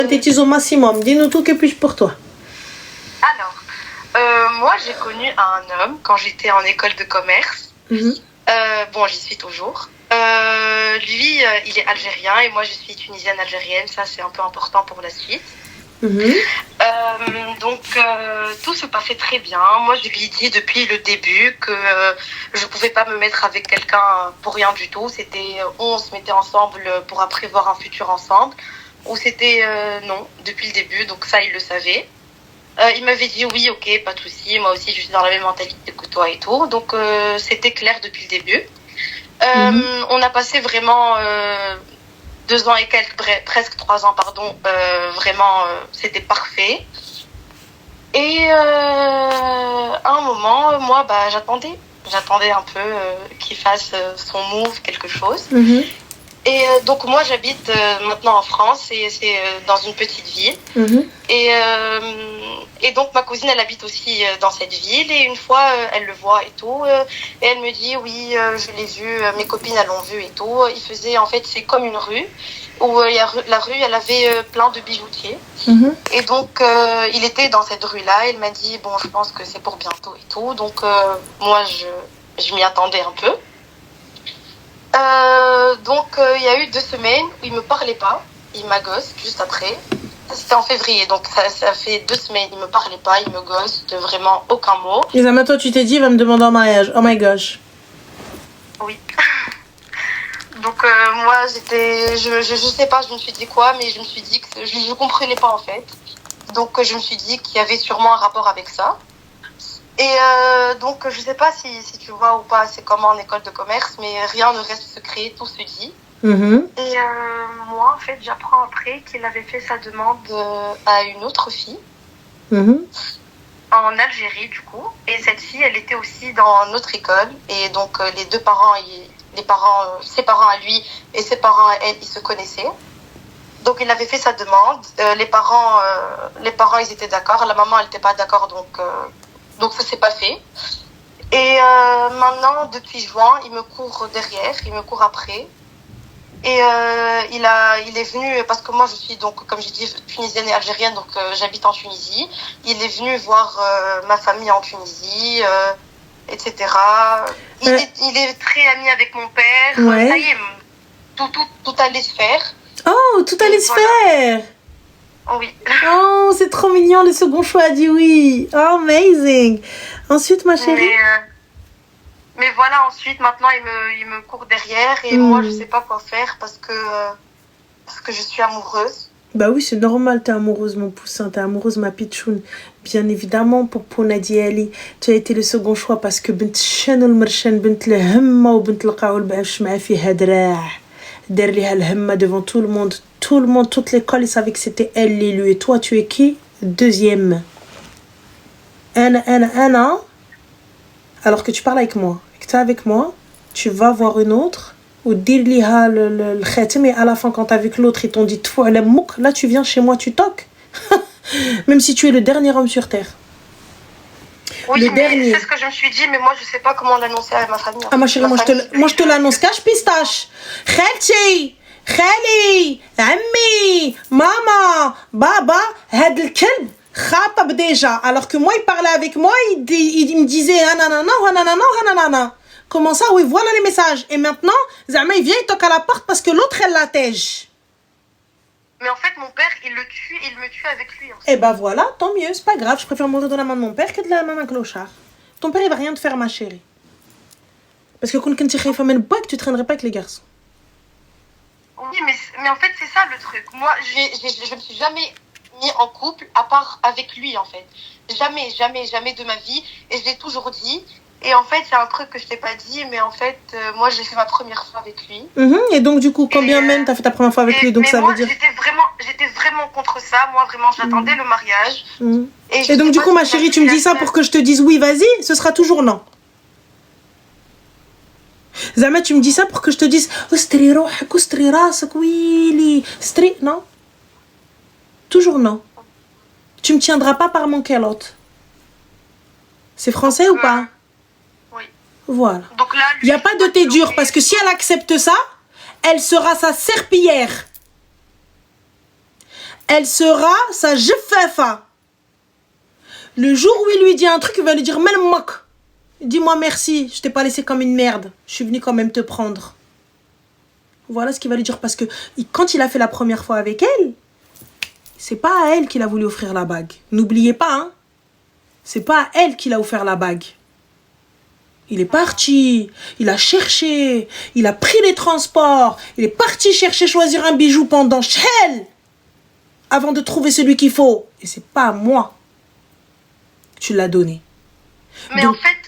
Synthétise au maximum. Dis-nous tout, que puis-je pour toi? Alors, moi, j'ai connu un homme quand j'étais en école de commerce. Bon, j'y suis toujours. Lui, il est algérien et moi, je suis tunisienne algérienne. Ça, c'est un peu important pour la suite. Donc, tout se passait très bien. Moi, je lui ai dit depuis le début que je pouvais pas me mettre avec quelqu'un pour rien du tout. C'était, on se mettait ensemble pour prévoir un futur ensemble. Ou c'était non, depuis le début. Donc ça, il le savait. Il m'avait dit oui, ok, pas de souci. Moi aussi, je suis dans la même mentalité que toi et tout. Donc, c'était clair depuis le début. On a passé vraiment 2 ans et quelques, presque 3 ans, pardon. Vraiment, c'était parfait. Et à un moment, moi, j'attendais un peu qu'il fasse son move, quelque chose. Et donc moi j'habite maintenant en France et c'est dans une petite ville. Et donc ma cousine elle habite aussi dans cette ville et une fois elle le voit et tout et elle me dit oui je l'ai vu, mes copines elles l'ont vu et tout. Il faisait en fait c'est comme une rue où la rue elle avait plein de bijoutiers. Et donc il était dans cette rue là. Il m'a dit bon je pense que c'est pour bientôt et tout. Donc moi je m'y attendais un peu. Donc il y a eu 2 semaines où il me parlait pas, il m'a ghost juste après. C'était en février, donc ça fait 2 semaines, il me parlait pas, il me ghost, vraiment aucun mot. Et ça, toi tu t'es dit il va me demander en mariage, oh my gosh. Oui. Donc moi j'étais, je sais pas, je me suis dit quoi, mais je me suis dit que je comprenais pas en fait. Donc je me suis dit qu'il y avait sûrement un rapport avec ça. Et donc, je sais pas si tu vois ou pas, c'est comme en école de commerce, mais rien ne reste secret, tout se dit. Et moi, en fait, j'apprends après qu'il avait fait sa demande à une autre fille, en Algérie, du coup. Et cette fille, elle était aussi dans notre école. Et donc, les 2 parents, ses parents à lui et ses parents à elle, ils se connaissaient. Donc, il avait fait sa demande. Les parents, ils étaient d'accord. La maman, elle n'était pas d'accord, donc ça s'est pas fait. Et maintenant, depuis juin, il me court derrière, il me court après. Et il est venu, parce que moi je suis donc, comme j'ai dit, tunisienne et algérienne, donc j'habite en Tunisie. Il est venu voir ma famille en Tunisie, etc. Il est très ami avec mon père. Ça y est, tout allait se faire. Oh, tout allait se faire. Oui. Oh, c'est trop mignon, le second choix a dit oui. Oh, amazing. Ensuite, ma chérie. Mais voilà, ensuite, maintenant, il me court derrière et moi, je sais pas quoi faire parce que je suis amoureuse. Bah oui, c'est normal, t'es amoureuse, mon poussin, t'es amoureuse, ma pitchoun. Bien évidemment, pour Pouna Diali, tu as été le second choix parce que bint Shan al-Marshan, bint al-Hamma ou bint al-Qaoul, b'ash ma fi hadra. Derrière al-Hamma devant tout le monde, toute l'école, ils savaient que c'était elle l'élu. Et toi, tu es qui? Deuxième. Anna. Alors que tu parles avec moi, et que tu es avec moi, tu vas voir une autre, ou dire liha le khatim, et à la fin, quand tu as vu que l'autre, ils t'ont dit tfou ala mouk, là, tu viens chez moi, tu toques. Même si tu es le dernier homme sur terre. Oui, le dernier. C'est ce que je me suis dit, mais moi, je sais pas comment l'annoncer à ma famille. Ah, ma chérie, moi, je te l'annonce cache pistache. Khalti, Khali, Ammi, Maman, Baba, had le kelb. Khatab déjà. Alors que moi, il parlait avec moi, il me disait hananana. Comment ça? Oui, voilà les messages. Et maintenant, Zama, il vient, il toque à la porte parce que l'autre, elle l'attège. Mais en fait, mon père, il me tue avec lui. Eh ben voilà, tant mieux, c'est pas grave. Je préfère mourir de la main de mon père que de la main d'un clochard. Ton père, il va rien te faire, ma chérie. Parce que quand tu tu traînerais pas avec les garçons. Oui, mais en fait, c'est ça le truc. Moi, je me suis jamais mis en couple à part avec lui, en fait. Jamais de ma vie. Et je l'ai toujours dit. Et en fait, il y a un truc que je t'ai pas dit, mais en fait, moi, j'ai fait ma première fois avec lui. Et donc, du coup, combien même t'as fait ta première fois avec lui? Donc, ça veut dire... J'étais vraiment contre ça. Moi, vraiment, j'attendais le mariage. Et donc, du coup, ma chérie, tu me dis ça pour que je te dise oui, vas-y, ce sera toujours non. Zama, tu me dis ça pour que je te dise non. Toujours non. Tu me tiendras pas par mon calotte. C'est français ou pas? Oui. Voilà. Il n'y a pas de thé dur parce que si elle accepte ça, elle sera sa serpillière. elle sera sa jeffafa. Le jour où il lui dit un truc, il va lui dire même moque. Dis-moi merci, je t'ai pas laissé comme une merde. Je suis venu quand même te prendre. Voilà ce qu'il va lui dire parce que quand il a fait la première fois avec elle, c'est pas à elle qu'il a voulu offrir la bague. N'oubliez pas, hein. C'est pas à elle qu'il a offert la bague. Il est parti, il a cherché, il a pris les transports, il est parti chercher, choisir un bijou pendant Shell avant de trouver celui qu'il faut. Et c'est pas à moi. Tu l'as donné. Mais donc, en fait,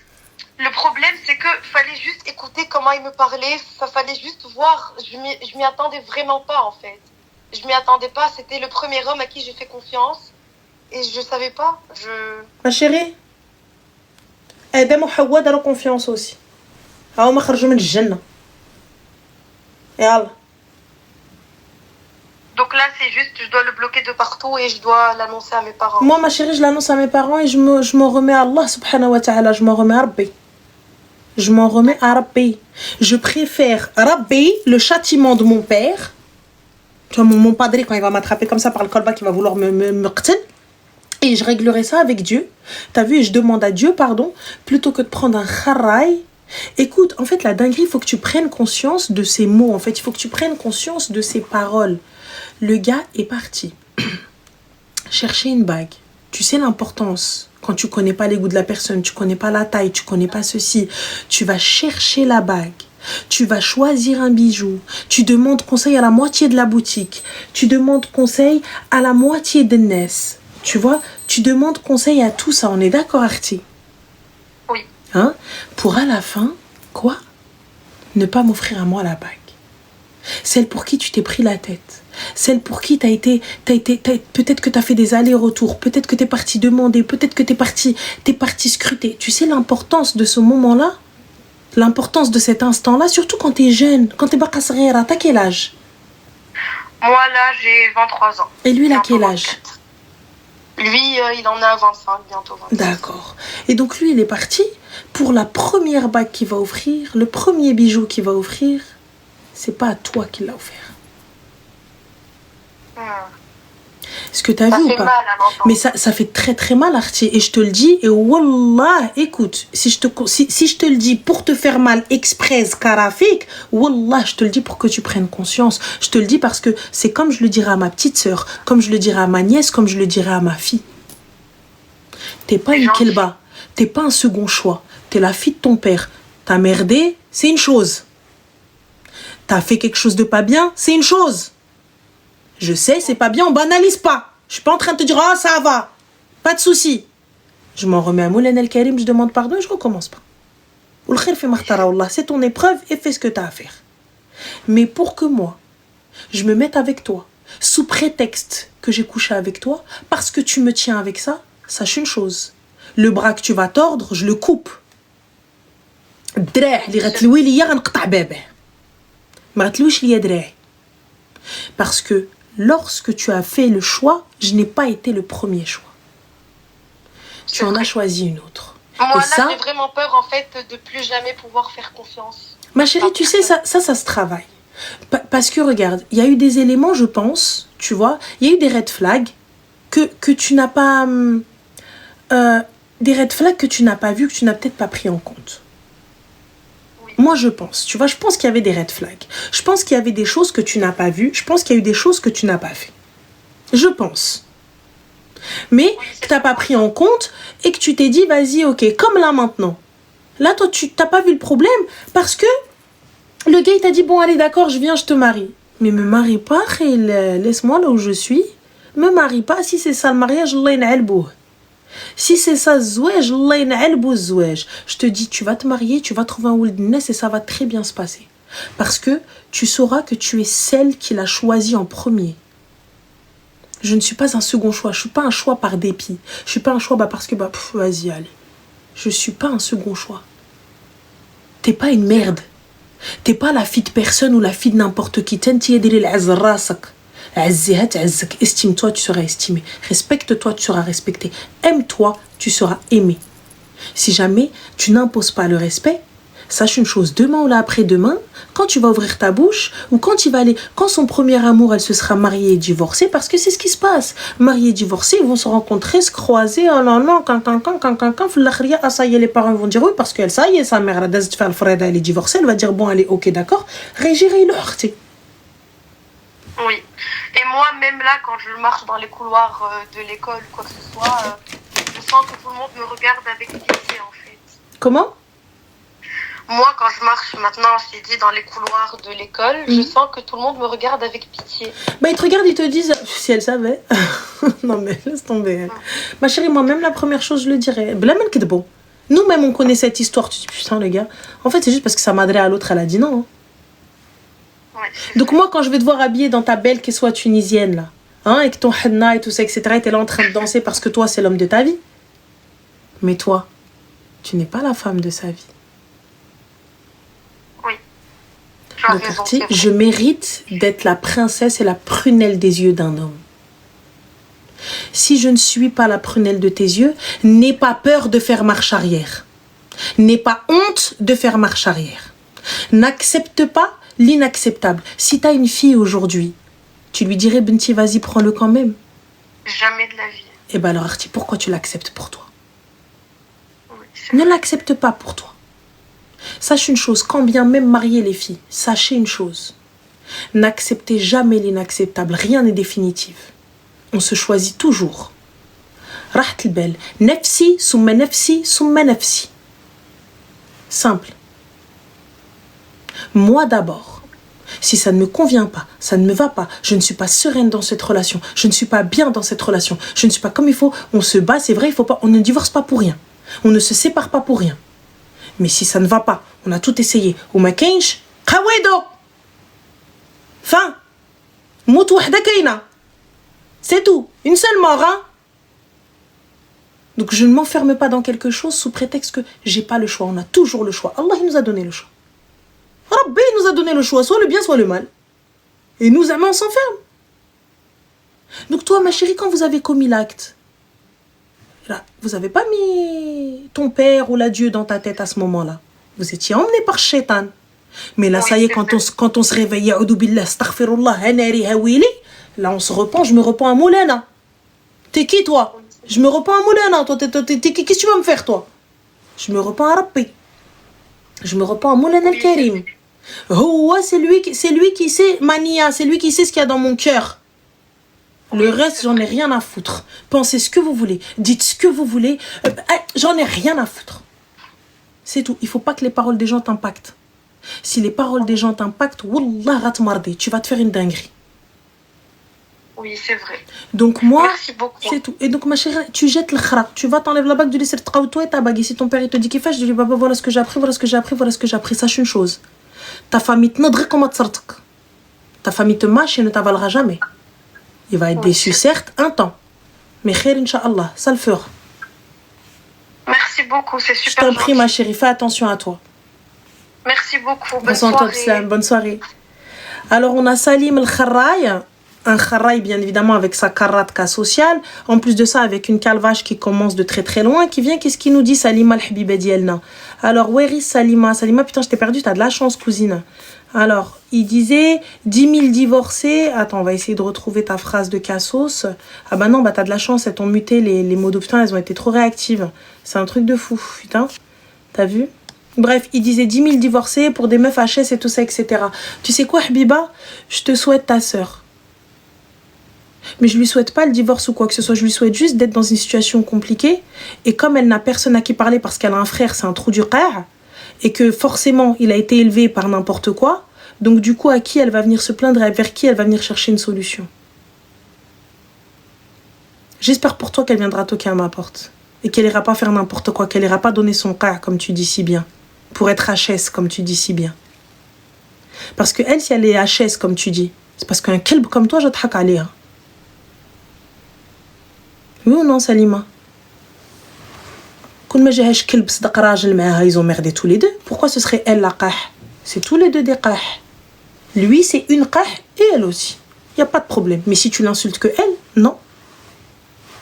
le problème, c'est que fallait juste écouter comment il me parlait. Fallait juste voir. Je m'y attendais vraiment pas, en fait. Je m'y attendais pas. C'était le premier homme à qui j'ai fait confiance. Et je savais pas. Ma chérie, Adam et Hawa داروا confiance aussi. هاهما خرجوا من الجنة. يلا. Donc là, c'est juste, je dois le bloquer de partout et je dois l'annoncer à mes parents. Moi, ma chérie, je l'annonce à mes parents et je m'en remets à Allah subhanahu wa ta'ala. Je m'en remets à Rabbi. Je m'en remets à Rabbi. Je préfère Rabbi, le châtiment de mon père. Tu vois, mon padre, quand il va m'attraper comme ça par le colba, qui va vouloir me qtil. Et je réglerai ça avec Dieu. T'as vu, et je demande à Dieu pardon, plutôt que de prendre un kharay. Écoute, en fait, la dinguerie, il faut que tu prennes conscience de ces mots. En fait, il faut que tu prennes conscience de ces paroles. Le gars est parti chercher une bague. Tu sais l'importance. Quand tu connais pas les goûts de la personne, tu connais pas la taille, tu connais pas ceci. Tu vas chercher la bague. Tu vas choisir un bijou. Tu demandes conseil à la moitié de la boutique. Tu demandes conseil à la moitié de Ness. Tu vois, tu demandes conseil à tout ça. On est d'accord, Arti? Oui. Hein? Pour à la fin, quoi? Ne pas m'offrir à moi la bague. Celle pour qui tu t'es pris la tête. Celle pour qui peut-être que tu as fait des allers-retours. Peut-être que tu es parti demander. Peut-être que tu es parti scruter. Tu sais l'importance de ce moment-là? L'importance de cet instant-là, surtout quand tu es jeune. Quand tu es baka saghira. T'as quel âge? Moi, là, j'ai 23 ans. Et lui, il a quel âge? Lui, il en a 25, bientôt 26. D'accord. Et donc lui, il est parti pour la première bague qu'il va offrir, le premier bijou qu'il va offrir. C'est pas à toi qu'il l'a offert. Est-ce que t'as vu ou pas? Mais ça fait très très mal, Arti. Et je te le dis, et wallah, écoute, si je te le dis pour te faire mal exprès, karafik, wallah, je te le dis pour que tu prennes conscience. Je te le dis parce que c'est comme je le dirais à ma petite sœur, comme je le dirais à ma nièce, comme je le dirais à ma fille. T'es pas une kelba, t'es pas un second choix. T'es la fille de ton père. T'as merdé, c'est une chose. T'as fait quelque chose de pas bien, c'est une chose. Je sais, c'est pas bien, on banalise pas. Je suis pas en train de te dire, ah, ça va. Pas de souci. Je m'en remets à Moulana El Karim, je demande pardon et je recommence pas. C'est ton épreuve et fais ce que t'as à faire. Mais pour que moi, je me mette avec toi, sous prétexte que j'ai couché avec toi, parce que tu me tiens avec ça, sache une chose. Le bras que tu vas tordre, je le coupe. Parce que lorsque tu as fait le choix, je n'ai pas été le premier choix. Tu en as choisi une autre. Moi, là, j'ai vraiment peur, en fait, de plus jamais pouvoir faire confiance. Ma chérie, tu sais, ça se travaille. Parce que, regarde, il y a eu des éléments, je pense, tu vois, il y a eu des red flags que tu n'as pas... des red flags que tu n'as pas vus, que tu n'as peut-être pas pris en compte. Moi, je pense, tu vois, je pense qu'il y avait des red flags. Je pense qu'il y avait des choses que tu n'as pas vues. Je pense qu'il y a eu des choses que tu n'as pas fait. Je pense. Mais que tu n'as pas pris en compte et que tu t'es dit, vas-y, ok, comme là maintenant. Là, toi, tu n'as pas vu le problème parce que le gars, il t'a dit, bon, allez, d'accord, je viens, je te marie. Mais me marie pas, laisse-moi là où je suis. Me marie pas, si c'est ça le mariage, Allah y'n'albouh. Si c'est ça, zouège, Allah y'n'albouh zouège. Je te dis, tu vas te marier, tu vas trouver un ould ness et ça va très bien se passer. Parce que tu sauras que tu es celle qui l'a choisi en premier. Je ne suis pas un second choix. Je ne suis pas un choix par dépit. Je ne suis pas un choix parce que, vas-y, allez. Je ne suis pas un second choix. T'es pas une merde. T'es pas la fille de personne ou la fille de n'importe qui. Estime-toi, tu seras estimé. Respecte-toi, tu seras respecté. Aime-toi, tu seras aimé. Si jamais tu n'imposes pas le respect, Sache une chose, demain ou là après-demain, quand tu vas ouvrir ta bouche, ou quand il va aller, quand son premier amour, elle se sera mariée et divorcée, parce que c'est ce qui se passe. Mariée et divorcée, ils vont se rencontrer, se croiser, oh non, non, ah ça y est, les parents vont dire oui, parce qu'elle, ça y est, sa mère, elle a décidé de faire le frère, elle est divorcée, elle va dire bon, allez, ok, d'accord, régirer le heurté. Oui. Et moi, même là, quand je marche dans les couloirs de l'école ou quoi que ce soit, je sens que tout le monde me regarde avec pitié, en fait. Comment? Moi, quand je marche maintenant, je t'ai dit, dans les couloirs de l'école, je sens que tout le monde me regarde avec pitié. Bah, ils te regardent, ils te disent, si elle savait. Non, mais laisse tomber. Ma chérie, moi-même, la première chose, je le dirais. Bon. Nous-mêmes, on connaît cette histoire. Tu dis, putain, le gars. En fait, c'est juste parce que sa madré à l'autre, elle a dit non. Hein. Ouais, donc, moi, quand je vais te voir habillée dans ta belle qu'elle soit tunisienne, là, hein, avec ton henna et tout ça, etc., et t'es là en train de danser parce que toi, c'est l'homme de ta vie. Mais toi, tu n'es pas la femme de sa vie. Donc, Arti, je mérite d'être la princesse et la prunelle des yeux d'un homme. Si je ne suis pas la prunelle de tes yeux, n'aie pas peur de faire marche arrière. N'aie pas honte de faire marche arrière. N'accepte pas l'inacceptable. Si tu as une fille aujourd'hui, tu lui dirais, Benti, vas-y, prends-le quand même. Jamais de la vie. Eh bien alors, Arti, pourquoi tu l'acceptes pour toi? Oui, ne l'accepte pas pour toi. Sache une chose, quand bien même marier les filles, sachez une chose. N'acceptez jamais l'inacceptable, rien n'est définitif. On se choisit toujours. Raht al-bal, nafsi, summa nafsi, summa nafsi. Simple. Moi d'abord. Si ça ne me convient pas, ça ne me va pas, je ne suis pas sereine dans cette relation, je ne suis pas bien dans cette relation, je ne suis pas comme il faut, on se bat, c'est vrai, il faut pas, on ne divorce pas pour rien. On ne se sépare pas pour rien. Mais si ça ne va pas, on a tout essayé. Ou ma kench, kawedo. Fin. Mout wahda kaina. C'est tout. Une seule mort, hein. Donc je ne m'enferme pas dans quelque chose sous prétexte que j'ai pas le choix. On a toujours le choix. Allah il nous a donné le choix. Rabbi nous a donné le choix, soit le bien, soit le mal. Et nous aimons, on s'enferme. Donc toi, ma chérie, quand vous avez commis l'acte, là, vous n'avez pas mis ton père ou la Dieu dans ta tête à ce moment-là. Vous étiez emmené par Shaitan. Mais là, oui, ça y est, quand on se réveille, là, on se repent, je me repens à Moulana. T'es qui, toi? Je me repens à Moulana. Toi, t'es qui? Qu'est-ce que tu vas me faire, toi? Je me repens à Rabbi. Je me repens à Moulana al-Karim. Oh, c'est lui qui sait, Mania, c'est lui qui sait ce qu'il y a dans mon cœur. Le reste, j'en ai rien à foutre. Pensez ce que vous voulez. Dites ce que vous voulez. J'en ai rien à foutre. C'est tout. Il ne faut pas que les paroles des gens t'impactent. Si les paroles des gens t'impactent, wallah ratmardi, tu vas te faire une dinguerie. Oui, c'est vrai. Donc moi, merci beaucoup. C'est tout. Et donc ma chérie, tu jettes le khara. Tu vas t'enlèves la bague du lycée, toi et ta bague. Et si ton père il te dit qu'il fait, je dis papa, voilà ce que j'ai appris, voilà ce que j'ai appris, voilà ce que j'ai appris. Sache une chose. Ta famille te nadri comme ta famille te mâche et ne t'avalera jamais. Il va être déçu, certes, un temps. Mais khair, Inch'Allah, ça le fera. Merci beaucoup, c'est super. Je t'en prie, ma chérie, fais attention à toi. Merci beaucoup, bonne soirée. Bonne soirée. Alors, on a Salim el-Kharraï. Un kharraï, bien évidemment, avec sa karatka sociale. En plus de ça, avec une calvache qui commence de très très loin, qui vient, qu'est-ce qu'il nous dit, Salima al-Habiba Dielna? Alors, where is Salima? Salima, putain, je t'ai perdu, t'as de la chance, cousine. Alors, il disait 10 000 divorcés. Attends, on va essayer de retrouver ta phrase de Cassos. Ah bah non, bah t'as de la chance, elles t'ont muté les mots de putain, elles ont été trop réactives. C'est un truc de fou, putain. T'as vu? Bref, il disait 10 000 divorcés pour des meufs HS et tout ça, etc. Tu sais quoi, Habiba? Je te souhaite ta sœur. Mais je lui souhaite pas le divorce ou quoi que ce soit. Je lui souhaite juste d'être dans une situation compliquée. Et comme elle n'a personne à qui parler parce qu'elle a un frère, c'est un trou du qar. Et que forcément, il a été élevé par n'importe quoi. Donc du coup, à qui elle va venir se plaindre et vers qui elle va venir chercher une solution? J'espère pour toi qu'elle viendra toquer à ma porte. Et qu'elle ira pas faire n'importe quoi. Qu'elle ira pas donner son qar, comme tu dis si bien. Pour être HS, comme tu dis si bien. Parce que elle, si elle est HS, comme tu dis, c'est parce qu'un kelb comme toi, je te hak aller. Oui ou non, Salima? Ils ont merdé tous les deux. Pourquoi ce serait elle la qah? C'est tous les deux des qah. Lui, c'est une qah et elle aussi. Il n'y a pas de problème. Mais si tu l'insultes que elle, non.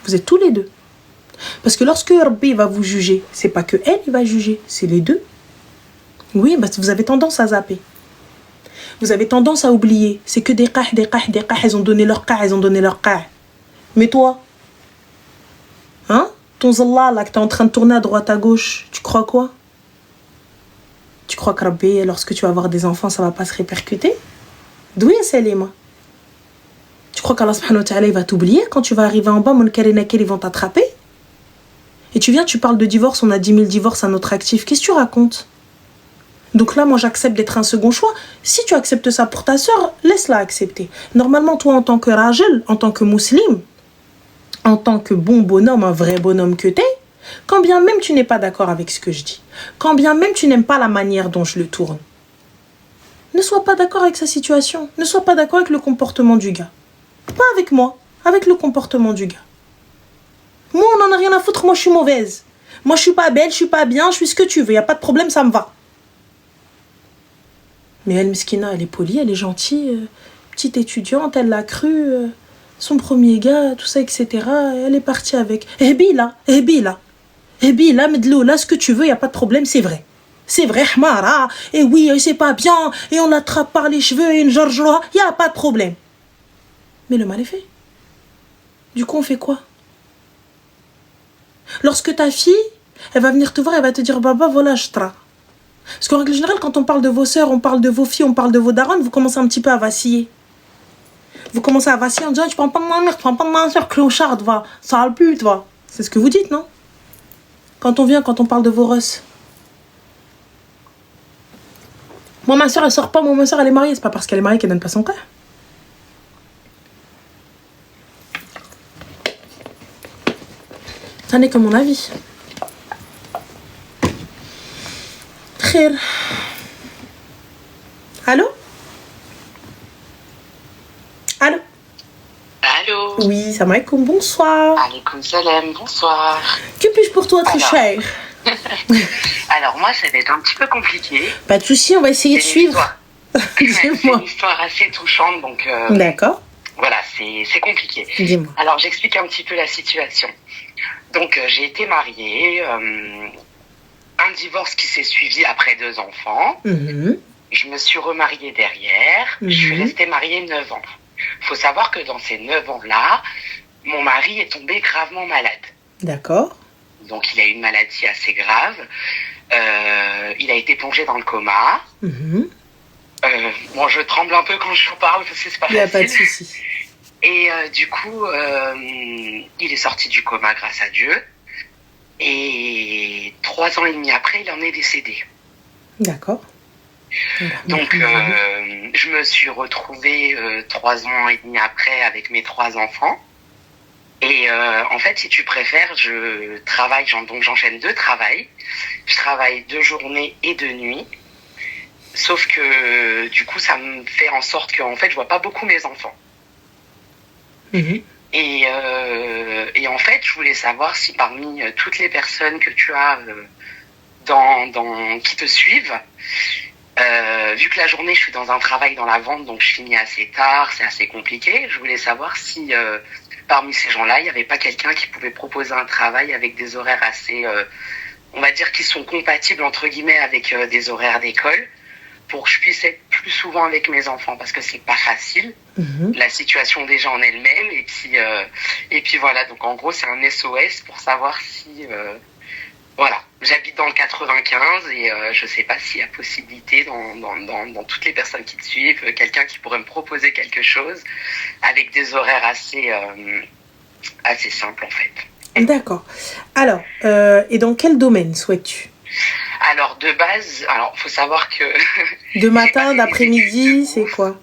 Vous êtes tous les deux. Parce que lorsque Rabbi va vous juger, c'est pas que elle, il va juger, c'est les deux. Oui, bah, vous avez tendance à zapper. Vous avez tendance à oublier. C'est que des qah. Elles ont donné leur qah. Mais toi, hein? Ton zallah, là, que t'es en train de tourner à droite, à gauche, tu crois quoi? Tu crois que Rabbi, lorsque tu vas avoir des enfants, ça va pas se répercuter? D'où est Salima? Tu crois qu'Allah subhanahu wa ta'ala, il va t'oublier quand tu vas arriver en bas, ils vont t'attraper? Et tu viens, tu parles de divorce, on a 10 000 divorces à notre actif. Qu'est-ce que tu racontes? Donc là, moi, j'accepte d'être un second choix. Si tu acceptes ça pour ta sœur, laisse-la accepter. Normalement, toi, en tant que rajel, en tant que musulman, en tant que bon bonhomme, un vrai bonhomme que t'es, quand bien même tu n'es pas d'accord avec ce que je dis, quand bien même tu n'aimes pas la manière dont je le tourne, ne sois pas d'accord avec sa situation. Ne sois pas d'accord avec le comportement du gars. Pas avec moi, avec le comportement du gars. Moi, on n'en a rien à foutre, moi, je suis mauvaise. Moi, je suis pas belle, je suis pas bien, je suis ce que tu veux. Il n'y a pas de problème, ça me va. Mais elle, Miskina, elle est polie, elle est gentille. Petite étudiante, elle l'a cru. Son premier gars, tout ça, etc. Elle est partie avec. Hebila, Medlou, là, ce que tu veux, il n'y a pas de problème, c'est vrai. C'est vrai, Hmara. Et oui, c'est pas bien. Et on l'attrape par les cheveux et une jarjoura. Il n'y a pas de problème. Mais le mal est fait. Du coup, on fait quoi? Lorsque ta fille, elle va venir te voir, elle va te dire, Baba, voilà, je tra. Parce qu'en règle générale, quand on parle de vos sœurs, on parle de vos filles, on parle de vos darons, vous commencez un petit peu à vaciller. Vous commencez à vaciller en disant, tu prends pas de ma mère, tu prends pas de ma soeur, clocharde, va. Sale pute, va. C'est ce que vous dites, non? Quand on parle de vos russes. Moi, ma soeur, elle sort pas, moi, ma soeur, elle est mariée. C'est pas parce qu'elle est mariée qu'elle donne pas son cœur. Ça n'est que mon avis. Khir. Allô? Allô? Allô? Oui, salam alaikum, bonsoir. Alaikum salam, bonsoir. Que puis-je pour toi, très cher? Alors, moi, ça va être un petit peu compliqué. Pas de souci, on va essayer de suivre. C'est une histoire assez touchante, donc... D'accord. Voilà, c'est compliqué. Dis-moi. Alors, j'explique un petit peu la situation. Donc, j'ai été mariée, un divorce qui s'est suivi après 2 enfants. Je me suis remariée derrière. Je suis restée mariée 9 ans. Il faut savoir que dans ces 9 ans-là, mon mari est tombé gravement malade. D'accord. Donc, il a eu une maladie assez grave. Il a été plongé dans le coma. Bon, je tremble un peu quand je vous parle parce que c'est pas facile. Il n'y a pas de souci. Et du coup, il est sorti du coma grâce à Dieu. Et 3 ans et demi après, il en est décédé. D'accord. Donc, je me suis retrouvée 3 ans et demi après avec mes 3 enfants. Et en fait, si tu préfères, je travaille, donc j'enchaîne 2 travails. Je travaille 2 journées et 2 nuits. Sauf que du coup, ça me fait en sorte que en fait, je vois pas beaucoup mes enfants. Et en fait, je voulais savoir si parmi toutes les personnes que tu as qui te suivent, vu que la journée, je suis dans un travail dans la vente, donc je finis assez tard, c'est assez compliqué. Je voulais savoir si parmi ces gens-là, il n'y avait pas quelqu'un qui pouvait proposer un travail avec des horaires assez, on va dire, qui sont compatibles entre guillemets avec des horaires d'école, pour que je puisse être plus souvent avec mes enfants, parce que c'est pas facile, la situation déjà en elle-même, et puis voilà, donc en gros c'est un SOS pour savoir si, voilà, j'habite dans le 95 et je sais pas s'il y a possibilité dans toutes les personnes qui te suivent, quelqu'un qui pourrait me proposer quelque chose avec des horaires assez simples en fait. D'accord. Alors, et dans quel domaine souhaites-tu? Alors, de base, faut savoir que... De matin, d'après-midi, c'est quoi?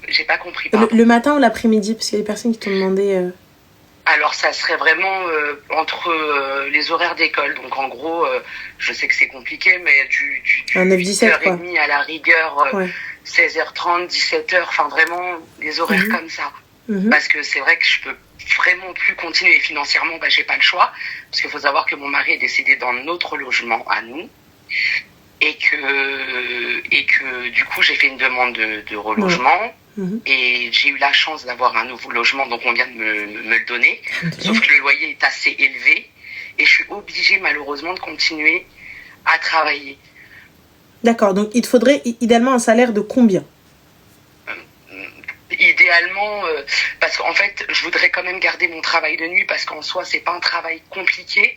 J'ai pas compris. Le matin ou l'après-midi? Parce qu'il y a des personnes qui t'ont demandé... Alors, ça serait vraiment entre les horaires d'école. Donc, en gros, je sais que c'est compliqué, mais du 8h30 à la rigueur, 16h30, 17h, enfin vraiment, les horaires comme ça. Parce que c'est vrai que je peux vraiment plus continuer. Et financièrement, j'ai pas le choix. Parce qu'il faut savoir que mon mari est décédé dans notre logement à nous. Et que du coup, j'ai fait une demande de relogement. Et j'ai eu la chance d'avoir un nouveau logement, donc on vient de me le donner. Sauf que le loyer est assez élevé. Et je suis obligée, malheureusement, de continuer à travailler. D'accord, donc il te faudrait idéalement un salaire de combien? Idéalement, parce qu'en fait, je voudrais quand même garder mon travail de nuit parce qu'en soi, c'est pas un travail compliqué.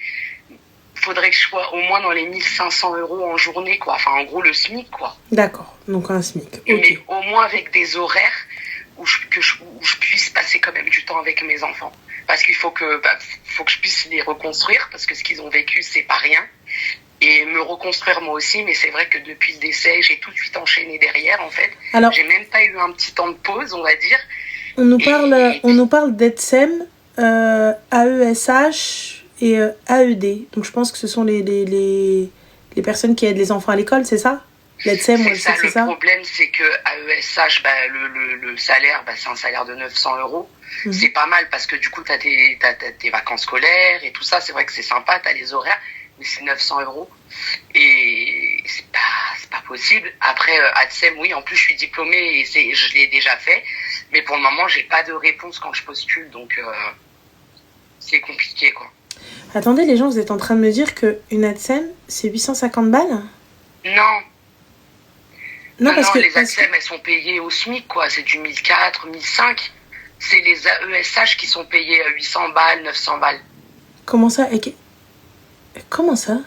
Faudrait que je sois au moins dans les 1500 euros en journée, quoi. Enfin, en gros, le SMIC, quoi. D'accord, donc un SMIC. Mais Ok. au moins avec des horaires où je puisse passer quand même du temps avec mes enfants. Parce qu'il faut que je puisse les reconstruire parce que ce qu'ils ont vécu, c'est pas rien. Et me reconstruire moi aussi, mais c'est vrai que depuis le décès, j'ai tout de suite enchaîné derrière, en fait. Alors, j'ai même pas eu un petit temps de pause, on va dire. on nous parle d'ETSEM, AESH et AED. Donc je pense que ce sont les personnes qui aident les enfants à l'école, c'est ça? L'ETSEM, C'est ouais, ça, c'est le ça. problème, c'est que AESH, le salaire, c'est un salaire de 900 euros. C'est pas mal parce que du coup, t'as tes vacances scolaires et tout ça. C'est vrai que c'est sympa, t'as les horaires, mais c'est 900 euros. Et c'est pas possible. Après, ATSEM, oui, en plus, je suis diplômée et je l'ai déjà fait. Mais pour le moment, j'ai pas de réponse quand je postule, donc c'est compliqué, quoi. Attendez, les gens, vous êtes en train de me dire qu'une ATSEM, c'est 850 balles? Non. Non, parce que les ATSEM, elles sont payées au SMIC, quoi. C'est du 1004, 1005. C'est les AESH qui sont payés à 800 balles, 900 balles. Comment ça? Comment ça?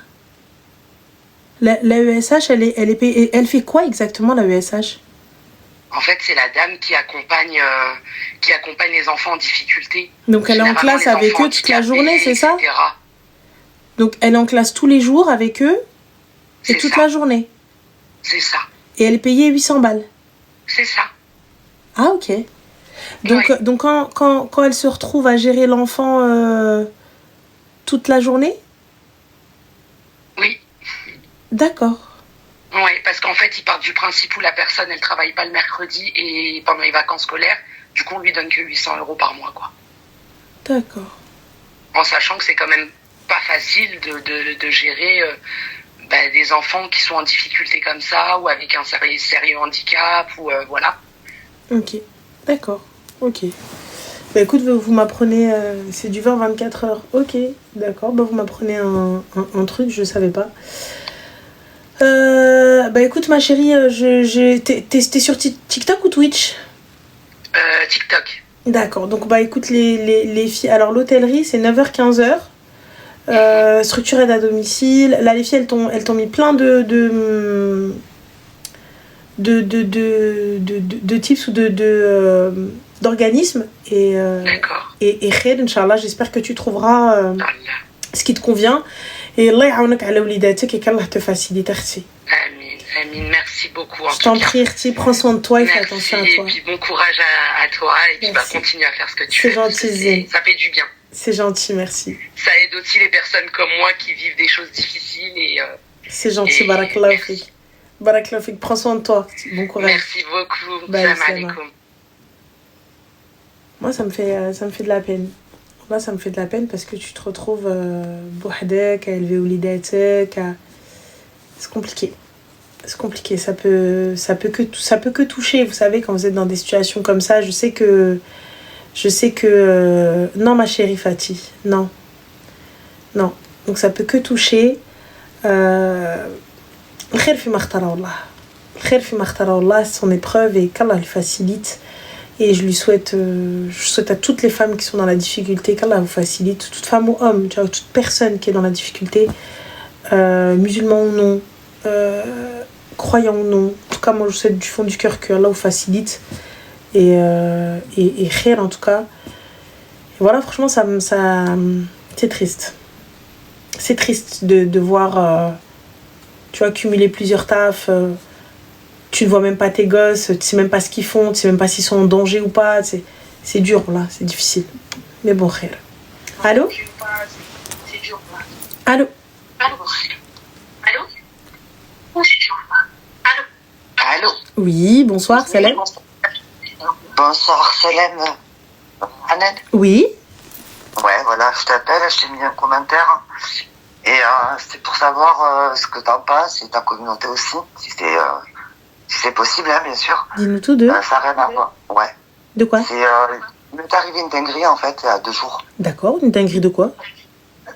L'AESH, elle est payée. Elle fait quoi exactement, l'AESH? En fait, c'est la dame qui accompagne les enfants en difficulté. Donc elle est en classe avec eux toute la journée, c'est ça? Donc elle est en classe tous les jours avec eux et toute la journée. C'est ça. Et elle est payée 800 balles. C'est ça. Ah, ok. Donc, oui. donc quand elle se retrouve à gérer l'enfant toute la journée? Oui. D'accord. Oui, parce qu'en fait, ils partent du principe où la personne, elle travaille pas le mercredi et pendant les vacances scolaires, du coup, on lui donne que 800 euros par mois, quoi. D'accord. En sachant que c'est quand même pas facile de gérer des enfants qui sont en difficulté comme ça ou avec un sérieux handicap ou voilà. Ok, d'accord. Ok. Bah écoute, vous m'apprenez, c'est du 20-24 heures. Ok, d'accord. Bah vous m'apprenez un truc, je savais pas. Bah écoute ma chérie, t'es sur TikTok ou Twitch? TikTok. D'accord, donc bah écoute les filles, alors l'hôtellerie c'est 9h-15h, structure aide à domicile, là les filles elles t'ont mis plein de tips ou d'organismes et khair, Inch'Allah, j'espère que tu trouveras ce qui te convient et Allah يعاونك على وليداتك et qu'Allah te facilite. Amin, merci beaucoup. Je t'en prie, prends soin de toi et fais attention à toi. Et puis bon courage à toi et puis continue à faire ce que tu fais. C'est gentil. Ça fait du bien. C'est gentil, merci. Ça aide aussi les personnes comme moi qui vivent des choses difficiles et c'est gentil, barakallahu fik. Barakallahu fik, prends soin de toi. Bon courage. Merci beaucoup. Salam alaikum. Moi, ça me fait de la peine. Là, ça me fait de la peine parce que tu te retrouves bouhdek, à élever oulidatek, c'est compliqué. C'est compliqué, ça peut que toucher, vous savez, quand vous êtes dans des situations comme ça. Je sais que non, ma chérie Fatih, non, donc ça peut que toucher. الخير فيما اختاره الله الخير فيما اختاره الله, c'est son épreuve et qu'Allah le facilite. Et je souhaite à toutes les femmes qui sont dans la difficulté qu'Allah vous facilite, toute femme ou homme, tu vois, toute personne qui est dans la difficulté, musulman ou non, croyant ou non. En tout cas, moi je souhaite du fond du cœur que Allah vous facilite et khair en tout cas. Et voilà, franchement, ça c'est triste. C'est triste de voir, tu vois, cumuler plusieurs tafs. Tu ne vois même pas tes gosses, tu sais même pas ce qu'ils font, tu sais même pas s'ils sont en danger ou pas. C'est dur là, c'est difficile. Mais bon, khair. Allô? Allô? Allô? Oui, bonsoir, Salem. Bonsoir, Salem. Hanan? Oui. Ouais, voilà, je t'appelle, je t'ai mis un commentaire. Et c'est pour savoir ce que t'en penses, et ta communauté aussi, si c'est possible, hein, bien sûr. Dis-nous tous deux. Ça n'a rien à voir. Ouais. De quoi? Il m'est arrivé une dinguerie, en fait, il y a 2 jours. D'accord, une dinguerie de quoi?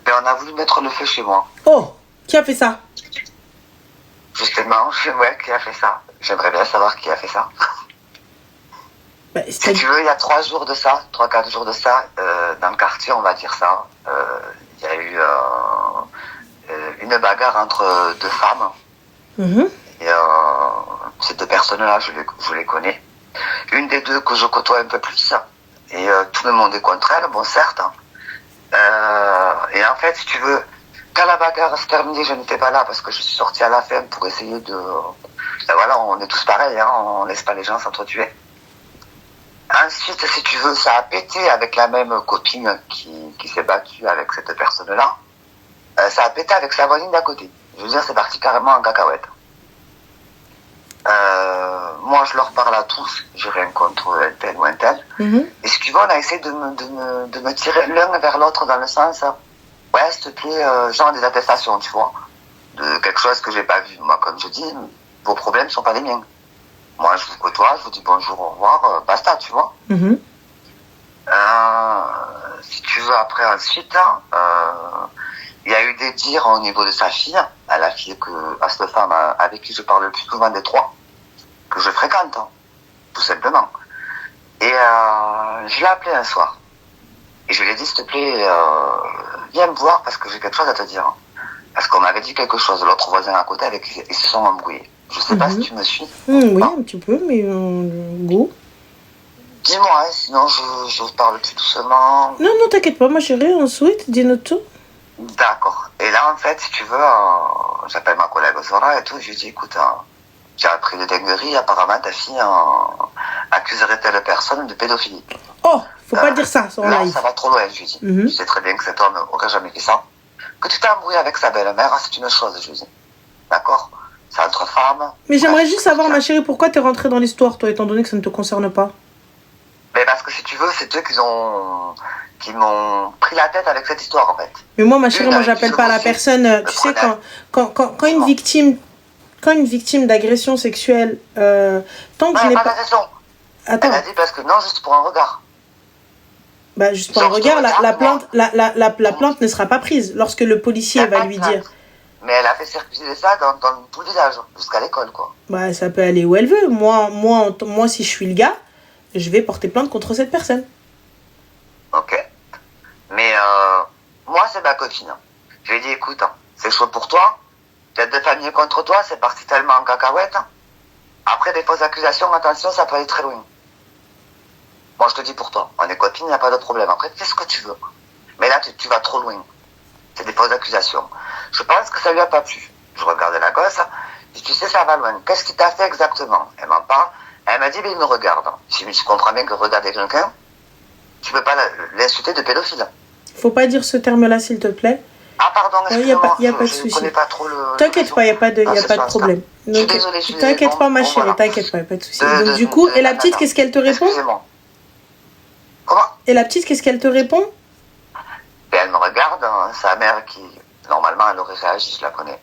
On a voulu mettre le feu chez moi. Oh, qui a fait ça? Justement, ouais, qui a fait ça? J'aimerais bien savoir qui a fait ça. Bah, Si tu veux, il y a 3 jours de ça, 3-4 jours de ça, dans le quartier, on va dire ça, il y a eu une bagarre entre 2 femmes. Et ces 2 personnes-là, je les connais. Une des 2 que je côtoie un peu plus. Et tout le monde est contre elle, bon certes. Et en fait, si tu veux, quand la bagarre s'est terminée, je n'étais pas là parce que je suis sorti à la fin pour essayer de... Ben voilà, on est tous pareils, hein, on laisse pas les gens s'entretuer. Ensuite, si tu veux, ça a pété avec la même copine qui s'est battue avec cette personne-là. Ça a pété avec sa voisine d'à côté. Je veux dire, c'est parti carrément en cacahuète. Moi, je leur parle à tous, j'ai rien contre un tel ou un tel. Et si tu veux, on a essayé de me tirer l'un vers l'autre dans le sens, ouais, s'il te plaît, genre des attestations, tu vois, de quelque chose que j'ai pas vu. Moi, comme je dis, vos problèmes sont pas les miens. Moi, je vous côtoie, je vous dis bonjour, au revoir, basta, tu vois. Si tu veux, après, ensuite, il y a eu des dires au niveau de sa fille, à cette femme avec qui je parle le plus souvent des 3, que je fréquente, tout simplement. Et je l'ai appelé un soir. Et je lui ai dit, s'il te plaît, viens me voir parce que j'ai quelque chose à te dire. Parce qu'on m'avait dit quelque chose, l'autre voisin à côté, ils se sont embrouillés. Je sais pas si tu me suis. Oui, un petit peu, mais go. Dis-moi, hein, sinon je parle plus doucement. Non, t'inquiète pas, ma chérie, ensuite, dis-nous tout. D'accord. Et là, en fait, si tu veux, j'appelle ma collègue au soir et tout, je lui dis, écoute, j'ai appris des dingueries, apparemment ta fille accuserait telle personne de pédophilie. Oh, faut pas dire ça, sur là, live. ça va trop loin, je lui dis. Tu sais très bien que cet homme n'aurait jamais fait ça. Que tu t'es embrouillé avec sa belle-mère, c'est une chose, je lui dis. D'accord? C'est entre femmes. Mais j'aimerais juste savoir, ma chérie, pourquoi t'es rentrée dans l'histoire, toi, étant donné que ça ne te concerne pas? Mais parce que si tu veux, c'est eux qui m'ont pris la tête avec cette histoire, en fait. Mais moi, ma chérie, moi, j'appelle pas la personne. Tu sais, quand une victime d'agression sexuelle, tant que je n'ai pas... Attends. Elle a dit parce que non, juste pour un regard. Bah, juste pour un regard, la plainte ne sera pas prise lorsque le policier va lui dire. Mais elle a fait circuler ça dans tout le village, jusqu'à l'école, quoi. Bah, ça peut aller où elle veut. Moi, si je suis le gars, je vais porter plainte contre cette personne. Ok. Mais moi, c'est ma copine. Je lui ai dit, écoute, c'est chaud pour toi. Peut-être de famille contre toi, c'est parti tellement en cacahuète. Après, des fausses accusations, attention, ça peut aller très loin. Moi, je te dis pour toi, on est copines, il n'y a pas de problème. Après, fais ce que tu veux. Mais là, tu vas trop loin. C'est des fausses accusations. Je pense que ça lui a pas plu. Je regardais la gosse, je dis, tu sais, ça va loin. Qu'est-ce qu'il t'a fait exactement? Elle m'en parle. Elle m'a dit, il me regarde. Je comprends bien que regarder quelqu'un, tu peux pas l'insulter de pédophile. Faut pas dire ce terme-là, s'il te plaît. Ah, pardon, excuse-moi, y a pas de souci. Je connais pas trop le... T'inquiète pas, il n'y a pas de problème. Je suis désolée, t'inquiète pas, ma chérie, t'inquiète pas, y a pas de souci. Donc, du coup, et la petite, qu'est-ce qu'elle te répond? Excusez-moi. Comment? Et la petite, qu'est-ce qu'elle te répond? Elle me regarde, sa mère qui, normalement, elle aurait réagi, je la connais.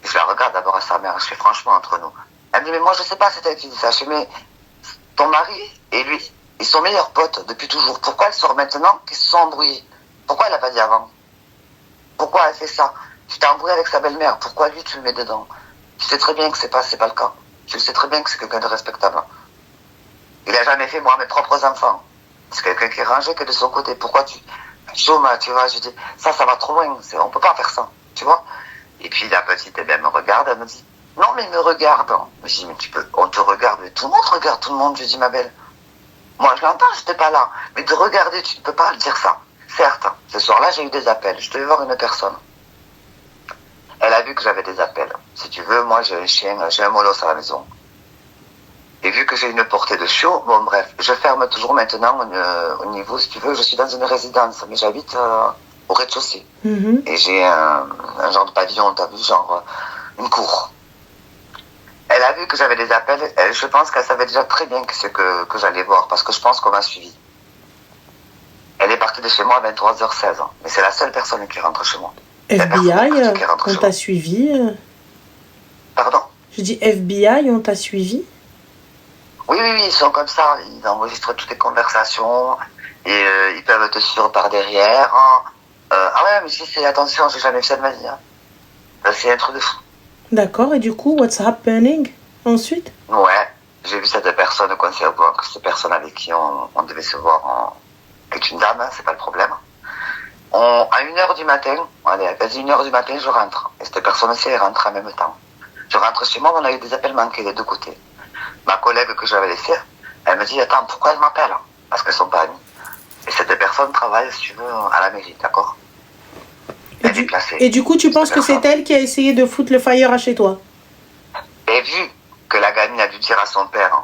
Et je la regarde d'abord à sa mère, je fais franchement entre nous. Elle me dit, mais moi, je sais pas, c'est elle qui dit ça. Je dis, mais ton mari et lui, ils sont meilleurs potes depuis toujours. Pourquoi elle sort maintenant qu'ils se sont embrouillés? Pourquoi elle l'a pas dit avant? Pourquoi elle fait ça? Tu t'es embrouillé avec sa belle-mère, pourquoi lui tu le mets dedans? Tu sais très bien que c'est pas le cas. Tu sais très bien que c'est quelqu'un de respectable. Il a jamais fait, moi, mes propres enfants. C'est quelqu'un qui est rangé que de son côté. Pourquoi tu vois, je dis, ça va trop loin, on peut pas faire ça, tu vois. Et puis la petite, elle me regarde, elle me dit, non mais il me regarde. Je dis, mais on te regarde, mais tout le monde regarde tout le monde, je dis, ma belle. Moi je l'entends, j'étais pas là. Mais de regarder, tu ne peux pas dire ça. Certes, ce soir-là, j'ai eu des appels, je devais voir une personne. Elle a vu que j'avais des appels. Si tu veux, moi j'ai un chien, j'ai un molosse à la maison. Et vu que j'ai une portée de chiot, bon bref, je ferme toujours maintenant au niveau, si tu veux, je suis dans une résidence, mais j'habite au rez-de-chaussée. Et j'ai un genre de pavillon, t'as vu, genre une cour. Elle a vu que j'avais des appels, je pense qu'elle savait déjà très bien que j'allais voir, parce que je pense qu'on m'a suivi. Elle est partie de chez moi à 23h16, mais c'est la seule personne qui rentre chez moi. FBI, on t'a suivi Pardon? Je dis FBI, on t'a suivi? Oui, ils sont comme ça. Ils enregistrent toutes les conversations et ils peuvent te suivre par derrière. Ah ouais, mais si c'est attention, j'ai jamais fait ça de ma vie. C'est un truc de fou. D'accord, et du coup, what's happening ensuite? Ouais, j'ai vu cette personne qu'on s'est revoir, cette personne avec qui on devait se voir, est une dame, c'est pas le problème. À 1h du matin, allez, à quasi 1h du matin, je rentre. Et cette personne-ci, elle rentre en même temps. Je rentre chez moi, on a eu des appels manqués des deux côtés. Ma collègue que j'avais laissée, elle me dit, attends, pourquoi elle m'appelle? Parce qu'elles sont pas amies. Et cette personne travaille, si tu veux, à la mairie, d'accord? Elle est placée. Et du coup, tu penses que c'est elle qui a essayé de foutre le fire à chez toi? Et vu que la gamine a dû dire à son père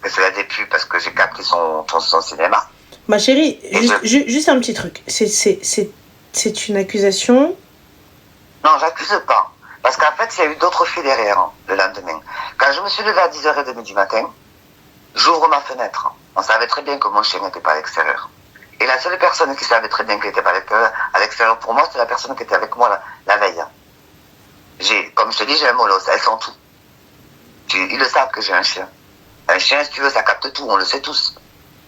que ça l'aidait plus parce que j'ai capté son cinéma. Ma chérie, juste un petit truc. C'est une accusation? Non, j'accuse pas. Parce qu'en fait, il y a eu d'autres faits derrière, le lendemain. Quand je me suis levé à 10h30 du matin, j'ouvre ma fenêtre. On savait très bien que mon chien n'était pas à l'extérieur. Et la seule personne qui savait très bien qu'il n'était pas à l'extérieur pour moi, c'est la personne qui était avec moi la veille. Comme je te dis, j'ai un molosse, elles sont tout. Ils le savent que j'ai un chien. Un chien, si tu veux, ça capte tout, on le sait tous.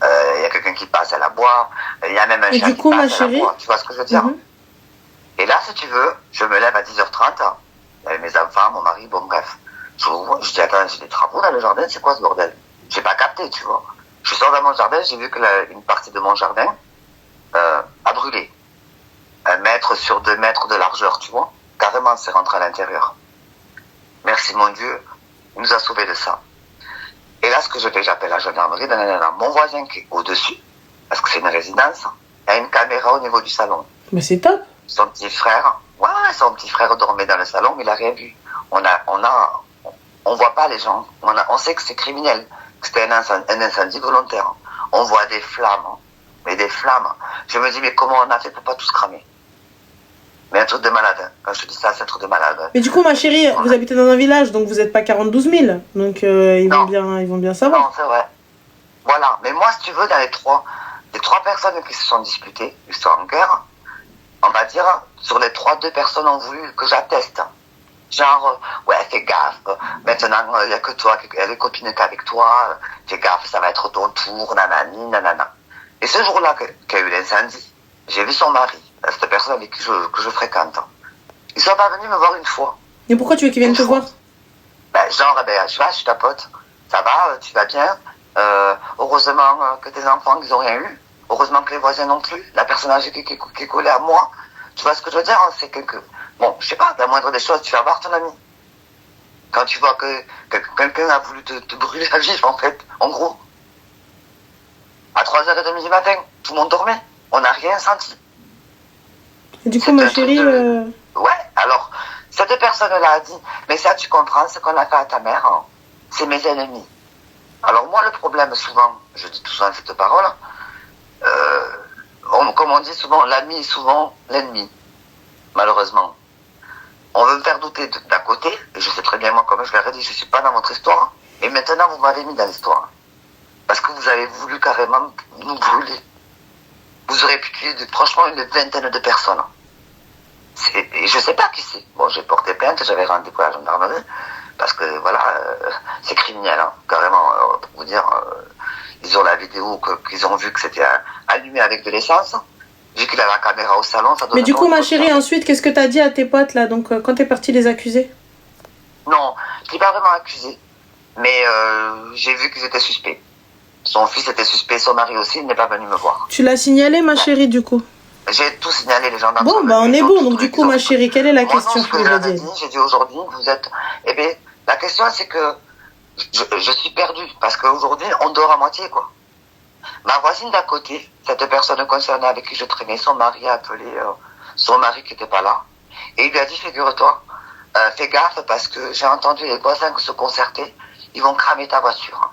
Il y a quelqu'un qui passe, elle aboie. Il y a même un chien qui passe, elle aboie. Tu vois ce que je veux dire? Et là, si tu veux, je me lève à 10h30. Avec mes enfants, mon mari, bon bref. Je dis, attends, j'ai des travaux dans le jardin, c'est quoi ce bordel? J'ai pas capté, tu vois. Je sors dans mon jardin, j'ai vu que une partie de mon jardin a brûlé. 1 mètre sur 2 mètres de largeur, tu vois. Carrément, c'est rentré à l'intérieur. Merci mon Dieu, il nous a sauvés de ça. Et là, ce que je fais, j'appelle la gendarmerie. Mon voisin qui est au-dessus, parce que c'est une résidence, a une caméra au niveau du salon. Mais c'est top. Son petit frère dormait dans le salon, mais il a rien vu. On voit pas les gens. On sait que c'est criminel, que c'était un incendie volontaire. On voit des flammes, mais des flammes. Je me dis, mais comment on a fait pour pas tous cramer? Mais un truc de malade. Quand je dis ça, c'est un truc de malade. Mais du coup, ma chérie, vous habitez dans un village, donc vous n'êtes pas 42 000. Donc ils vont bien savoir. Non, c'est vrai. Voilà. Mais moi, si tu veux, dans les trois personnes qui se sont disputées, qui sont en guerre, on va dire, sur les 2 personnes ont voulu que j'atteste. Genre, ouais, fais gaffe. Maintenant, il n'y a que toi, elle est copine qu'avec toi. Fais gaffe, ça va être ton tour, nanani, nanana. Et ce jour-là qu'il y a eu l'incendie, j'ai vu son mari, cette personne avec qui je fréquente. Ils sont pas venus me voir une fois. Et pourquoi tu veux qu'ils viennent te voir? Je suis ta pote. Ça va, tu vas bien. Heureusement que tes enfants, ils ont rien eu. Heureusement que les voisins non plus. La personne âgée qui est collée à moi. Tu vois ce que je veux dire? C'est que bon, je sais pas, la moindre des choses, tu vas voir ton ami. Quand tu vois que quelqu'un a voulu te brûler la vie, en fait, en gros. À 3h30 du matin, tout le monde dormait. On n'a rien senti. Et du coup, ma chérie... Ouais, alors, cette personne-là a dit, mais ça, tu comprends, ce qu'on a fait à ta mère, c'est mes ennemis. Alors moi, le problème, souvent, je dis tout souvent cette parole, comme on dit souvent, l'ami est souvent l'ennemi, malheureusement. On veut me faire douter d'un côté, et je sais très bien, moi, comme je l'ai dit, je ne suis pas dans votre histoire, et maintenant, vous m'avez mis dans l'histoire. Parce que vous avez voulu carrément nous brûler. Vous aurez pu tuer, franchement, une vingtaine de personnes. Et je ne sais pas qui c'est. Bon, j'ai porté plainte, j'avais rendez-vous à la gendarmerie, parce que, voilà, c'est criminel, hein, carrément, pour vous dire, ils ont la vidéo qu'ils ont vu que c'était allumé avec de l'essence. Vu qu'il a la caméra au salon, ça doit... Mais du coup, ma chérie, ensuite, qu'est-ce que t'as dit à tes potes, là, donc, quand t'es partie les accuser? Non, je l'ai pas vraiment accusé. Mais j'ai vu qu'ils étaient suspects. Son fils était suspect, son mari aussi, il n'est pas venu me voir. Tu l'as signalé, ma chérie, du coup? J'ai tout signalé, les gendarmes. Bon, bah on est bon, donc du coup, ma chérie, quelle est la question que j'ai dit? J'ai dit aujourd'hui, vous êtes... Eh bien, la question, c'est que je suis perdue, parce qu'aujourd'hui, on dort à moitié, quoi. Ma voisine d'à côté, cette personne concernée avec qui je traînais, son mari a appelé son mari qui n'était pas là. Et il lui a dit, figure-toi, fais gaffe parce que j'ai entendu les voisins se concerter, ils vont cramer ta voiture.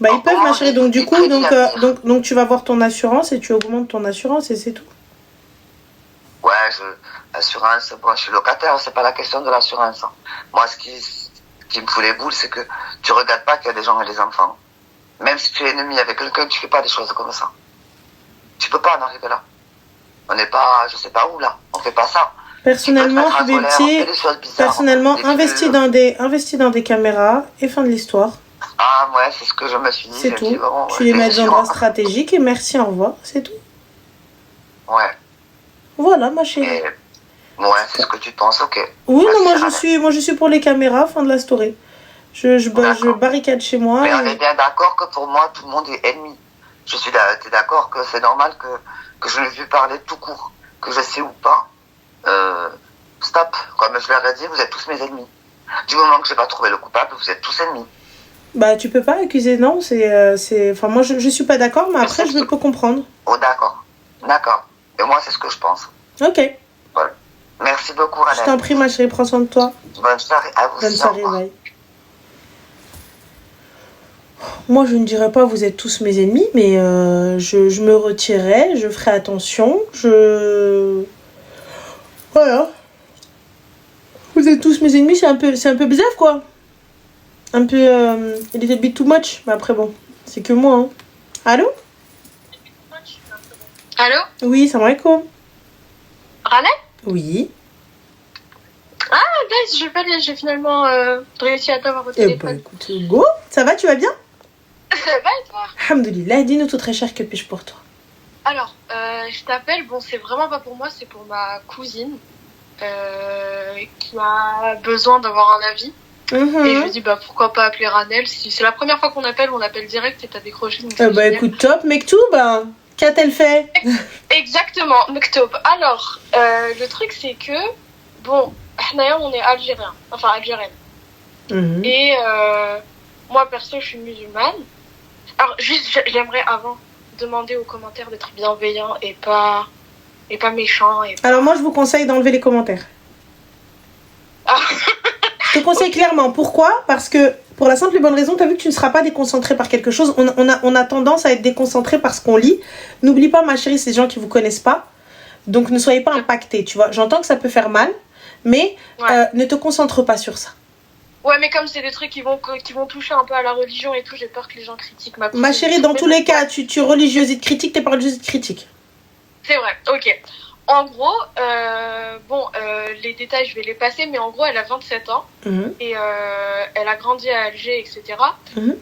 Bah ils peuvent, ma chérie, donc du coup, donc tu vas voir ton assurance et tu augmentes ton assurance et c'est tout. Ouais, l'assurance, bon, je suis locataire, c'est pas la question de l'assurance. Moi, ce qui me fout les boules, c'est que tu regardes pas qu'il y a des gens et des enfants. Même si tu es ennemi avec quelqu'un, tu fais pas des choses comme ça. Tu peux pas en arriver là. On n'est pas, je sais pas où là. On fait pas ça. Personnellement, investis dans des caméras et fin de l'histoire. Ah ouais, c'est ce que je me suis dit. C'est tout. Tu les mets dans un endroit stratégique et merci, au revoir, c'est tout. Ouais. Voilà, ma chérie. Ouais, c'est ce que tu penses, ok. Oui, non, Merci, moi je suis pour les caméras, fin de la story. Je D'accord. barricade chez moi. Mais on est bien d'accord que pour moi, tout le monde est ennemi. T'es d'accord que c'est normal que je ne lui parler tout court, que je sais ou pas. Stop. Comme je leur ai dit, vous êtes tous mes ennemis. Du moment que j'ai pas trouvé le coupable, vous êtes tous ennemis. Bah, tu peux pas accuser, non, Enfin, moi, je suis pas d'accord, mais après, je peux comprendre. Oh, d'accord. D'accord. Et moi, c'est ce que je pense. Ok. Voilà. Merci beaucoup, Ranel. Je t'en prie, ma chérie, prends soin de toi. Bonne soirée à vous. Bonne soirée, bye. Moi, je ne dirais pas vous êtes tous mes ennemis, mais je me retirerai, je ferai attention, Voilà. Vous êtes tous mes ennemis, c'est un peu bizarre, quoi. Un peu... il était a bit too much, mais après, bon, c'est que moi, hein. Allô? Allô? Oui, salam alaikum. Ranel? Oui. Ah, nice, j'ai finalement réussi à t'avoir au Eh téléphone. ben, écoute, go. Ça va, tu vas bien? Ça va et toi? Alhamdoulilah, dis-nous tout très cher, que puis-je pour toi? Alors, je t'appelle, bon, c'est vraiment pas pour moi, c'est pour ma cousine qui a besoin d'avoir un avis. Et je lui dis, bah pourquoi pas appeler Ranel? Si c'est la première fois qu'on appelle, on appelle direct et t'as décroché. Donc Bah écoute, top, Mektoub, qu'a-t-elle fait? Exactement, Mektoub. Alors, le truc c'est que, bon, Hnaya, on est algérien, enfin algérienne. Et moi perso, je suis musulmane. Alors, juste, j'aimerais avant demander aux commentaires d'être bienveillants et pas méchants. Alors moi, je vous conseille d'enlever les commentaires. Ah. Je te conseille clairement. Pourquoi? Parce que, pour la simple et bonne raison, tu as vu que tu ne seras pas déconcentré par quelque chose. On a tendance à être déconcentré par ce qu'on lit. N'oublie pas, ma chérie, c'est des gens qui ne vous connaissent pas. Donc, ne soyez pas impactés, tu vois. J'entends que ça peut faire mal, mais ne te concentre pas sur ça. Ouais, mais comme c'est des trucs qui vont toucher un peu à la religion et tout, j'ai peur que les gens critiquent ma cousine. Ma chérie, dans tous les cas, tu religiosité critique, t'es pas religieusité critique. C'est vrai, ok. En gros, les détails, je vais les passer, mais en gros, elle a 27 ans et elle a grandi à Alger, etc.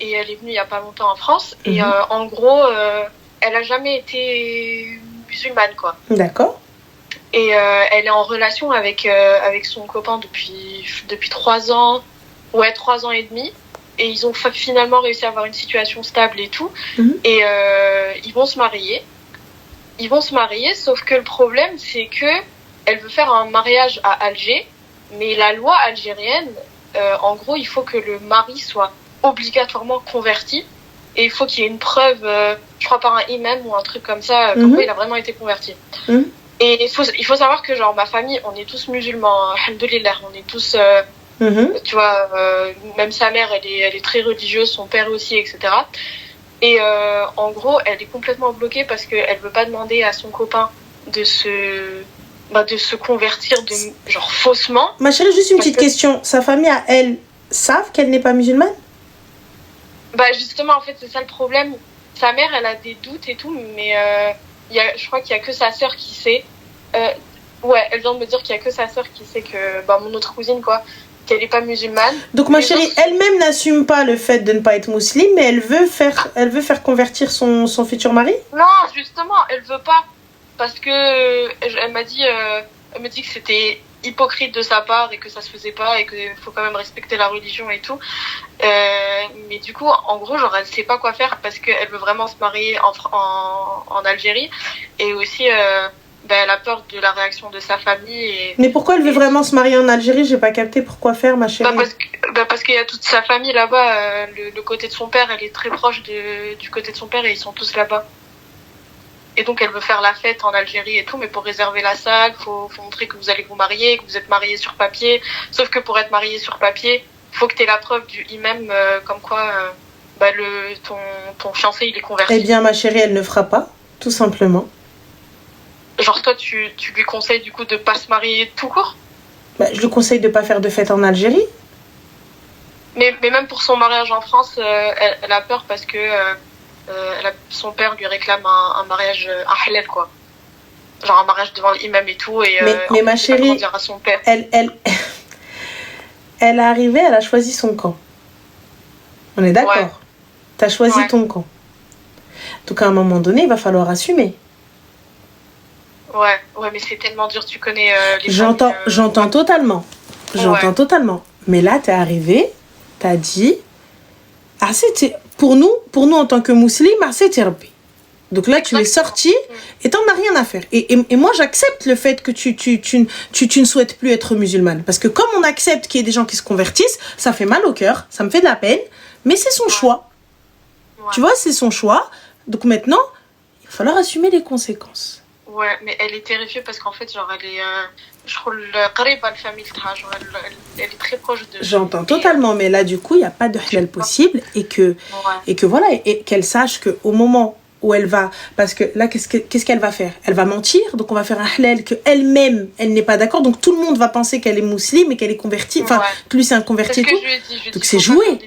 Et elle est venue il y a pas longtemps en France. Et en gros, elle a jamais été musulmane, quoi. D'accord. Et elle est en relation avec son copain depuis 3 ans. Ouais, 3 ans et demi. Et ils ont finalement réussi à avoir une situation stable et tout. Et ils vont se marier. Sauf que le problème, c'est que elle veut faire un mariage à Alger. Mais la loi algérienne, en gros, il faut que le mari soit obligatoirement converti. Et il faut qu'il y ait une preuve, je crois par un imam ou un truc comme ça, comme quoi il a vraiment été converti. Et il faut savoir que genre ma famille, on est tous musulmans, alhamdoulilah, on est tous... tu vois, même sa mère, elle est très religieuse, son père aussi, etc. Et en gros, elle est complètement bloquée parce qu'elle veut pas demander à son copain de se convertir genre faussement. Ma chérie, juste une petite question. Sa famille à elle savent qu'elle n'est pas musulmane? Bah justement, en fait, c'est ça le problème. Sa mère, elle a des doutes et tout, mais je crois qu'il y a que sa sœur qui sait. Ouais, elle vient de me dire qu'il y a que sa sœur qui sait que mon autre cousine, quoi, qu'elle n'est pas musulmane. Donc ma chérie, elle-même n'assume pas le fait de ne pas être musulmane, mais elle veut faire convertir son futur mari? Non, justement, elle veut pas. Parce que elle me dit que c'était hypocrite de sa part et que ça se faisait pas et qu'il faut quand même respecter la religion et tout. Mais du coup, en gros, genre, elle sait pas quoi faire parce qu'elle veut vraiment se marier en Algérie. Et aussi... elle a peur de la réaction de sa famille. Mais pourquoi elle veut vraiment se marier en Algérie? J'ai pas capté pourquoi faire, ma chérie. Parce qu'il y a toute sa famille là-bas. Le côté de son père, elle est très proche du côté de son père et ils sont tous là-bas. Et donc elle veut faire la fête en Algérie et tout, mais pour réserver la salle, faut montrer que vous allez vous marier, que vous êtes mariés sur papier. Sauf que pour être marié sur papier, faut que tu aies la preuve du imam comme quoi ton fiancé il est converti. Eh bien, ma chérie, elle ne fera pas, tout simplement. Genre toi, tu lui conseilles du coup de pas se marier tout court? Je lui conseille de pas faire de fête en Algérie. Mais même pour son mariage en France, elle a peur parce que son père lui réclame un mariage, un halal, quoi. Genre un mariage devant l'imam et tout. Et, mais ma chérie, à son père. Elle est arrivée, elle a choisi son camp. On est d'accord? Ouais. T'as choisi, ouais, ton camp. Donc à un moment donné, il va falloir assumer. Ouais, mais c'est tellement dur, tu connais les J'entends totalement. J'entends totalement. Mais là, t'es arrivé, t'as dit, ah, pour nous en tant que musulmans, c'est Rabbi. Donc là, tu es sorti et t'en as rien à faire. Et moi, j'accepte le fait que tu ne souhaites plus être musulmane. Parce que comme on accepte qu'il y ait des gens qui se convertissent, ça fait mal au cœur, ça me fait de la peine, mais c'est son choix. Tu vois, c'est son choix. Donc maintenant, il va falloir assumer les conséquences. Ouais, mais elle est terrifiée parce qu'en fait, genre, elle est... je crois la famille, genre, elle est très proche de... J'entends totalement, mais là, du coup, il n'y a pas de halal possible et que voilà, et qu'elle sache qu'au moment où elle va... Parce que là, qu'est-ce qu'elle va faire? Elle va mentir, donc on va faire un halal qu'elle-même, elle n'est pas d'accord, donc tout le monde va penser qu'elle est musulmane et qu'elle est convertie, enfin, que lui, c'est un converti et tout. Donc c'est joué.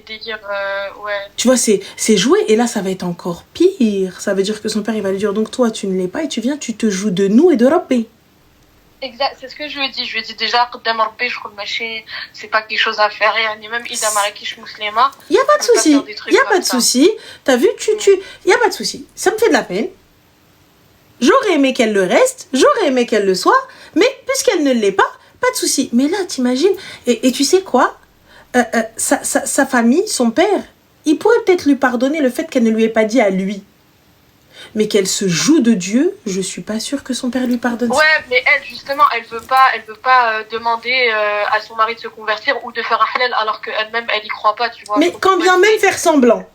Tu vois, c'est joué, et là, ça va être encore pire. Ça veut dire que son père, il va lui dire, donc toi, tu ne l'es pas, et tu viens, tu te joues de nous et de Rabbi. Exact, c'est ce que je lui ai dit. Je lui ai dit déjà, قدام ربي, je crois que c'est pas quelque chose à faire. Et même Ida Marrakech musulmane. Il n'y a pas de souci. Il n'y a pas de souci. T'as vu, il n'y a pas de souci. Ça me fait de la peine. J'aurais aimé qu'elle le reste. J'aurais aimé qu'elle le soit. Mais puisqu'elle ne l'est pas, pas de souci. Mais là, t'imagines. Et tu sais quoi? Sa famille, son père, il pourrait peut-être lui pardonner le fait qu'elle ne lui ait pas dit à lui. Mais qu'elle se joue de Dieu, je suis pas sûre que son père lui pardonne. Ouais, mais elle, justement, elle veut pas demander à son mari de se convertir ou de faire un halal alors qu'elle-même, elle y croit pas, tu vois. Mais quand bien même faire semblant.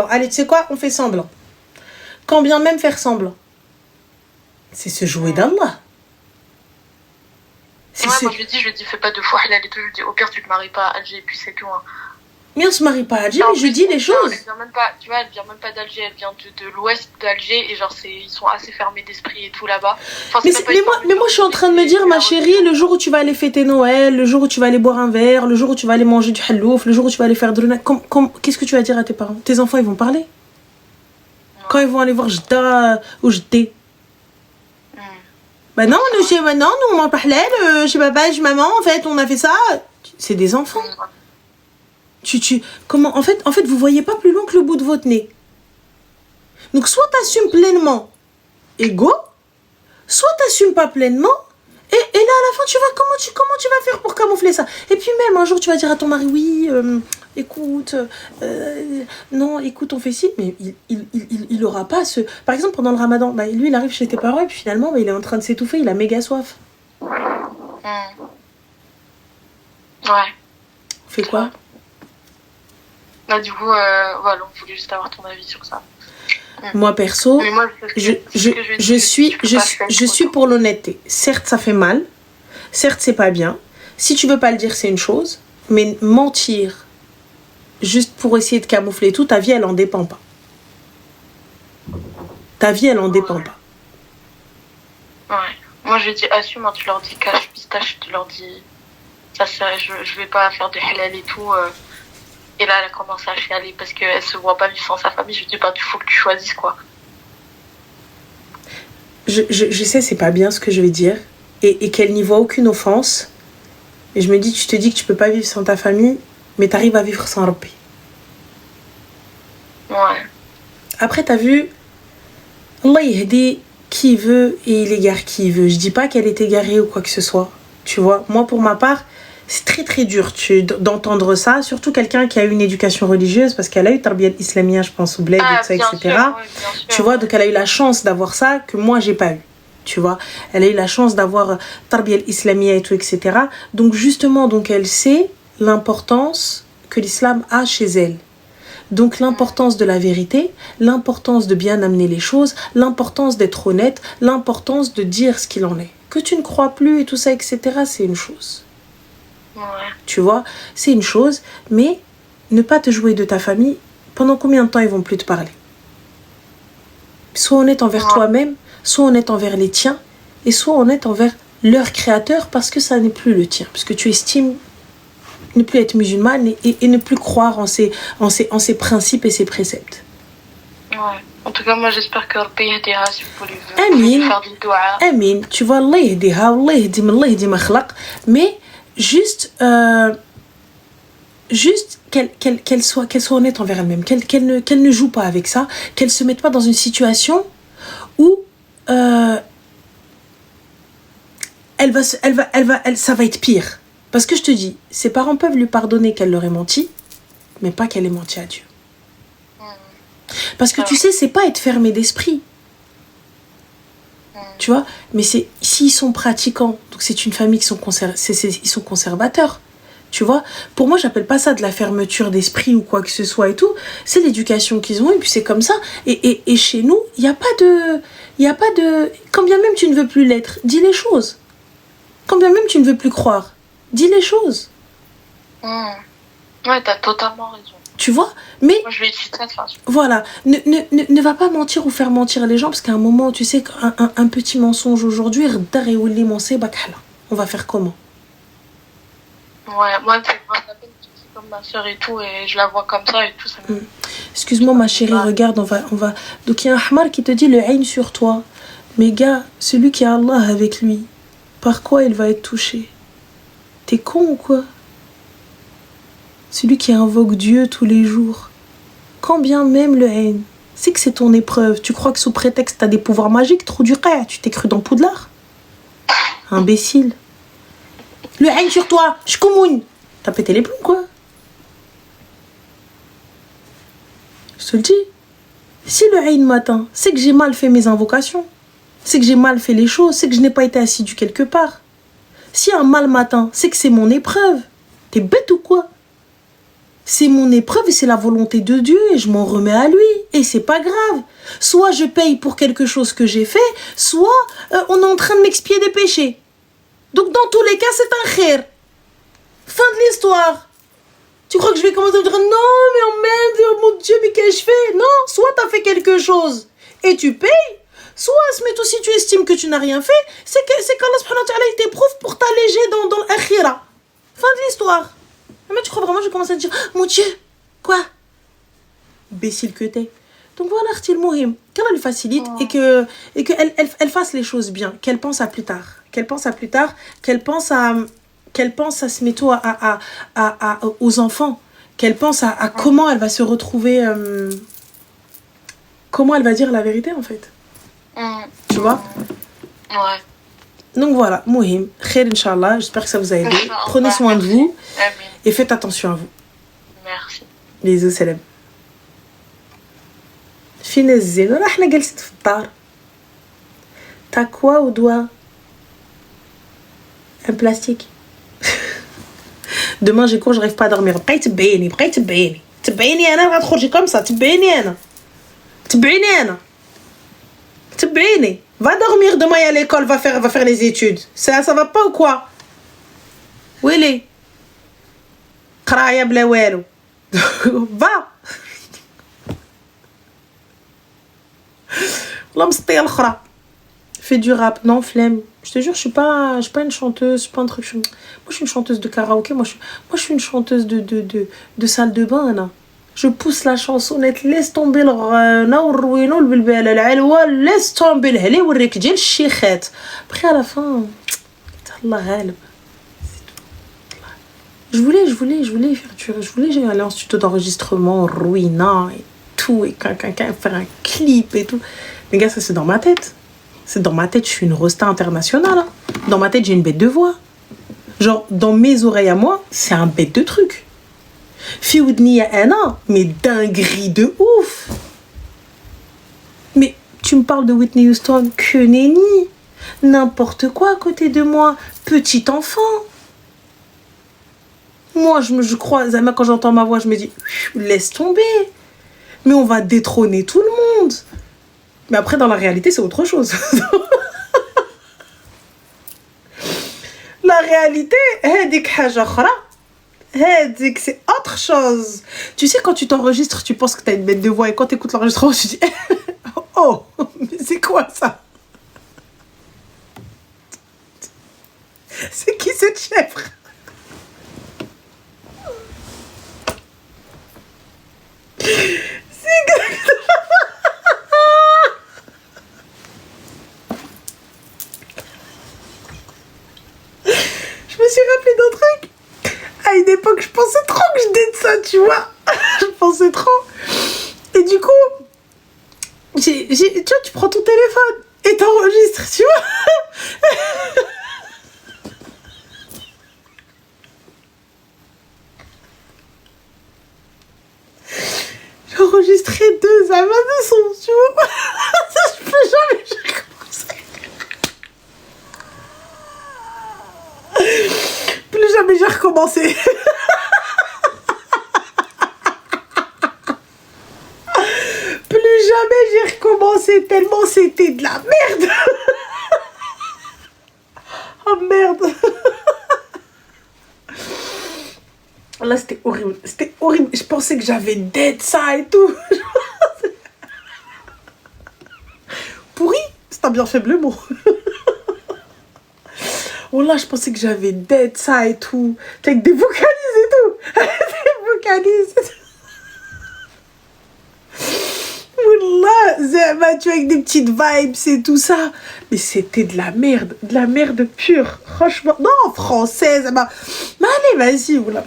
Allez, tu sais quoi? On fait semblant. Quand bien même faire semblant. C'est se jouer d'Allah. Moi, je lui dis, fais pas deux fois halal et tout. Je lui dis, au pire, tu te maries pas à Alger et puis c'est tout, hein. Mais on se marie pas à Alger, mais je dis les choses. Elle vient même pas, tu vois, elle vient même pas d'Alger, elle vient de l'ouest d'Alger et genre ils sont assez fermés d'esprit et tout là-bas. Enfin, mais moi je suis en train de me dire, ma chérie, le jour où tu vas aller fêter Noël, le jour où tu vas aller boire un verre, le jour où tu vas aller manger du hallouf, le jour où tu vas aller faire de l'una, qu'est-ce que tu vas dire à tes parents? Tes enfants, ils vont parler. Quand ils vont aller voir Jda ou Jdé. Bah non, nous on mange pas halal, chez papa et chez maman, en fait, on a fait ça. C'est des enfants. Comment, en fait, vous voyez pas plus loin que le bout de votre nez. Donc, soit t'assumes pleinement ego, soit t'assumes pas pleinement, et là, à la fin, tu vois comment tu vas faire pour camoufler ça. Et puis même, un jour, tu vas dire à ton mari, oui, écoute, non, écoute, on fait ci, mais il aura pas ce... Par exemple, pendant le ramadan, bah, lui, il arrive chez tes parents, et puis finalement, bah, il est en train de s'étouffer, il a méga soif. Ouais. On fait quoi? Bah, du coup, voilà, on voulait juste avoir ton avis sur ça. Moi, perso, je suis pour l'honnêteté. Certes, ça fait mal. Certes, c'est pas bien. Si tu veux pas le dire, c'est une chose. Mais mentir, juste pour essayer de camoufler tout, ta vie, elle en dépend pas. Ta vie, elle en dépend pas. Ouais. Moi, je dis assume, hein, tu leur dis cache, pistache, tu leur dis... Ça, je vais pas faire de halal et tout... Et là, elle a commencé à chialer parce qu'elle se voit pas vivre sans sa famille. Je lui dis, bah, il faut que tu choisisses, quoi. Je sais, c'est pas bien ce que je vais dire. Et qu'elle n'y voit aucune offense. Et je me dis, tu te dis que tu peux pas vivre sans ta famille, mais t'arrives à vivre sans Rabbi. Ouais. Après, t'as vu, Allah, il aide qui veut et il égare qui veut. Je dis pas qu'elle est égarée ou quoi que ce soit. Tu vois, moi, pour ma part, c'est très très dur d'entendre ça, surtout quelqu'un qui a eu une éducation religieuse, parce qu'elle a eu Tarbiyat Islamia, je pense, au bled, et tout ça, etc. Sûr, tu vois, donc elle a eu la chance d'avoir ça que moi j'ai pas eu. Tu vois, elle a eu la chance d'avoir Tarbiyat Islamia et tout, etc. Donc justement, donc elle sait l'importance que l'islam a chez elle. Donc l'importance de la vérité, l'importance de bien amener les choses, l'importance d'être honnête, l'importance de dire ce qu'il en est. Que tu ne crois plus et tout ça, etc., c'est une chose. Ouais. Tu vois, c'est une chose, mais ne pas te jouer de ta famille, pendant combien de temps ils vont plus te parler? Sois honnête envers toi-même, sois honnête envers les tiens, et sois honnête envers leur créateur, parce que ça n'est plus le tien, parce que tu estimes ne plus être musulmane et ne plus croire en ses principes et ses préceptes. Ouais. En tout cas, moi j'espère que Rabbi yahdihha si vous voulez faire du doua. Amin. Tu vois, Allah yahdihha, Allah yahdi ma khalaq, mais juste qu'elle soit honnête envers elle-même, qu'elle ne joue pas avec ça, qu'elle se mette pas dans une situation où ça va être pire. Parce que je te dis, ses parents peuvent lui pardonner qu'elle leur ait menti, mais pas qu'elle ait menti à Dieu. Parce que tu sais, c'est pas être fermé d'esprit. Tu vois, mais s'ils sont pratiquants, donc c'est une famille qui ils sont conservateurs. Tu vois, pour moi, j'appelle pas ça de la fermeture d'esprit ou quoi que ce soit et tout. C'est l'éducation qu'ils ont et puis c'est comme ça. Et chez nous, il n'y a pas de... Quand bien même tu ne veux plus l'être, dis les choses. Quand bien même tu ne veux plus croire, dis les choses. Ouais, t'as totalement raison. Tu vois, mais... Moi, je vais être très façon. Voilà, ne va pas mentir ou faire mentir les gens parce qu'à un moment, tu sais, un petit mensonge aujourd'hui, on va faire comment? Ouais, moi, c'est comme ma soeur et tout, et je la vois comme ça et tout. Ça me... Excuse-moi, ma chérie, regarde, on va... Donc, il y a un Ahmar qui te dit le haine sur toi. Mais gars, celui qui a Allah avec lui, par quoi il va être touché? T'es con ou quoi? Celui qui invoque Dieu tous les jours. Quand bien même le haine, c'est que c'est ton épreuve. Tu crois que sous prétexte t'as des pouvoirs magiques, trop du rêve, tu t'es cru dans Poudlard? Imbécile. Le haine sur toi, shkoumoun. T'as pété les plombs, quoi. Je te le dis. Si le haine m'atteint, c'est que j'ai mal fait mes invocations. C'est que j'ai mal fait les choses. C'est que je n'ai pas été assidu quelque part. Si un mal m'atteint, c'est que c'est mon épreuve. T'es bête ou quoi? C'est mon épreuve et c'est la volonté de Dieu et je m'en remets à lui. Et c'est pas grave. Soit je paye pour quelque chose que j'ai fait, soit on est en train de m'expier des péchés. Donc dans tous les cas, c'est un khair. Fin de l'histoire. Tu crois que je vais commencer à me dire non, mais oh merde, oh mon Dieu, mais qu'ai-je fait? Non, soit t'as fait quelque chose et tu payes, soit, mais toi, si tu estimes que tu n'as rien fait, c'est qu'Allah subhanahu wa ta'ala, il t'éprouve pour t'alléger dans l'akhira. Fin de l'histoire. Mais tu crois vraiment que je commence à te dire mon Dieu, quoi? Imbécile que t'es. Donc voilà, Khtil Mohim, qu'elle lui facilite et qu'elle fasse les choses bien, qu'elle pense à plus tard. Qu'elle pense à se mettre aux enfants, qu'elle pense à comment elle va se retrouver, comment elle va dire la vérité en fait. Tu vois? Ouais. Donc voilà, Mohim, khair Inch'Allah, j'espère que ça vous a aidé. Prenez soin de vous et faites attention à vous. Merci. Bisous, salam. فينا الزين ولا احنا جالسين في الدار. T'as quoi au doigt? Un plastique. Demain j'ai cours, j'arrive pas à dormir. بقاي تبيني انا غتخرجي comme ça. تبيني. Va dormir demain et à l'école, va faire les études. Ça va pas ou quoi? ويلي قرايه بلا والو. Va. L'homme c'était الأخرى. Fais du rap, non, flemme. Je te jure, je suis pas une chanteuse, je suis pas un truc. Moi, je suis une chanteuse de karaoké. Moi, je suis une chanteuse de salle de bain, là. Je pousse la chansonnette, laisse tomber le naourouino, le bilbel, l'alwa, laisse tomber le hali, وريك ديال الشيخات. Après, à la fin, Allah ghalib. Je voulais aller en studio d'enregistrement, ruina et tout, et faire un clip et tout. Mais gars, ça c'est dans ma tête. C'est dans ma tête, je suis une rosta internationale. Hein. Dans ma tête, j'ai une bête de voix. Genre, dans mes oreilles à moi, c'est un bête de truc. Fioudni à Anna, mais dinguerie de ouf. Mais tu me parles de Whitney Houston, que nenni. N'importe quoi à côté de moi. Petit enfant. Moi, je crois, quand j'entends ma voix, je me dis, laisse tomber. Mais on va détrôner tout le monde. Mais après, dans la réalité, c'est autre chose. La réalité, c'est autre chose. Tu sais, quand tu t'enregistres, tu penses que tu as une bête de voix. Et quand tu écoutes l'enregistrement, tu dis, oh, mais c'est quoi ça? C'est qui cette chèvre? Je me suis rappelé d'un truc. À une époque, je pensais trop que je date ça, tu vois. Je pensais trop. Et du coup, tu vois, tu prends ton téléphone et t'enregistres, tu vois. ça va de son, tu vois. Je peux jamais recommencer. Plus jamais j'ai recommencé. Plus jamais j'ai recommencé tellement c'était de la merde. Oh merde. Là c'était horrible. C'était horrible. Je pensais que j'avais dead ça et tout. Pourri, c'est un bien faible mot. Oh là, je pensais que j'avais dead ça et tout. Avec des vocalises et tout. Des vocalises. Là, tu vois, avec des petites vibes et tout ça. Mais c'était de la merde pure. Franchement, non, française. Mais allez, vas-y, voilà.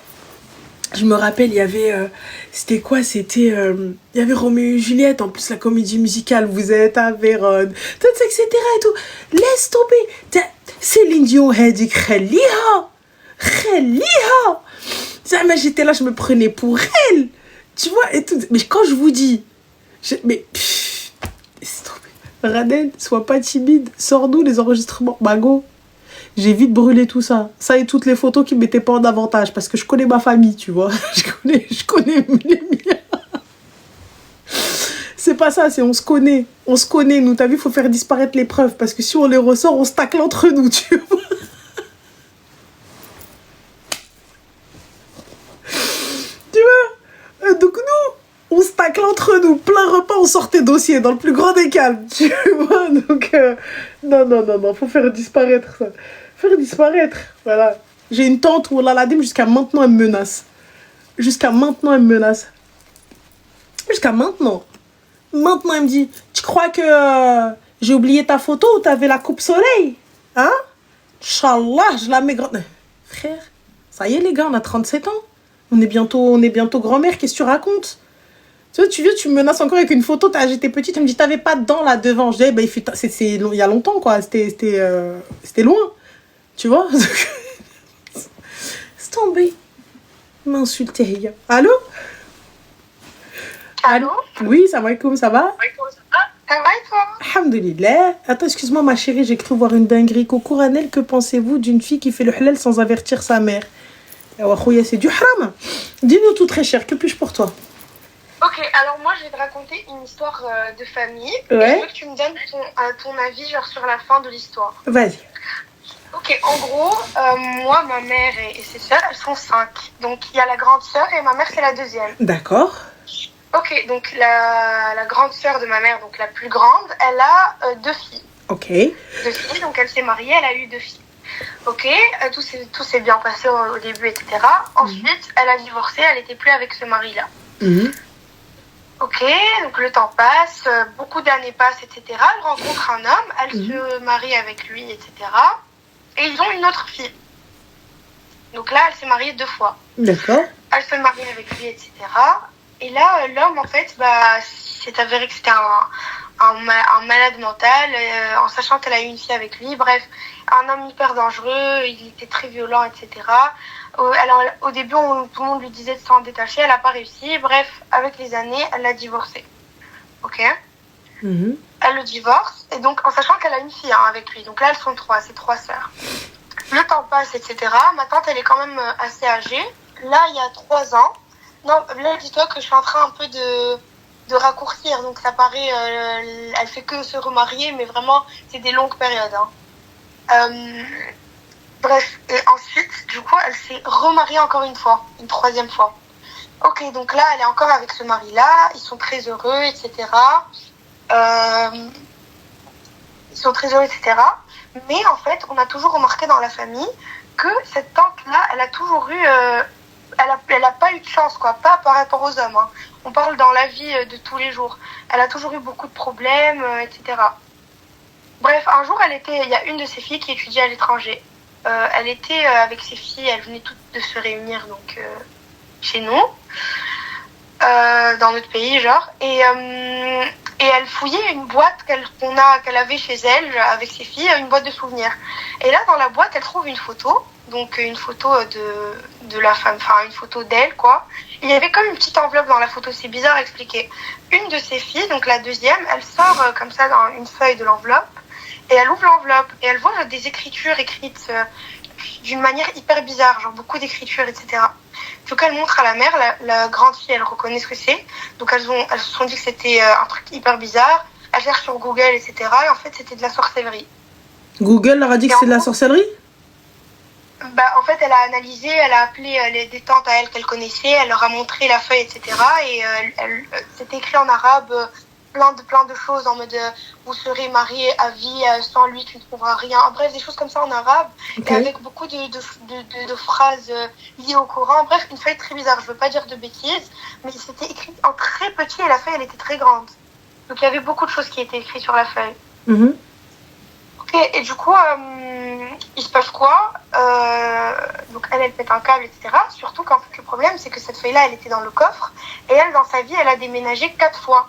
Je me rappelle, il y avait... c'était quoi? C'était... il y avait Roméo et Juliette, en plus la comédie musicale, vous êtes à Vérone, tout ça, etc. et tout. Laisse tomber. Céline Dion a dit Khaliha. Mais j'étais là, je me prenais pour elle. Tu vois, et tout. Mais quand je vous dis... mais... laisse tomber. Radel, sois pas timide. Sors-nous les enregistrements. Mago. J'ai vite brûlé tout ça. Ça et toutes les photos qui ne mettaient pas en avantage. Parce que je connais ma famille, tu vois. Je connais les miens. C'est pas ça, c'est on se connaît. On se connaît, nous. T'as vu, il faut faire disparaître les preuves. Parce que si on les ressort, on se tacle entre nous, tu vois. Tu vois. Donc nous, on se tacle entre nous. Plein repas, on sortait dossier dans le plus grand des calmes. Tu vois. Donc, non. Faut faire disparaître ça. Faire disparaître, voilà. J'ai une tante où Laladim, jusqu'à maintenant, elle me menace. Jusqu'à maintenant, Maintenant, elle me dit, tu crois que j'ai oublié ta photo où t'avais la coupe soleil? Hein? Inch'Allah, je la mets grande. Frère, ça y est les gars, on a 37 ans. On est bientôt grand-mère, qu'est-ce que tu racontes? Tu vois, tu me menaces encore avec une photo, j'étais petite, elle me dit, t'avais pas de dents là devant. Je dis, bah, il y a longtemps, quoi, c'était loin. Tu vois? C'est tombé. M'insulter. Allô? Allô? Oui, salam alaikum, ça va? Ça va et toi? Alhamdulillah. Attends, excuse-moi ma chérie, j'ai cru voir une dinguerie. Coucou Ranel, que pensez-vous d'une fille qui fait le halal sans avertir sa mère? C'est du haram. Dis-nous tout très cher, que puis-je pour toi? Ok, alors moi je vais te raconter une histoire de famille. Ouais. Et je veux que tu me donnes ton avis genre sur la fin de l'histoire. Vas-y. Ok, en gros, moi, ma mère et ses sœurs, elles sont 5. Donc il y a la grande sœur et ma mère c'est la deuxième. D'accord. Ok, donc la grande sœur de ma mère, donc la plus grande, elle a 2 filles. Ok. 2 filles, donc elle s'est mariée, elle a eu 2 filles. Ok, tout s'est bien passé au début, etc. Ensuite, elle a divorcé, elle n'était plus avec ce mari-là. Ok, donc le temps passe, beaucoup d'années passent, etc. Elle rencontre un homme, elle se marie avec lui, etc. Et ils ont une autre fille. Donc là, elle s'est mariée 2 fois. D'accord. Elle se marie avec lui, etc. Et là, l'homme, en fait, s'est avéré que c'était un malade mental, en sachant qu'elle a eu une fille avec lui. Bref, un homme hyper dangereux, il était très violent, etc. Alors, au début, tout le monde lui disait de s'en détacher, elle n'a pas réussi. Bref, avec les années, elle l'a divorcé. Ok? Elle le divorce, et donc en sachant qu'elle a une fille avec lui. Donc là, elles sont 3, c'est 3 sœurs. Le temps passe, etc. Ma tante, elle est quand même assez âgée. Là, il y a 3 ans. Non, là, dis-toi que je suis en train un peu de raccourcir. Donc ça paraît, elle fait que se remarier, mais vraiment, c'est des longues périodes. Hein. Bref, et ensuite, du coup, elle s'est remariée encore une fois, une 3e fois. Ok, donc là, elle est encore avec ce mari-là. Ils sont très heureux, etc. Ils sont très heureux, etc. Mais en fait, on a toujours remarqué dans la famille que cette tante-là, elle a toujours eu... elle a pas eu de chance, quoi. Pas par rapport aux hommes. Hein. On parle dans la vie de tous les jours. Elle a toujours eu beaucoup de problèmes, etc. Bref, un jour, il y a une de ses filles qui étudiait à l'étranger. Elle était avec ses filles, elles venaient toutes de se réunir donc chez nous, dans notre pays, genre. Et Et elle fouillait une boîte qu'elle avait chez elle avec ses filles, une boîte de souvenirs. Et là, dans la boîte, elle trouve une photo, donc une photo de la femme, enfin une photo d'elle, quoi. Il y avait comme une petite enveloppe dans la photo, c'est bizarre à expliquer. Une de ses filles, donc la deuxième, elle sort comme ça dans une feuille de l'enveloppe, et elle ouvre l'enveloppe, et elle voit des écritures écrites d'une manière hyper bizarre, genre beaucoup d'écritures, etc. Donc elle montre à la mère, la grande fille, elle reconnaît ce que c'est. Donc elles se sont dit que c'était un truc hyper bizarre. Elle cherche sur Google, etc. Et en fait, c'était de la sorcellerie. Google leur a dit que c'est de la sorcellerie? En fait, elle a analysé, elle a appelé des tantes à elle qu'elle connaissait, elle leur a montré la feuille, etc. Et c'était écrit en arabe, plein de choses en mode vous serez mariés à vie, sans lui tu ne trouveras rien. Bref, des choses comme ça en arabe, et avec beaucoup de phrases liées au Coran. Bref, une feuille très bizarre, je veux pas dire de bêtises, mais c'était écrit en très petit et la feuille elle était très grande. Donc il y avait beaucoup de choses qui étaient écrites sur la feuille. Et du coup, il se passe quoi? Donc elle pète un câble, etc. Surtout qu'en fait le problème c'est que cette feuille-là elle était dans le coffre, et elle dans sa vie elle a déménagé 4 fois.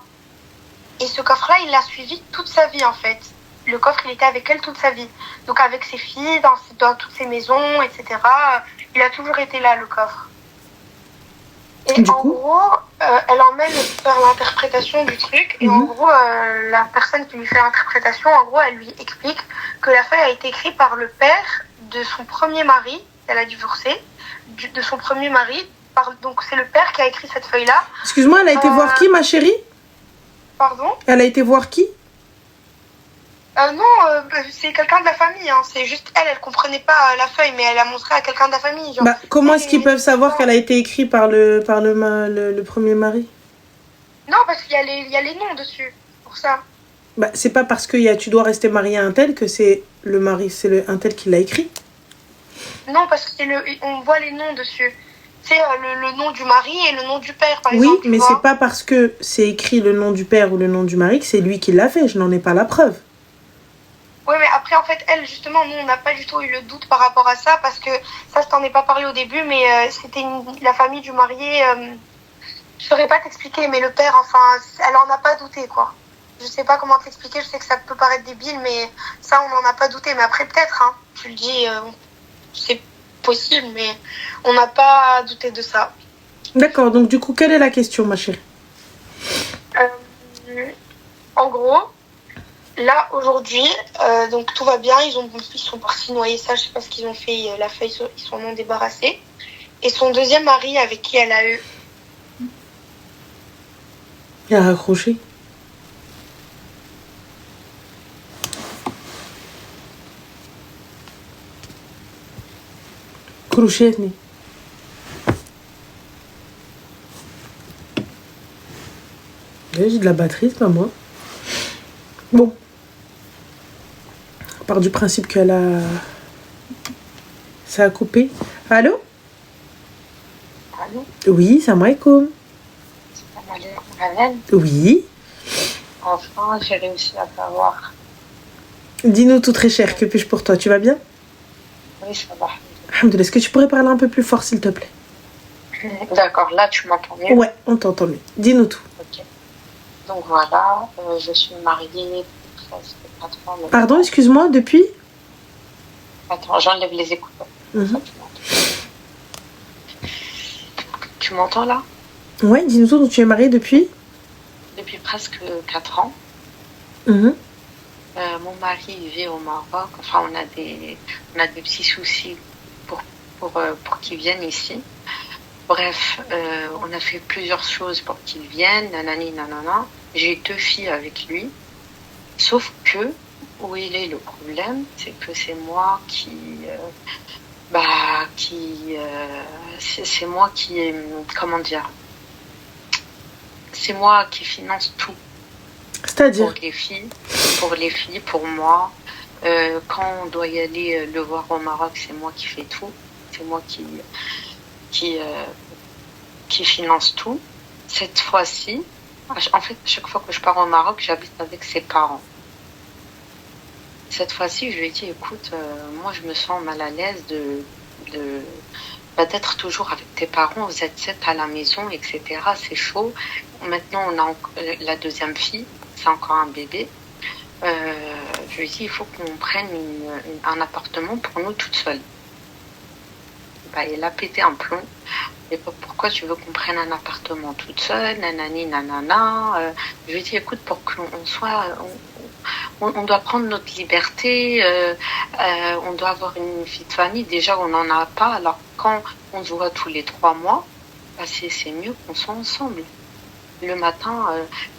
Et ce coffre-là, il l'a suivi toute sa vie, en fait. Le coffre, il était avec elle toute sa vie. Donc, avec ses filles, dans toutes ses maisons, etc. Il a toujours été là, le coffre. Et en gros, elle emmène faire l'interprétation du truc. Et en gros, la personne qui lui fait l'interprétation, en gros, elle lui explique que la feuille a été écrite par le père de son premier mari. Elle a divorcé. De son premier mari. Donc, c'est le père qui a écrit cette feuille-là. Excuse-moi, elle a été voir qui, ma chérie? Pardon? Elle a été voir qui? Non, c'est quelqu'un de la famille. Hein. C'est juste elle comprenait pas la feuille, mais elle a montré à quelqu'un de la famille. Genre. Comment est-ce qu'ils peuvent savoir qu'elle a été écrite par le premier mari? Non, parce qu'il y a les noms dessus, pour ça. C'est pas parce que tu dois rester marié à un tel que c'est le mari, c'est un tel qui l'a écrit. Non, parce que on voit les noms dessus. C'est le nom du mari et le nom du père, par exemple. Oui, mais c'est pas parce que c'est écrit le nom du père ou le nom du mari que c'est lui qui l'a fait. Je n'en ai pas la preuve. Oui, mais après, en fait, elle, justement, nous, on n'a pas du tout eu le doute par rapport à ça, parce que ça, je t'en ai pas parlé au début, mais c'était la famille du marié. Je saurais pas t'expliquer, mais le père, enfin, elle en a pas douté, quoi. Je sais pas comment t'expliquer, je sais que ça peut paraître débile, mais ça, on n'en a pas douté. Mais après, peut-être, hein, tu le dis, c'est possible, mais on n'a pas douté de ça. D'accord, donc du coup, quelle est la question, ma chérie? En gros, là, aujourd'hui, donc tout va bien, ils sont partis noyer ça, je sais pas ce qu'ils ont fait, la feuille, ils s'en ont débarrassé. Et son deuxième mari, avec qui elle a eu... Il a raccroché. Crochetni. J'ai de la batterie, c'est pas moi. Bon. On part du principe qu'elle a... Ça a coupé. Allô? Allô? Oui, salam alaikum. Salam alaikum. Oui. Enfin, j'ai réussi à savoir. Dis-nous tout très cher, que puis-je pour toi? Tu vas bien? Oui, ça va. Alhamdoulilah, est-ce que tu pourrais parler un peu plus fort, s'il te plaît? D'accord, là, tu m'entends mieux? Ouais, on t'entend mieux. Dis-nous tout. Ok. Donc voilà, je suis mariée presque 4 ans. Pardon, excuse-moi, depuis? Attends, j'enlève les écouteurs. Tu m'entends là? Ouais, dis-nous tout, donc tu es mariée depuis? Depuis presque 4 ans. Mon mari vit au Maroc. Enfin, on a des petits soucis pour qu'il vienne ici. Bref, on a fait plusieurs choses pour qu'il vienne, nanani, nanana. J'ai 2 filles avec lui. Sauf que, où il est le problème, c'est que c'est moi c'est moi qui, comment dire, c'est moi qui finance tout. C'est-à-dire? Pour les filles, pour moi. Quand on doit y aller le voir au Maroc, c'est moi qui fais tout. C'est moi qui finance tout. Cette fois-ci, en fait, chaque fois que je pars au Maroc, j'habite avec ses parents. Cette fois-ci, je lui ai dit, écoute, moi, je me sens mal à l'aise d'être toujours avec tes parents, vous êtes 7 à la maison, etc. C'est chaud. Maintenant, on a la deuxième fille. c'est encore un bébé. Je lui ai dit, il faut qu'on prenne un appartement pour nous toutes seules. Bah, il a pété un plomb. Et pourquoi tu veux qu'on prenne un appartement toute seule, nanani, nanana. Je lui ai dit, écoute, pour qu'on soit... On doit prendre notre liberté, on doit avoir une vie de famille. Déjà, on n'en a pas. Alors, quand on se voit tous les 3 mois, bah, c'est mieux qu'on soit ensemble. Le matin,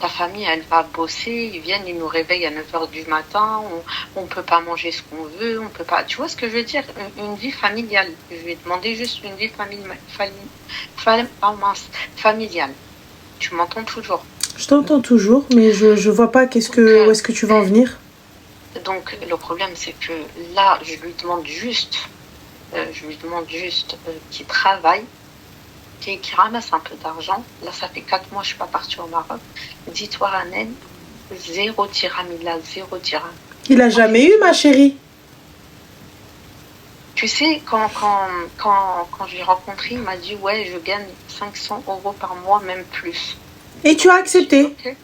ta famille, elle va bosser, ils viennent, ils nous réveillent à 9h du matin, on peut pas manger ce qu'on veut, on peut pas... Tu vois ce que je veux dire? Une vie familiale. Je vais demander juste une vie familiale. Tu m'entends toujours? Je t'entends toujours, mais je vois pas où est-ce que tu vas en venir. Donc, le problème, c'est que là, je lui demande juste qu'il travaille, qui ramasse un peu d'argent. Là, ça fait 4 mois, je suis pas partie au Maroc. Dis-toi, Ranen, 0 dirham, il a 0 dirham. Il a jamais eu, ma chérie. Tu sais, quand je l'ai rencontré, il m'a dit, ouais, je gagne 500 € par mois, même plus. Et tu as accepté? Okay.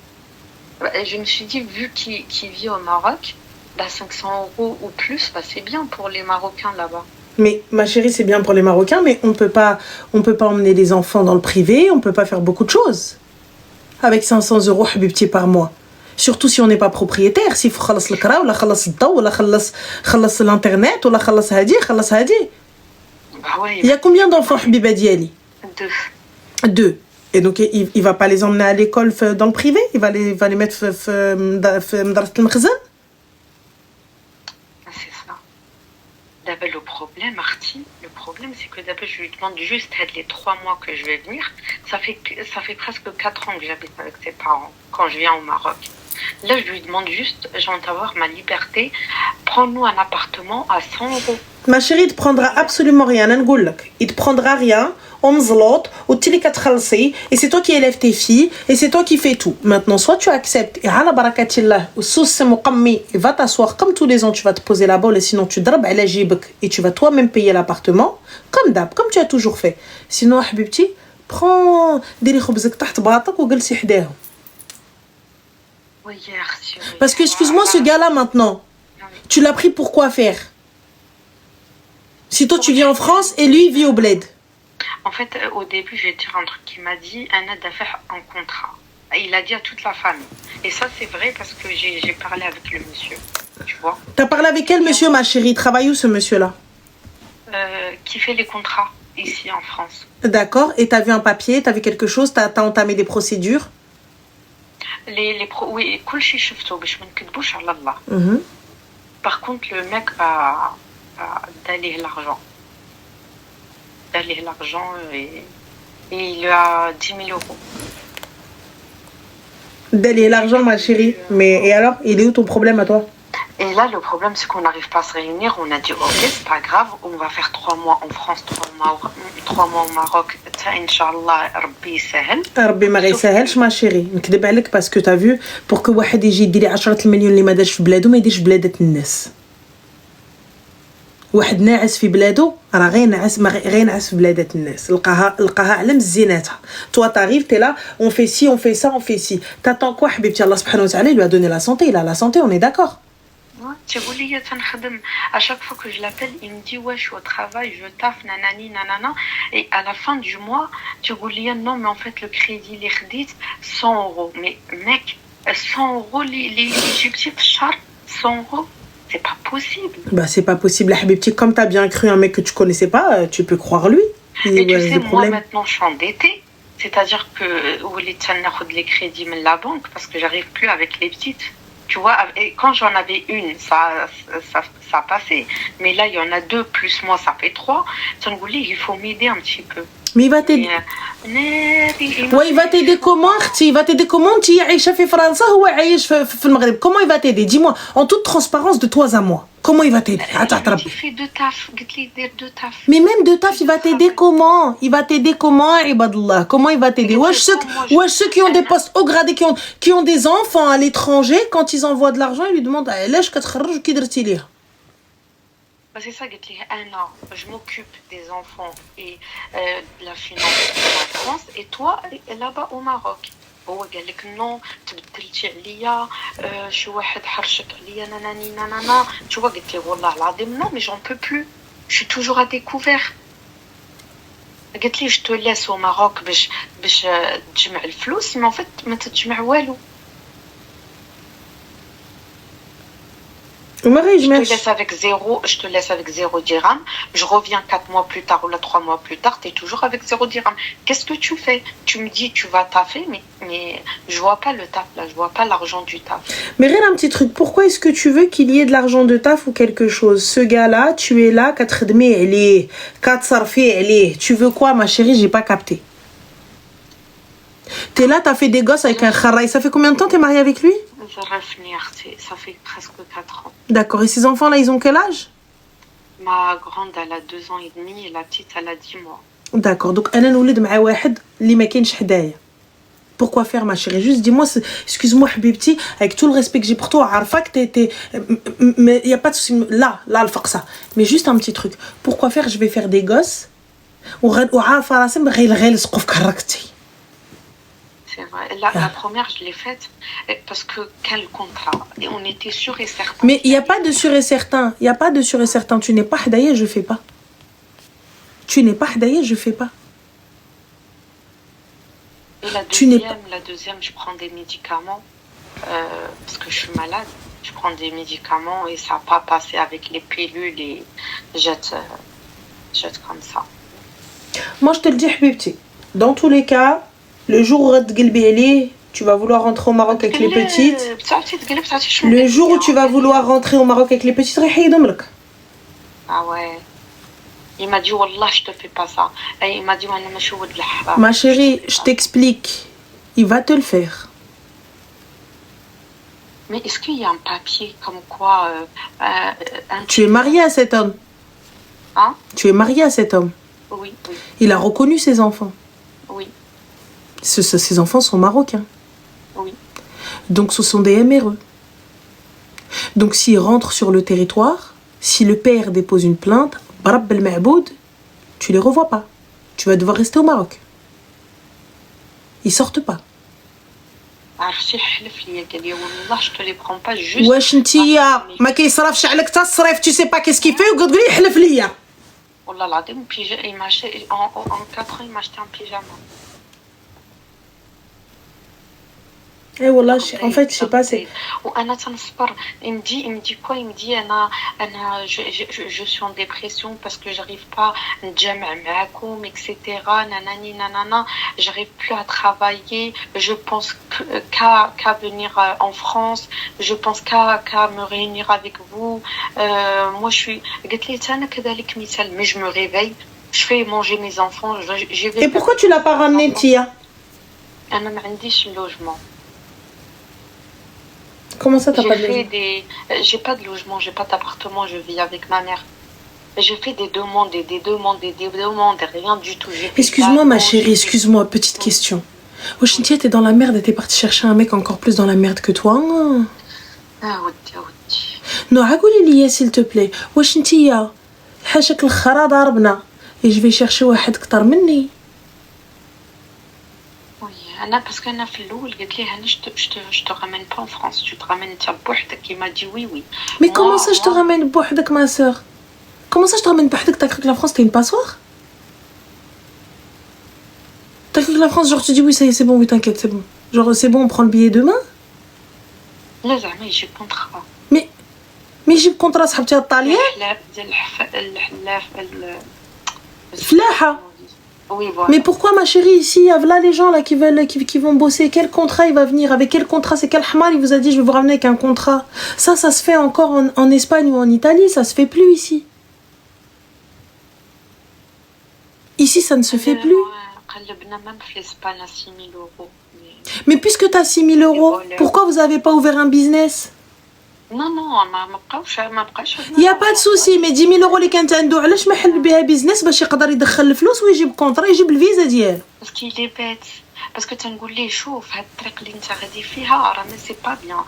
Je me suis dit, vu qu'il vit au Maroc, bah 500 € ou plus, bah c'est bien pour les Marocains là-bas. Mais ma chérie, c'est bien pour les Marocains, mais on peut pas emmener les enfants dans le privé, on peut pas faire beaucoup de choses. Avec 500 € habibti par mois. Surtout si on n'est pas propriétaire. S'il faut khalas le kra, ou la khalas le daw, ou la khalas l'internet, ou la khalas hadi. Bah ouais. Il y a combien d'enfants habiba diali? 2. Et donc, il va pas les emmener à l'école dans le privé? Il va les mettre dans le makhzen? D'abord, le problème, c'est que d'abord, je lui demande juste les 3 mois que je vais venir. Ça fait presque 4 ans que j'habite avec ses parents, quand je viens au Maroc. Là, je lui demande juste, j'entends avoir ma liberté. Prends-nous un appartement à 100 €. Ma chérie, il te prendra absolument rien. Il te prendra rien. Et c'est toi qui élèves tes filles. Et c'est toi qui fais tout. Maintenant, soit tu acceptes. Et ala barakatillah. Et va t'asseoir comme tous les ans. Tu vas te poser la balle. Et sinon, tu drabes à la jibek. Et tu vas toi-même payer l'appartement. Comme tu as toujours fait. Sinon, habibti, prends des khobzek taht batak ou galsi hdaهم. Parce que, excuse-moi, ce gars-là, maintenant, tu l'as pris pour quoi faire? Si toi, tu vis en France et lui, il vit au bled. En fait, au début, je vais te dire un truc qu'il m'a dit, un aide à faire un contrat. Il a dit à toute la famille. Et ça, c'est vrai parce que j'ai parlé avec le monsieur, tu vois. T'as parlé avec quel monsieur, ma chérie? Il travaille où, ce monsieur-là? Qui fait les contrats ici en France. D'accord. Et t'as vu un papier? T'as vu quelque chose? T'as entamé des procédures? Oui, كل شيء شفته باش ما نكذبوش على الله. Par contre, le mec a donné l'argent et il lui a 10 000 €. Donner l'argent, ma chérie. Mais et alors, il est où ton problème à toi? Et là, le problème, c'est qu'on n'arrive pas à se réunir. On a dit, ok, c'est pas grave, on va faire 3 mois en France, 3 mois au Maroc. Inch'Allah, Rabbi يسهل. ربي ما غيسهلش ما شيري. نكذب عليك باسكو t'as vu pour que واحد يجي يدير 10 المليون اللي ما دارش في بلادو ما يديرش بلادات الناس. واحد ناعس في بلادو راه غير ناعس في بلادات الناس. لقاها على مزيناتها. Toi t'arrives, t'es là, on fait ci, on fait ça, on fait ci. T'attends quoi حبيبتي? Allah subhanahu wa ta'ala lui a donné la santé, il a la santé, on est d'accord. À chaque fois que je l'appelle, il me dit ouais, je suis au travail, je taffe, nanani, nanana. Et à la fin du mois, tu dis non, mais en fait, le crédit, les crédits, 100 €. Mais mec, 100 € les Égyptiens, 100 €, c'est pas possible. Bah, c'est pas possible, habibti. Comme t'as bien cru un mec que tu connaissais pas, tu peux croire lui. Et tu sais, moi maintenant, je suis endettée. C'est-à-dire que les crédits de la banque parce que j'arrive plus avec les petites. Tu vois, et quand j'en avais une, ça passait. Mais là, il y en a 2 plus moi, ça fait 3. Il faut m'aider un petit peu. Mais il va t'aider. Ouais, il va t'aider comment, Arti? Il va t'aider comment? Tu es عايشة في فرنسا هو عايش في المغرب. Comment il va t'aider? Dis-moi, en toute transparence de toi à moi. Comment il va t'aider? Il fait 2 tafs. Mais même 2 tafs, il va t'aider comment? Il va t'aider comment, Ibadallah? Comment il va t'aider? Ouais, ceux qui ont des postes haut gradés, qui ont des enfants à l'étranger, quand ils envoient de l'argent, ils lui demandent ليش كتخرج وكي درتي ليها? C'est ça, je m'occupe des enfants et de la finance en France et toi, là-bas au Maroc. هو قال لك نو تبدلتي عليا شي واحد حرشك عليا ناناني نانانا tu vois قلت له والله العظيم نو مي جون بو بلو je suis toujours à découvert قالت لي je te laisse au Maroc باش تجمع الفلوس mais en fait ما تتجمع والو je te laisse avec 0 dirham. Je reviens 4 mois plus tard ou 3 mois plus tard, tu es toujours avec 0 dirham. Qu'est-ce que tu fais? Tu me dis tu vas taffer, mais je vois pas le taf là, je vois pas l'argent du taf. Mais regarde un petit truc, pourquoi est-ce que tu veux qu'il y ait de l'argent de taf ou quelque chose? Ce gars-là, tu es là, tu veux quoi ma chérie? J'ai pas capté. T'es là, t'as fait des gosses avec un kharaï. Ça fait combien de temps t'es mariée avec lui? Ça fait presque 4 ans. D'accord. Et ces enfants-là, ils ont quel âge? Ma grande, elle a 2 ans et demi et la petite, elle a 10 mois. D'accord. Donc, أنا نولد مع واحد اللي ما كاينش حدايا. Pourquoi faire ma chérie? Juste dis-moi, excuse-moi حبيبتي, avec tout le respect que j'ai pour toi, عارفة que t'es mais y a pas de souci là le فقصة. Mais juste un petit truc. Pourquoi faire? Je vais faire des gosses. وعارفة راسي غير يلصقوا في كركتي. C'est vrai. La première, je l'ai faite parce que quel contrat? Et on était sûr et certain. Mais il n'y a pas de sûr et certain. Il n'y a pas de sûr et certain. Tu n'es pas hdaïa, je fais pas. Tu n'es pas hdaïa, je fais pas. Et la deuxième, je prends des médicaments parce que je suis malade. Je prends des médicaments et ça n'a pas passé avec les pilules et jette comme ça. Moi, je te le dis, Habibti. Dans tous les cas, le jour où tu vas vouloir rentrer au Maroc avec les petites. Le jour où tu vas vouloir rentrer au Maroc avec les petites, ah ouais. Il m'a dit, Wallah, je te fais pas ça. Et il m'a dit, ma chérie, je t'explique. Il va te le faire. Mais est-ce qu'il y a un papier comme quoi... tu es mariée à cet homme? Hein? Tu es mariée à cet homme? Oui. Il a reconnu ses enfants? Oui. Ces enfants sont marocains. Oui. Donc ce sont des MRE. Donc s'ils rentrent sur le territoire, si le père dépose une plainte, Barab el Ma'boud, tu les revois pas. Tu vas devoir rester au Maroc. Ils sortent pas. عرفتي حلف لي قال لي والله je te les prends pas juste. واش نتيا ما كيصرفش عليك حتى الصريف tu sais pas qu'est-ce qu'il fait وقعد تقولي حلف ليا. والله العظيم il m'a acheté en 4 ans il m'a acheté un pyjama. Eh voilà, en fait, je sais pas, c'est... وانا تنصبر il me dit quoi? Il me dit je suis en dépression parce que j'arrive pas نتجمع معاكم etc. nanani nanana, j'arrive plus à travailler, je pense qu'à venir en France, je pense qu'à me réunir avec vous. Moi je suis قلت لي انا كذلك مثال mais je me réveille, je fais manger mes enfants, je vais. Et pourquoi tu l'as pas ramené, Tia? انا ما عنديش logement. Comment ça, t'as pas de logement? J'ai pas de logement, j'ai pas d'appartement, je vis avec ma mère. J'ai fait des demandes, rien du tout. Excuse-moi, ma chérie, excuse-moi, petite question. Wesh, t'es dans la merde et t'es partie chercher un mec encore plus dans la merde que toi? Ah, oui. Non, ragouli liya, s'il te plaît. Wesh, ntia, hachak l'khara darabna. Et je vais chercher واحد كتر مني. Parce que je te ramène pas en France, tu te ramènes بوحدك. Il m'a dit oui. Mais comment ça je te ramène بوحدك, ma soeur? Comment ça je te ramène بوحدك? T'as cru que la France c'était une passoire? T'as cru que la France, genre tu dis oui ça y est c'est bon, oui t'inquiète c'est bon. Genre c'est bon on prend le billet demain? لا زعما يجيب contrat. Mais يجيب contrat صاحبتي الطالية؟ فلاحة. Oui, voilà. Mais pourquoi ma chérie ici, là les gens là qui vont bosser, quel contrat il va venir? Avec quel contrat? C'est quel hamar il vous a dit je vais vous ramener avec un contrat? Ça se fait encore en Espagne ou en Italie, ça se fait plus ici. Ici ça ne se fait plus. Mais puisque tu as 6 000 euros, pourquoi vous n'avez pas ouvert un business? Non, il n'y a pas de souci, mais 10 000 euros اللي كانت عنده علاش ما حل بها بيزنس باش يقدر يدخل الفلوس ويجيب كونطرا يجيب الفيزا ديالو. Parce qu'il est bête. باسكو تنقول ليه شوف هاد الطريق اللي انت غادي فيها راه سي با بيان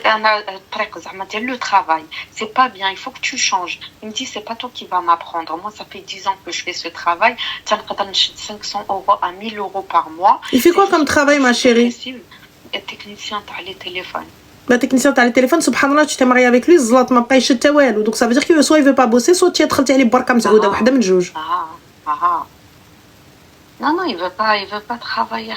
انا الطريق زعما ديال لو travail c'est pas bien il faut que tu changes il me dit c'est pas toi qui va m'apprendre moi ça fait 10 ans que je fais ce travail تنقدر نشد 500 euros à 1000 euros par mois. Il fait quoi comme travail ma chérie? technicien تاع لي تيليفون. La technicien تاع le téléphone subhanallah tu t'es marié avec lui زلط ما بقايش حتى والو donc ça veut dire que soit il veut pas bosser soit tu دخلتي عليه بركه مسعوده وحده من جوج. Non, il veut pas travailler.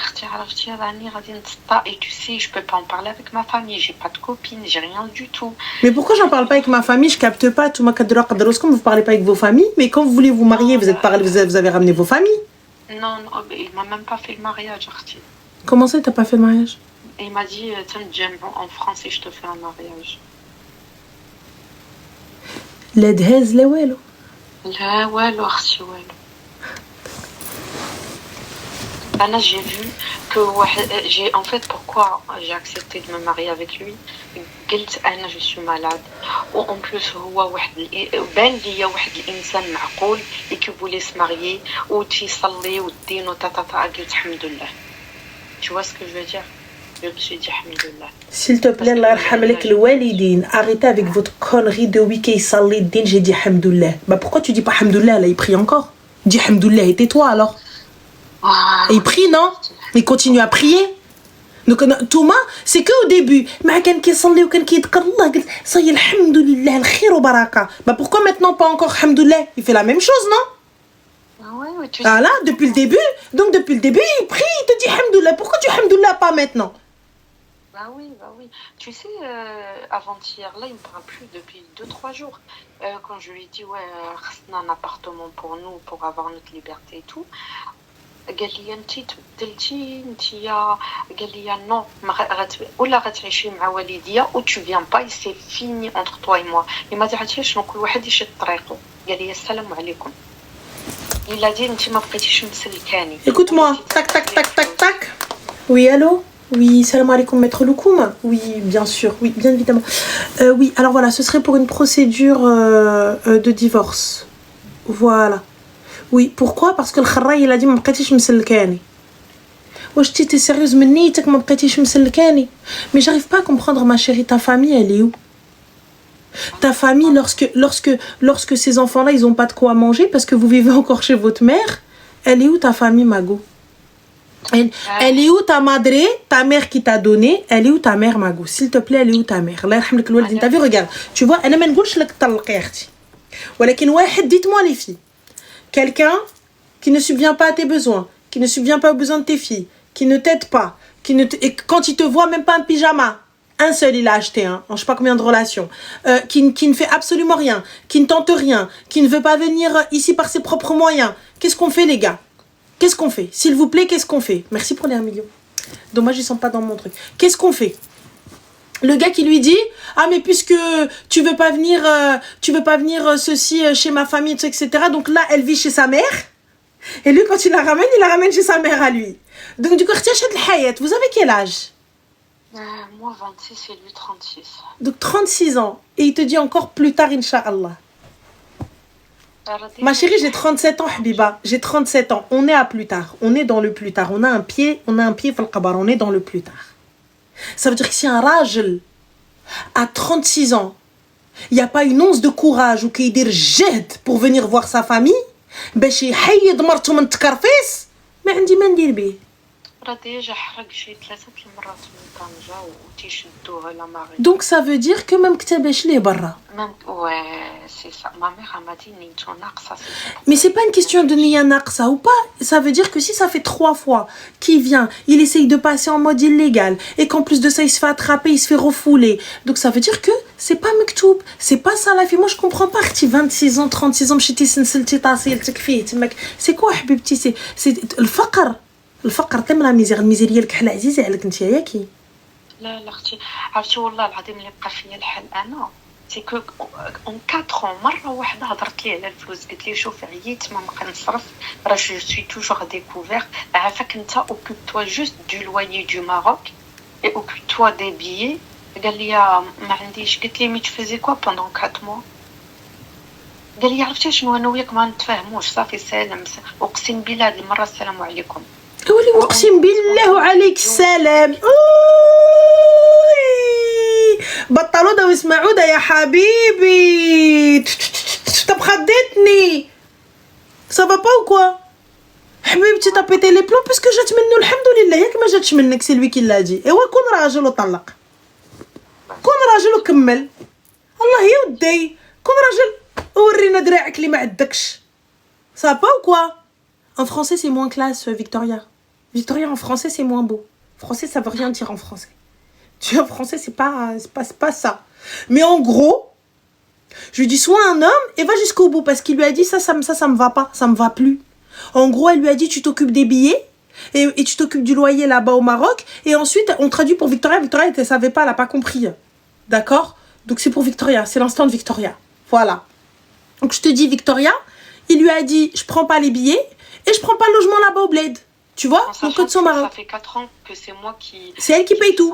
Et tu sais, je peux pas en parler avec ma famille. J'ai pas de copine, j'ai rien du tout. Mais pourquoi j'en parle pas avec ma famille? Je capte pas. Tout ma cadre comme vous parlez pas avec vos familles, mais quand vous voulez vous marier, vous avez ramené vos familles. Non, il m'a même pas fait le mariage, Arti. Comment ça, t'as pas fait le mariage? Et il m'a dit, tiens, en France, et je te fais un mariage. La dhez, la welo. La welo, Arti, welo. J'ai vu que en fait pourquoi j'ai accepté de me marier avec lui je suis malade en plus هو بان ليا واحد الانسان معقول et qui voulait se marier وتيصلي والدين وتاتا قلت الحمد لله. Tu vois ce que je veux dire? Je me suis dit alhamdoulilah. S'il te plaît, Allah yarham lek l'walidin, arrêtez avec votre connerie de oui qui salli الدين, j'ai dit alhamdoulilah. Bah pourquoi tu dis pas alhamdoulilah là, il prie encore? Dis alhamdoulilah et tais-toi alors. Et il prie, non? Il continue à prier. Donc, Thouma, c'est qu'au début, mais quand il s'en est ou quand il dit Allah, ça y est, alhamdoulilah, al-khir ou baraka. Bah pourquoi maintenant pas encore alhamdoulilah? Il fait la même chose, non? Ouais, tu sais. Voilà, depuis le début. Donc depuis le début, il prie, il te dit alhamdoulilah. Pourquoi tu alhamdoulilah pas maintenant? Bah oui. Tu sais, avant-hier, là, il me parle plus depuis 2-3 jours. Quand je lui ai dit, ouais, on a un appartement pour nous, pour avoir notre liberté et tout. قال لي انتي تبدلتي نتيا قال لي نو ولا غتعيشي مع والديا و tu viens pas et c'est fini entre toi et moi. ما عرفتي شنو كل واحد يشد طريقه. قال لي السلام عليكم. الا دي انتي ما بقيتيش مسلكاني. Écoute-moi, tac. Oui, allô? Oui, salam alaikum maître Loukoum. Oui, bien sûr, oui, bien évidemment. Oui, alors voilà, ce serait pour une procédure de divorce. Voilà. Oui, pourquoi? Parce que le kharray il a dit ما بقيتيش مسلكاني. واش t'es sérieuse من نيتك ما بقيتيش مسلكاني? Mais j'arrive pas à comprendre ma chérie, ta famille elle est où? Ta famille lorsque ces enfants-là ils ont pas de quoi manger parce que vous vivez encore chez votre mère, elle est où ta famille Mago? Elle est où ta madre, ta mère qui t'a donné? Elle est où ta mère Mago? S'il te plaît, elle est où ta mère? الله يرحم الوالدين. T'as vu, regarde. Tu vois, انا ما نقولش لك طلقي يا اختي. ولكن واحد dites-moi les filles. Quelqu'un qui ne subvient pas à tes besoins, qui ne subvient pas aux besoins de tes filles, qui ne t'aide pas, et quand il te voit même pas un pyjama, un seul il a acheté, en je sais pas combien de relations, qui ne fait absolument rien, qui ne tente rien, qui ne veut pas venir ici par ses propres moyens. Qu'est-ce qu'on fait les gars? Qu'est-ce qu'on fait? S'il vous plaît, qu'est-ce qu'on fait? Merci pour les 1 million. Dommage, ils sont pas dans mon truc. Qu'est-ce qu'on fait? Le gars qui lui dit ah mais puisque tu veux pas venir ceci chez ma famille etc. Donc là elle vit chez sa mère et lui quand il la ramène chez sa mère à lui. Donc du coup vous avez quel âge? Moi 26 et lui 36. Donc 36 ans et il te dit encore plus tard Inch'Allah. Ma chérie, j'ai 37 ans Habiba, j'ai 37 ans. On est à plus tard, on est dans le plus tard. On a un pied fil qabar, on est dans le plus tard. Ça veut dire que si un rajel à 36 ans, il n'y a pas une once de courage ou qu'il dit jed pour venir voir sa famille, باش يحيد مرته من تكرفيس ما عندي ما ندير به. Donc ça veut dire que même كتبش ليه برا. Ouais, c'est ça. Ma mère m'a dit niya naqsa. Mais c'est pas une question de niya naqsa ou pas. Ça veut dire que si ça fait 3 fois qu'il vient, il essaye de passer en mode illégal et qu'en plus de ça il se fait attraper, il se fait refouler. Donc ça veut dire que c'est pas mektoub, c'est pas ça la vie. Moi je comprends pas. 26 ans, 36 ans, مشيتي سنسلتي طاسيلتك فيه تماك. C'est quoi حبيبتي؟ c'est الفقر تم لا ميزير الميزيريه لك حلا عزيزه عليك انت ياكي. لا اختي عرفتي والله العظيم اللي بقى فيا الحال انا سي كو اون 4 مره واحده هضرت لي على الفلوس قلت لي شوف عييت ما بقى نصرف راه جو سوي توجور ديكوفير عافاك انت اوكوب توا جوست دو لويي دو ماروك اي اوكوب توا دي بيي قال لي ما عنديش قلت لي مي تفيزي كوا بوندون 4 موا قال لي عرفتي شنو انا وياك ما نتفاهموش صافي سلام اقسم بالله هاد المره السلام عليكم. ولي اقسم بالله عليك سلام. بطلوا ده واسمعوا ده يا حبيبي. طب خدتني. Ça va pas ou quoi? حبيبتي t'as pété les plombs puisque جات منه الحمد لله. ياك ما جاتش منك سي لوي كي لا دي. ايوا كون راجل وطلق. كون راجل وكمل. الله يودي. كون راجل ورينا دراعك اللي ما عندكش. Ça va pas ou quoi? En français c'est moins classe Victoria. Victoria en français c'est moins beau. Français ça veut rien dire en français. Tu vois, en français c'est pas ça. Mais en gros, je lui dis sois un homme et va jusqu'au bout parce qu'il lui a dit ça me va pas, ça me va plus. En gros, elle lui a dit tu t'occupes des billets et tu t'occupes du loyer là-bas au Maroc et ensuite on traduit pour Victoria. Victoria elle ne savait pas, elle a pas compris. D'accord? Donc c'est pour Victoria, c'est l'instant de Victoria. Voilà. Donc je te dis Victoria, il lui a dit je prends pas les billets et je prends pas le logement là-bas au bled. Tu vois? Donc code son Maroc. Ça fait 4 ans que c'est moi qui... C'est elle qui paye tout.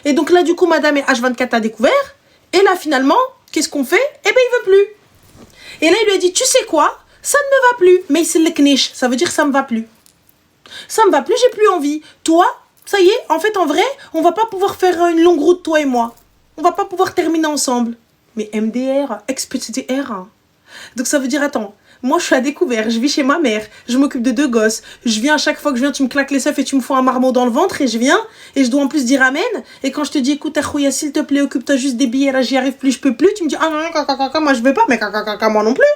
Et donc là, du coup, madame est H24 a découvert. Et là, finalement, qu'est-ce qu'on fait? Eh ben, il veut plus. Et là, il lui a dit, tu sais quoi? Ça ne me va plus. Mais c'est le knish. Ça veut dire ça me va plus. Ça me va plus, j'ai plus envie. Toi, ça y est, en fait, en vrai, on va pas pouvoir faire une longue route, toi et moi. On va pas pouvoir terminer ensemble. Mais MDR, ex-PTR. Hein. Donc ça veut dire, attends, moi je suis à découvert, je vis chez ma mère, je m'occupe de 2 gosses, je viens à chaque fois que je viens, tu me claques les seufs et tu me fous un marmot dans le ventre et je viens, et je dois en plus dire amen, et quand je te dis écoute Akhouya s'il te plaît occupe-toi juste des billets, là j'y arrive plus, je peux plus, tu me dis ah non, caca, moi je veux pas, mais caca, moi non plus.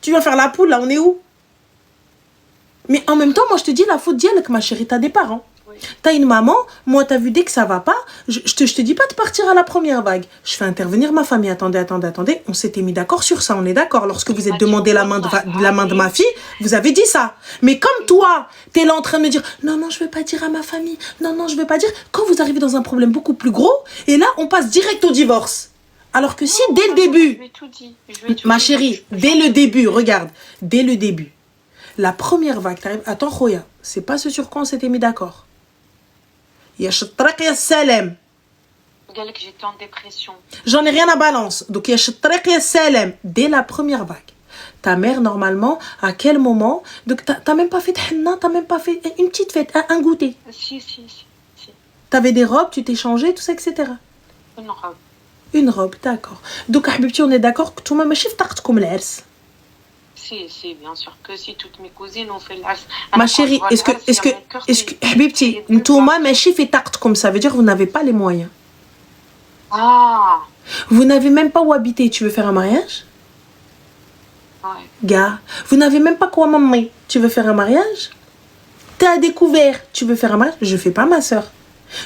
Tu viens faire la poule là, on est où? Mais en même temps, moi je te dis la faute d'elle que ma chérie, t'as des parents. Oui. T'as une maman, moi t'as vu dès que ça va pas, je te dis pas de partir à la première vague. Je fais intervenir ma famille. Attendez. On s'était mis d'accord sur ça, on est d'accord. Lorsque vous êtes demandé la main de ma fille, vous avez dit ça. Mais comme toi, t'es là en train de me dire non, je vais pas dire à ma famille. Non, je vais pas dire. Quand vous arrivez dans un problème beaucoup plus gros, et là on passe direct au divorce. Alors que si dès le début, ma chérie, dès le début, regarde, dès le début, la première vague, t'arrives. Attends, Khoya, c'est pas ce sur quoi on s'était mis d'accord. يا شطرق يا سلام. قالك j'étais en dépression. J'en ai rien à balance. Donc يا شطرق يا سلام. Dès la première vague. Ta mère normalement à quel moment? Donc t'as même pas fait de henna, t'as même pas fait une petite fête, un goûter. Si. T'avais des robes, tu t'es changé, tout ça, etc. Une robe, d'accord. Donc حبيبتي on est d'accord que توما ماشي في طاقتكم العرس. Si, bien sûr que si toutes mes cousines ont fait l'as. Ma chérie, est-ce que حبيبتي نتوما ماشي في طاقتكم, ça veut dire que vous n'avez pas les moyens. Ah. Vous n'avez même pas où habiter, tu veux faire un mariage? Ouais. Gars, vous n'avez même pas quoi manger, tu veux faire un mariage? T'es à découvert, tu veux faire un mariage? Je fais pas ma soeur.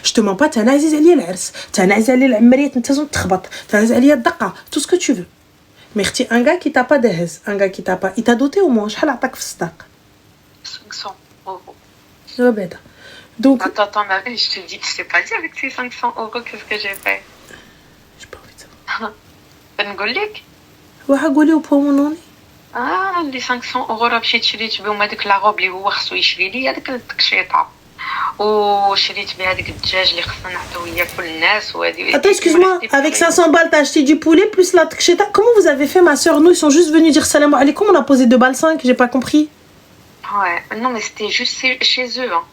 Je te mens pas, t'as عزيز عليا العرس, t'as عزيز عليا العمريات نتا تخبط, t'as عزيز عليا الدقة, tout ce que tu veux. Merci, un gars qui t'a pas دهز, un gars qui t'a pas, il t'a doté au moins, شحال عطاك في الصداق? 500 euros. زبادة. Donc Attends, je te dis, je t'ai pas dit avec ces 500 euros qu'est-ce que j'ai fait. J'ai pas envie de savoir. بنقول لك. وحقولي وبومونوني. اللي 500 euros راه مشيت شريت بهم هذيك لا روب اللي هو خصو يشري لي هذيك التكشيطه. وشريت بها هذيك الدجاج اللي خصنا نعطيو ياكل الناس وهذه. Attends, excuse-moi, avec 500 balles, t'as acheté du poulet plus la tcheta. Comment vous avez fait, ma soeur? Nous, ils sont juste venus dire salam alaikum, on a posé 2 balles 5, j'ai pas compris. Ouais, non, mais c'était juste chez eux. Hein.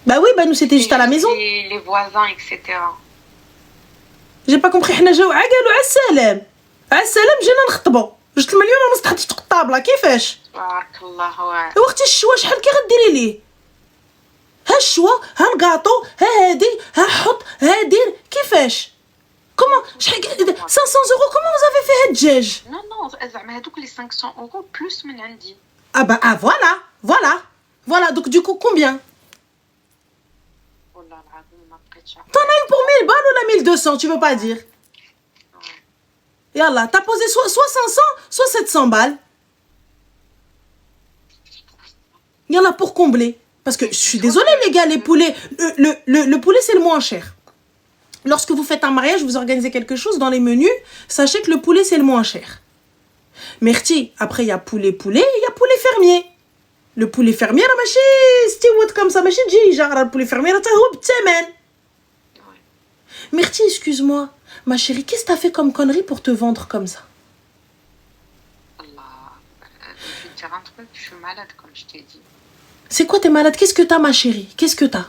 Bah oui, bah nous, c'était juste à la maison. Les voisins, etc. J'ai pas compris, حنا جاو عقلوا على السلام. على السلام جينا نخطبوا. جوج المليون ونص تحطي في الطابلة كيفاش؟ تبارك الله واعر. وقت الشوا شحال كي غديري ليه؟ ها الشوا ها الكاطو ها هادي ها حط ها دير كيفاش؟ كومون شحال 500 euros كومون vous avez fait هاد الدجاج؟ non زعما هذوك لي 500 euros plus من عندي. Ah bah ah voilà donc du coup combien? والله العظيم ما بقيتش. T'en as eu pour 1000 balles ou la 1200, tu veux pas dire? Yallah, t'as posé soit 500, soit 700 balles. Yallah, pour combler. Parce que je suis désolée, les gars, les poulets, le poulet, c'est le moins cher. Lorsque vous faites un mariage, vous organisez quelque chose dans les menus, sachez que le poulet, c'est le moins cher. Merci. Après, il y a poulet, il y a poulet fermier. Le poulet fermier, c'est comme ça, le poulet fermier, c'est Merci, excuse-moi. Ma chérie, qu'est-ce que t'as fait comme connerie pour te vendre comme ça? Allah, je vais te dire un truc, je suis malade, comme je t'ai dit. C'est quoi, t'es malade? Qu'est-ce que t'as, ma chérie? Qu'est-ce que t'as?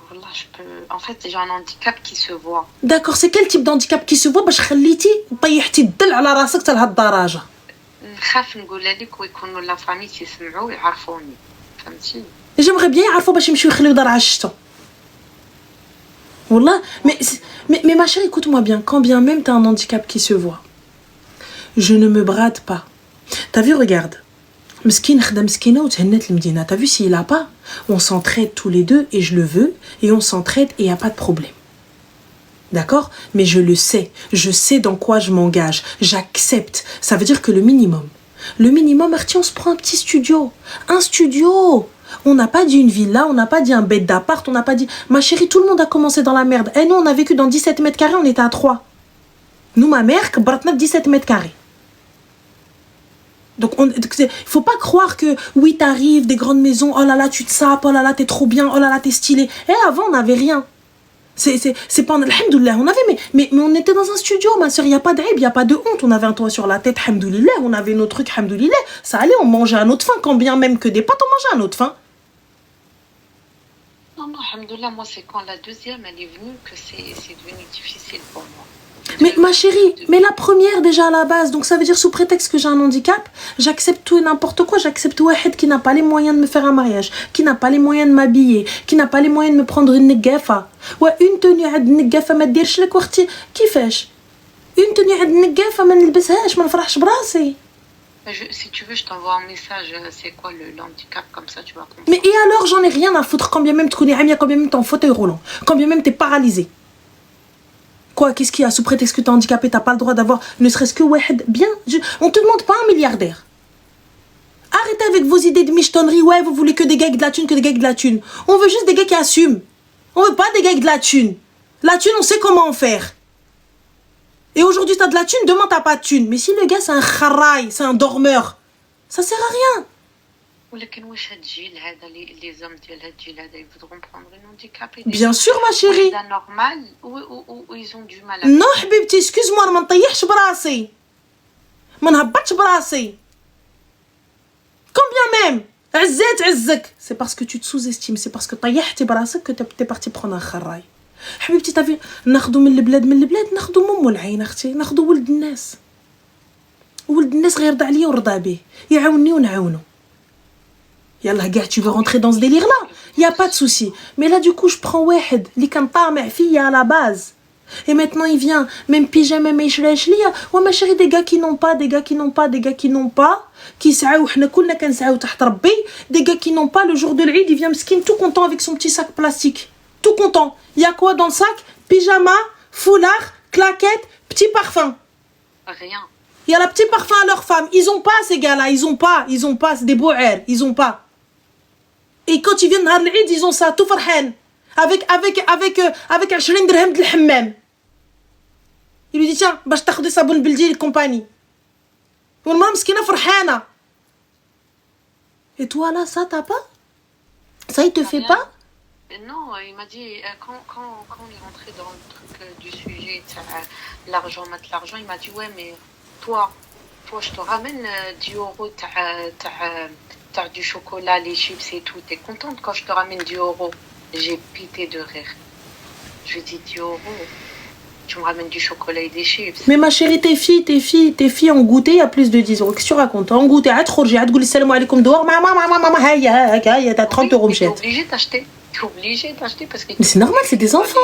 Wallah, je peux. En fait, j'ai un handicap qui se voit. D'accord, c'est quel type d'handicap qui se voit باش خليتي طيحتي الدل على راسك حتى لهاد الدرجة؟ نخاف نقولها لك ويكونوا لا فامي يسمعوا ويعرفوني فهمتي. J'aimerais bien يعرفوا باش يمشيو يخليو دار عشتو. Wallah, mais ma chérie, écoute-moi bien, quand bien même t'as un handicap qui se voit, je ne me brade pas. T'as vu, regarde. Mskin khda mskina ou thennet l'mdina. T'as vu, s'il a pas, on s'entraide tous les deux et je le veux, et on s'entraide et y a pas de problème. D'accord? Mais je le sais. Je sais dans quoi je m'engage. J'accepte. Ça veut dire que le minimum, Arti, on se prend un petit studio. Un studio! On n'a pas dit une villa, on n'a pas dit un bed d'appart, on n'a pas dit... Ma chérie, tout le monde a commencé dans la merde. Et nous, on a vécu dans 17 mètres carrés, on était à 3. Nous, ma mère, kbratna 17 mètres carrés. Donc, il faut pas croire que, oui, t'arrives, des grandes maisons, oh là là, tu te sapes, oh là là, t'es trop bien, oh là là, t'es stylé. Et avant, on n'avait rien. C'est pas... Alhamdoulilah, on avait... Mais on était dans un studio, ma soeur, il n'y a pas d'aib, il n'y a pas de honte. On avait un toit sur la tête, alhamdoulilah, on avait nos trucs, alhamdoulilah. Ça allait, on mangeait à notre faim, quand bien même que des pâtes, on mangeait à notre faim. Non, alhamdoulilah, moi, c'est quand la deuxième, elle est venue que c'est devenu difficile pour moi. Mais ma chérie, mais la première déjà à la base, donc ça veut dire sous prétexte que j'ai un handicap, j'accepte tout et n'importe quoi, j'accepte Wahed qui n'a pas les moyens de me faire un mariage, qui n'a pas les moyens de m'habiller, qui n'a pas les moyens de me prendre une negafa. Ouais, une tenue à negafa ma dirch lek waqti كيفاش. Une tenue à negafa ما نلبسهاش ما نفرحش براسي. Si tu veux, je t'envoie un message, c'est quoi le handicap, comme ça tu vas comprendre. Mais et alors, j'en ai rien à foutre, quand bien même tu connais Amia, quand bien même t'es en fauteuil roulant, quand bien même t'es paralysé. Quoi, qu'est-ce qu'il y a? Sous prétexte que t'es handicapé, t'as pas le droit d'avoir ne serait-ce que Wahed. Bien, on te demande pas un milliardaire. Arrêtez avec vos idées de michetonnerie. Ouais, vous voulez que des gars avec de la thune, que des gars avec de la thune. On veut juste des gars qui assument. On veut pas des gars avec de la thune. La thune, on sait comment en faire. Et aujourd'hui, t'as de la thune, demain, t'as pas de thune. Mais si le gars, c'est un kharaï, c'est un dormeur, ça sert à rien. ولكن واش هاد الجيل هذا لي زوم ديال هاد الجيل هذا يقدروا prendre un handicapé Bien sûr, ma chérie. C'est normal ou ils ont du mal à... Non, حبيبتي, excuse-moi, ما نطيحش براسي. ما نهبطش براسي. Combien même? عزيت عزك. C'est parce que tu te sous-estimes, c'est parce que طيحتي براسك que t'es parti prendre un خراي. حبيبتي, t'as vu, ناخذوا من البلاد ناخذوا مم العين اختي, ناخذوا ولد الناس. ولد الناس غير يرضى عليا ونرضى به, يعاونني ونعاونو. Yallah, gars, tu veux rentrer dans ce délire-là? Y a pas de souci. Mais là, du coup, je prends Wahed, li kan ta'ma' fille à la base. Et maintenant, il vient, même pyjama, même ishrash liya. Ouais, ma chérie, des gars qui n'ont pas, qui sa'ou, hna kulna kan sa'ou taht rabbi. Des gars qui n'ont pas, le jour de l'Eid, il vient mskin tout content avec son petit sac plastique. Tout content. Y a quoi dans le sac? Pyjama, foulard, claquette, petit parfum. Rien. Il y a la petit parfum à leur femme. Ils ont pas, ces gars-là. Ils ont pas. C'est des bohères. Ils ont pas. Et quand ils viennent à l'Eid, ils ont ça, tout farhan. Avec 20 dirhams de l'hammam. Il lui dit, tiens, باش تاخذي صابون بلدي الكومباني. والمرأة مسكينة فرحانة. Et toi là, ça t'as pas? Ça il te fait pas? Non, il m'a dit, quand on est rentré dans le truc du sujet, l'argent, mettre l'argent, il m'a dit, ouais, mais toi, je te ramène 10 euros, t'as du chocolat, les chips et tout. T'es contente quand je te ramène 10 euros? J'ai pité de rire. Je lui ai dit 10 euros. Tu me ramènes du chocolat et des chips. Mais ma chérie, tes filles en goûter, il y a plus de 10 euros. Qu'est-ce que tu racontes? En goûter, à تخرجي, à تقولي السلام عليكم dehors, maman, هيا, t'as 30 euros, mchette. T'es obligé d'acheter parce que... Mais c'est normal, c'est des enfants.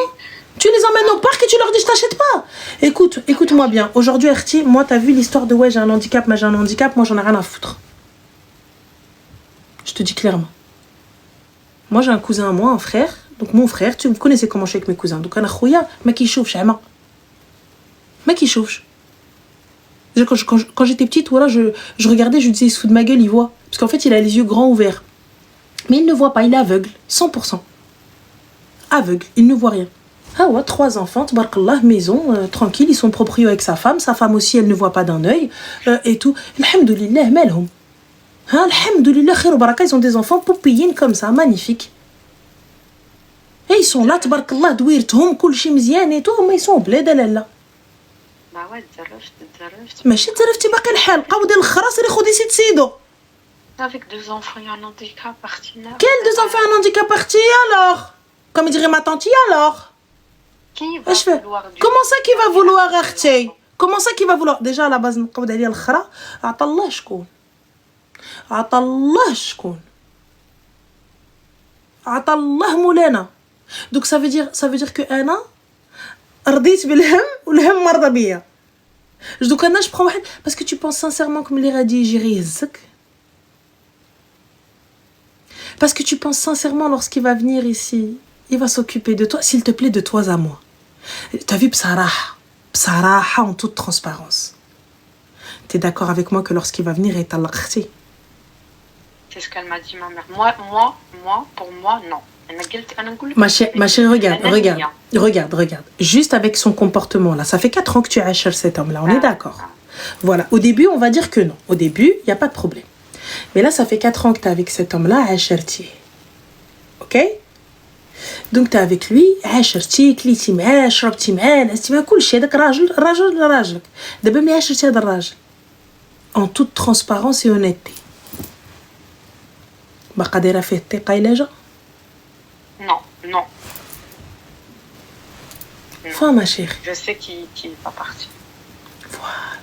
Tu les emmènes au parc et tu leur dis je t'achète pas. Écoute-moi bien. Aujourd'hui, Erti, moi, t'as vu l'histoire de ouais, j'ai un handicap, moi j'en ai rien à foutre. Je te dis clairement. Moi, j'ai un cousin à moi, un frère. Donc, mon frère, vous connaissez comment je suis avec mes cousins. Donc, un khouya, mais qui chauffe, chama. Mais qui chauffe. Quand j'étais petite, voilà, je regardais, je lui disais, il se fout de ma gueule, il voit. Parce qu'en fait, il a les yeux grands ouverts. Mais il ne voit pas, il est aveugle. 100%. Aveugle, il ne voit rien. Ah ouais, 3 enfants, tabarakallah, maison, tranquille, ils sont proprios avec sa femme. Sa femme aussi, elle ne voit pas d'un œil. Et tout. Alhamdoulilah, malhum. Alhamdoulilah, khair ou baraka, ils ont des enfants poupillines comme ça, magnifiques. Et ils sont là, tabarakallah, douirtهم, كل شيء مزيان et tout, mais ils sont au bled, là. Bah ouais, تزرفت. ماشي تزرفتي باقي الحال، قاودي الخراس اللي خدي سيدو. Avec 2 enfants et un handicap, partenaire. Quel 2 enfants un handicap parti alors? Comme dirait ma tante, alors? Qui va vouloir du... Comment ça qui va vouloir acheter? Comment ça qui va vouloir? Déjà à la base, نقول عليه الخرا عطا الله شكون؟ عطا الله شكون؟ عطا الله مولانا. Donc ça veut dire que أنا رضيت بالهم والهم مرضى بيا. Donc أنا je prends واحد parce que tu penses sincèrement que ملي غادي يجي غير يهزك. Parce que tu penses sincèrement lorsqu'il va venir ici, il va s'occuper de toi, s'il te plaît, de toi à moi. T'as vu, bsaraha, en toute transparence. T'es d'accord avec moi que lorsqu'il va venir, il t'a l'akhtي? C'est ce qu'elle m'a dit, ma mère. Moi, pour moi, non. Ma chérie, regarde. Juste avec son comportement là, ça fait 4 ans que tu achètes cet homme là, on est d'accord. Voilà, au début, on va dire que non. Au début, il n'y a pas de problème. Mais là, ça fait 4 ans que tu es avec cet homme-là, عاشرتي. Ok? Donc, tu es avec lui, عاشرتي, كليتي معاه, شربتي معاه, نعستي معاه, كل شيء. هذاك راجل راجلك. دابا ملي عاشرتي هذا الراجل. En toute transparence et honnêteté. باقا دايره فيه الثقة إلا جا؟ Non. Enfin, ma chérie. Je sais qu'il n'est pas parti. Voilà.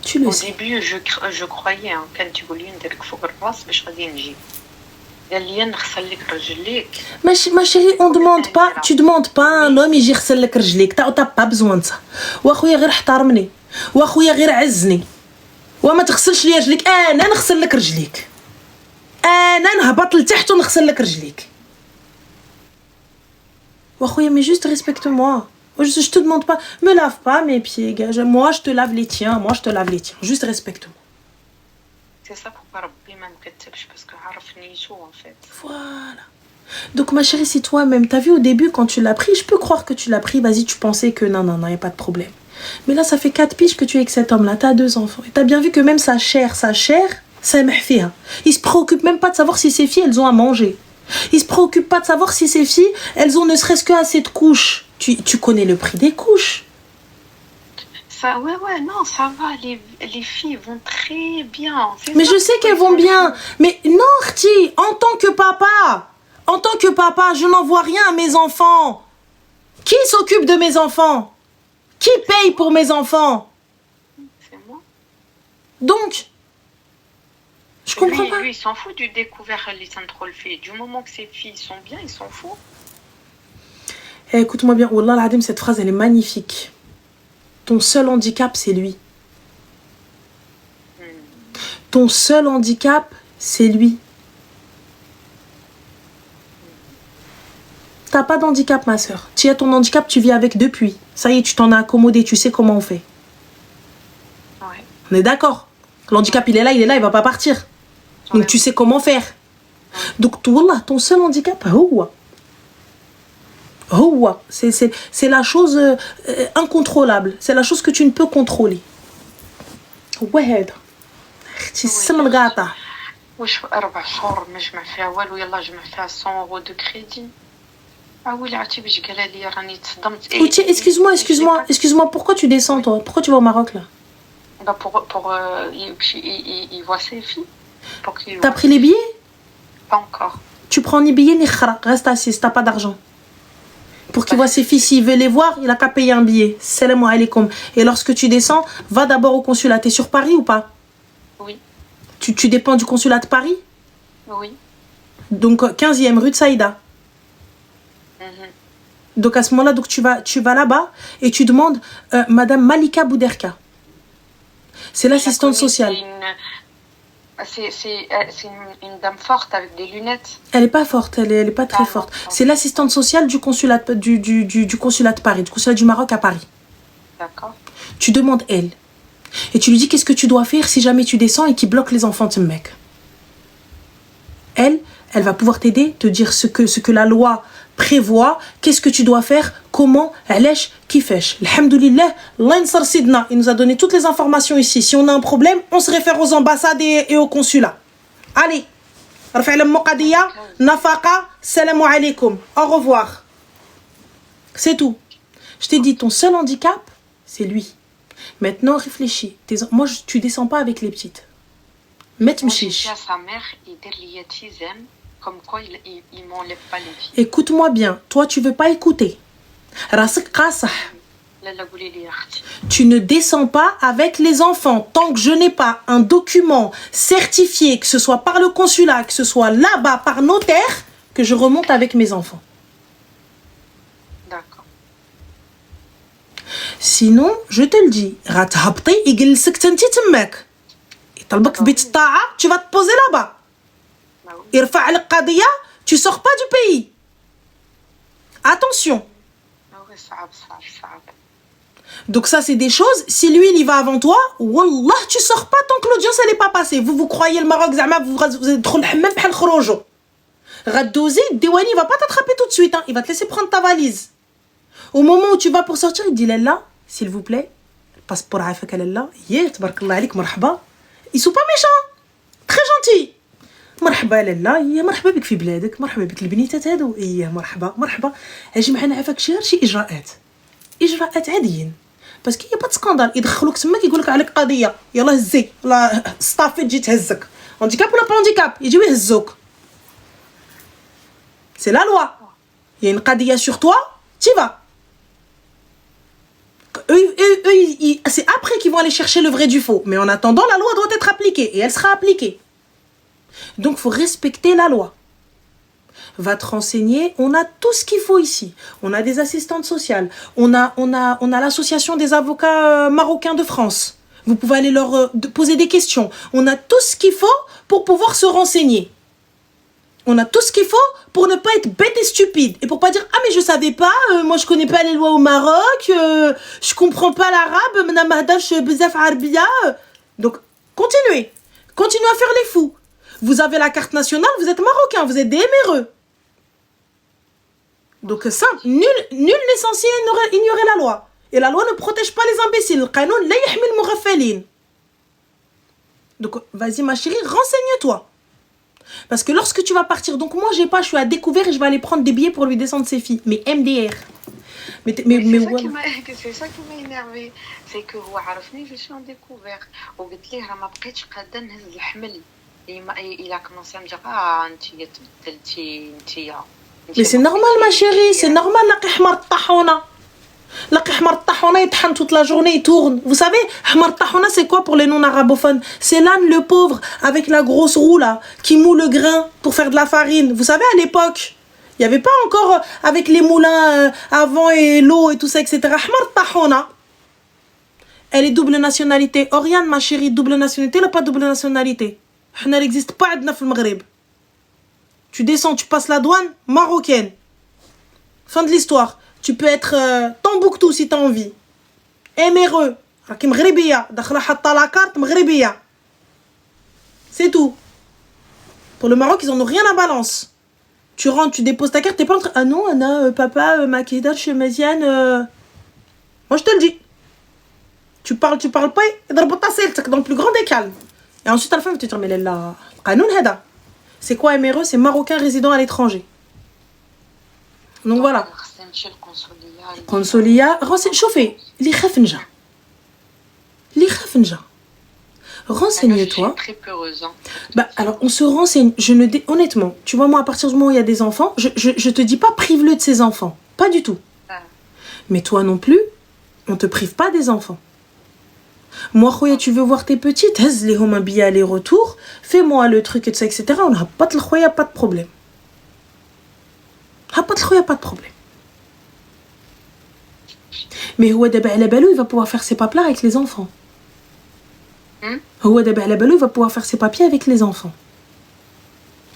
Tu le sais. Au début, je croyais quand tu voulais نديرك فوق الراس باش غادي نجي. قال لي نغسل لك رجليك. Ma chérie, on demande pas, tu demandes pas un homme يجي يغسل لك رجليك. T'as pas besoin de ça. واخويا غير احترمني. واخويا غير عزني. وما تغسلش لي رجليك. انا نغسل لك رجليك. انا نهبط لتحت ونغسل لك رجليك. واخويا mais juste respecte-moi. Je te demande pas, me lave pas mes pieds, gars. Moi, je te lave les tiens. Juste respecte-moi. C'est ça pourquoi Rabbi ما مكتبش parce que عرفني شو en fait. Voilà. Donc, ma chérie, si toi-même, t'as vu au début quand tu l'as pris, je peux croire que tu l'as pris, vas-y, tu pensais que non, y a pas de problème. Mais là, ça fait 4 piges que tu es avec cet homme-là, t'as 2 enfants. Et t'as bien vu que même sa chair, ça m'effraie. Il se préoccupe même pas de savoir si ses filles, elles ont à manger. Il se préoccupe pas de savoir si ses filles, elles ont ne serait-ce que assez de couches. Tu connais le prix des couches. Ça, ouais, non, ça va. Les filles vont très bien. Mais je sais qu'elles vont bien. Mais non, Khti, en tant que papa, je n'en vois rien à mes enfants. Qui s'occupe de mes enfants? Qui paye pour mes enfants? C'est moi. Donc, je comprends pas. Lui, il s'en fout du découvert les trop le fait. Du moment que ses filles sont bien, il s'en fout. Écoute-moi bien, Wallah l'Adim, cette phrase, elle est magnifique. Ton seul handicap, c'est lui. Ton seul handicap, c'est lui. T'as pas d'handicap, ma soeur. Tu as ton handicap, tu vis avec depuis. Ça y est, tu t'en as accommodé, tu sais comment on fait. Ouais. On est d'accord. L'handicap, il est là, il va pas partir. Donc Ouais. tu sais comment faire. Donc, Wallah, ton seul handicap, c'est la chose incontrôlable. C'est la chose que tu ne peux contrôler. Ouais. C'est ça le gâteau. واش 4 شهور ما جمع فيها والو يلا جمع فيها 100 € دو كريدي. ويلي عرفتي باش قال لي راني تصدمت. Excuse-moi, pourquoi tu descends toi? Pourquoi tu vas au Maroc là? Pour il voit ses filles. T'as pris les billets? Pas encore. Tu prends ni billets ni khara, reste assise, t'as pas d'argent. Pour qu'il voit ses filles, s'il veut les voir, il a qu'à payer un billet. Salam alaikum. Et lorsque tu descends, va d'abord au consulat. T'es sur Paris ou pas? Oui. Tu dépends du consulat de Paris? Oui. Donc 15e rue de Saïda. Donc à ce moment-là, donc tu vas là-bas et tu demandes Madame Malika Bouderka. C'est l'assistante sociale. C'est une dame forte avec des lunettes. Elle est pas forte, elle est pas très forte. C'est l'assistante sociale du consulat du consulat de Paris, du consulat du Maroc à Paris. D'accord. Tu demandes elle. Et tu lui dis qu'est-ce que tu dois faire si jamais tu descends et qu'il bloque les enfants de ce mec. Elle va pouvoir t'aider, te dire ce que la loi prévoit, qu'est-ce que tu dois faire, comment, علاش, كيفاش. Alhamdoulilah, Allah yansar sidna, il nous a donné toutes les informations ici. Si on a un problème, on se réfère aux ambassades et au consulat. Allez, رفع المقدية, nafaqa, salam alaikum. Au revoir. C'est tout. Je t'ai dit, ton seul handicap, c'est lui. Maintenant, réfléchis. Moi, tu descends pas avec les petites. ما Moi, j'ai تمشيش. dit à sa mère, il dit a tisane, comme quoi il m'enlève pas les filles. Écoute-moi bien, toi tu veux pas écouter. راسك قاصح. لا قولي لي يا اختي. Tu ne descends pas avec les enfants tant que je n'ai pas un document certifié, que ce soit par le consulat, que ce soit là-bas par notaire, que je remonte avec mes enfants. D'accord. Sinon, je te le dis, غتهبطي يجلسك تنتي تماك. يطلبك بيت الطاعة, tu vas te poser là-bas. Bah oui. يرفع عليك قضية, tu sors pas du pays. Attention. Ah ouais, صعب. Donc ça, c'est des choses, si lui, il y va avant toi, wallah, tu sors pas tant que l'audience, elle est pas passée. Vous croyez le Maroc, zama, vous êtes trop le hammam bhal khroujo. Radouzi, Dewani, il va pas t'attraper tout de suite, hein. Il va te laisser prendre ta valise. Au moment où tu vas pour sortir, il dit, Lalla, s'il vous plaît, le passeport afak Lalla, yeah, tabarakallah alik, marhaba. Ils sont pas méchants, très gentils. مرحبا لالا يا مرحبا بك في بلادك مرحبا بك البنيتات هادو ايه مرحبا اجي معنا عافاك شي اجراءات عاديين باسكو يا با سكاندال يدخلوك تماك يقول لك عليك قضيه يلا هزي يلا ستافي تجي تهزك هانديكاب ولا با هانديكاب يجيو يهزوك سي لا لوا يا une قضيه sur toi tu vas c'est après qu'ils vont aller chercher le vrai du faux mais en attendant la loi doit être appliquée et elle sera appliquée. Donc, il faut respecter la loi. Va te renseigner. On a tout ce qu'il faut ici. On a des assistantes sociales. On a l'association des avocats marocains de France. Vous pouvez aller leur poser des questions. On a tout ce qu'il faut pour pouvoir se renseigner. On a tout ce qu'il faut pour ne pas être bête et stupide. Et pour pas dire, ah mais je savais pas, moi je connais pas les lois au Maroc, je comprends pas l'arabe, donc, continuez. Continuez à faire les fous. Vous avez la carte nationale, vous êtes marocain, vous êtes des éméreux. Donc ça, nul n'est censé ignorer la loi. Et la loi ne protège pas les imbéciles. Donc vas-y ma chérie, renseigne-toi. Parce que lorsque tu vas partir, donc moi j'ai pas, je suis à découvert et je vais aller prendre des billets pour lui descendre ses filles. Mais MDR. C'est ça qui m'a énervé. C'est que هو عرفني je suis en découvert. وقلت ليه راه ما بقيتش قاده نهز الحمل. Il a commencé à me dire ah Mais c'est normal ma chérie, c'est normal la حمار الطاحونه. La حمار الطاحونه يطحن toute la journée, il tourne. Vous savez, حمار الطاحونه c'est quoi pour les non arabophones? C'est l'âne le pauvre avec la grosse roue là qui moule le grain pour faire de la farine. Vous savez à l'époque, il y avait pas encore avec les moulins avant et l'eau et tout ça etc. حمار الطاحونه. Elle est double nationalité. Oriane ma chérie, double nationalité, elle a pas double nationalité. Elle n'existe pas عندنا في المغرب. Tu descends, tu passes la douane marocaine. Fin de l'histoire. Tu peux être Tombouctou si tu as envie. Éméreux. راكي مغربية. داخلة حاطة la carte مغربية. C'est tout. Pour le Maroc, ils en ont rien à balance. Tu rentres, tu déposes ta carte, t'es pas en train... Ah non, Anna, papa, ma kédar chez Maziane... Moi, je te le dis. Tu parles pas, dans le plus grand des calmes. Et ensuite, à la fin, tu te dis, mais là, c'est quoi MRE? C'est Marocain résident à l'étranger. Donc voilà. Consolia, chauffez. Li khafnja. Renseigne-toi. Je suis très peureuse. Hein. Bah, alors, on se renseigne. Honnêtement, tu vois, moi, à partir du moment où il y a des enfants, je te dis pas prive-le de ses enfants. Pas du tout. Ah. Mais toi non plus, on te prive pas des enfants. Moi, khoya, tu veux voir tes petites, les hom un billet aller-retour, fais-moi le truc et tout ça, etc. On n'a pas de khoya, pas de problème. Pas de problème. Mais il va pouvoir faire ses papiers avec les enfants. Il va pouvoir faire ses papiers avec les enfants.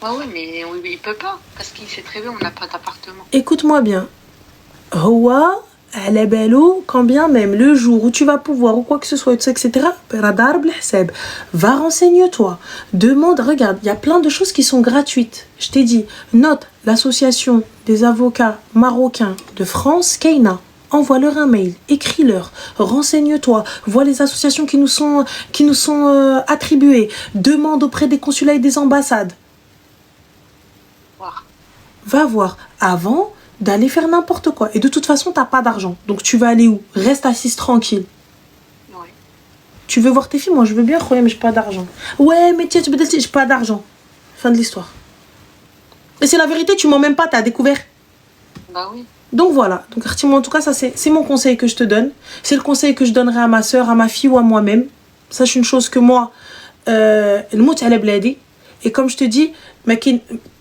Ah oui, mais il peut pas, parce qu'il sait très bien on n'a pas d'appartement. Écoute-moi bien. À la bello, quand bien même le jour où tu vas pouvoir ou quoi que ce soit, etc. Va renseigne-toi. Demande, regarde, il y a plein de choses qui sont gratuites. Je t'ai dit, note l'association des avocats marocains de France, Keina. Envoie-leur un mail, écris-leur, renseigne-toi, vois les associations qui nous sont attribuées, demande auprès des consulats et des ambassades. Va voir avant d'aller faire n'importe quoi. Et de toute façon, t'as pas d'argent. Donc tu vas aller où? Reste assise tranquille. Oui. Tu veux voir tes filles? Moi, je veux bien, mais j'ai pas d'argent. Ouais, mais tiens, j'ai pas d'argent. Fin de l'histoire. Et c'est la vérité, tu mens même pas, t'as découvert. Bah oui. Donc voilà. Donc, en tout cas, ça, c'est mon conseil que je te donne. C'est le conseil que je donnerai à ma soeur, à ma fille ou à moi-même. Sache une chose que moi, le mot est bladi. Et comme je te dis,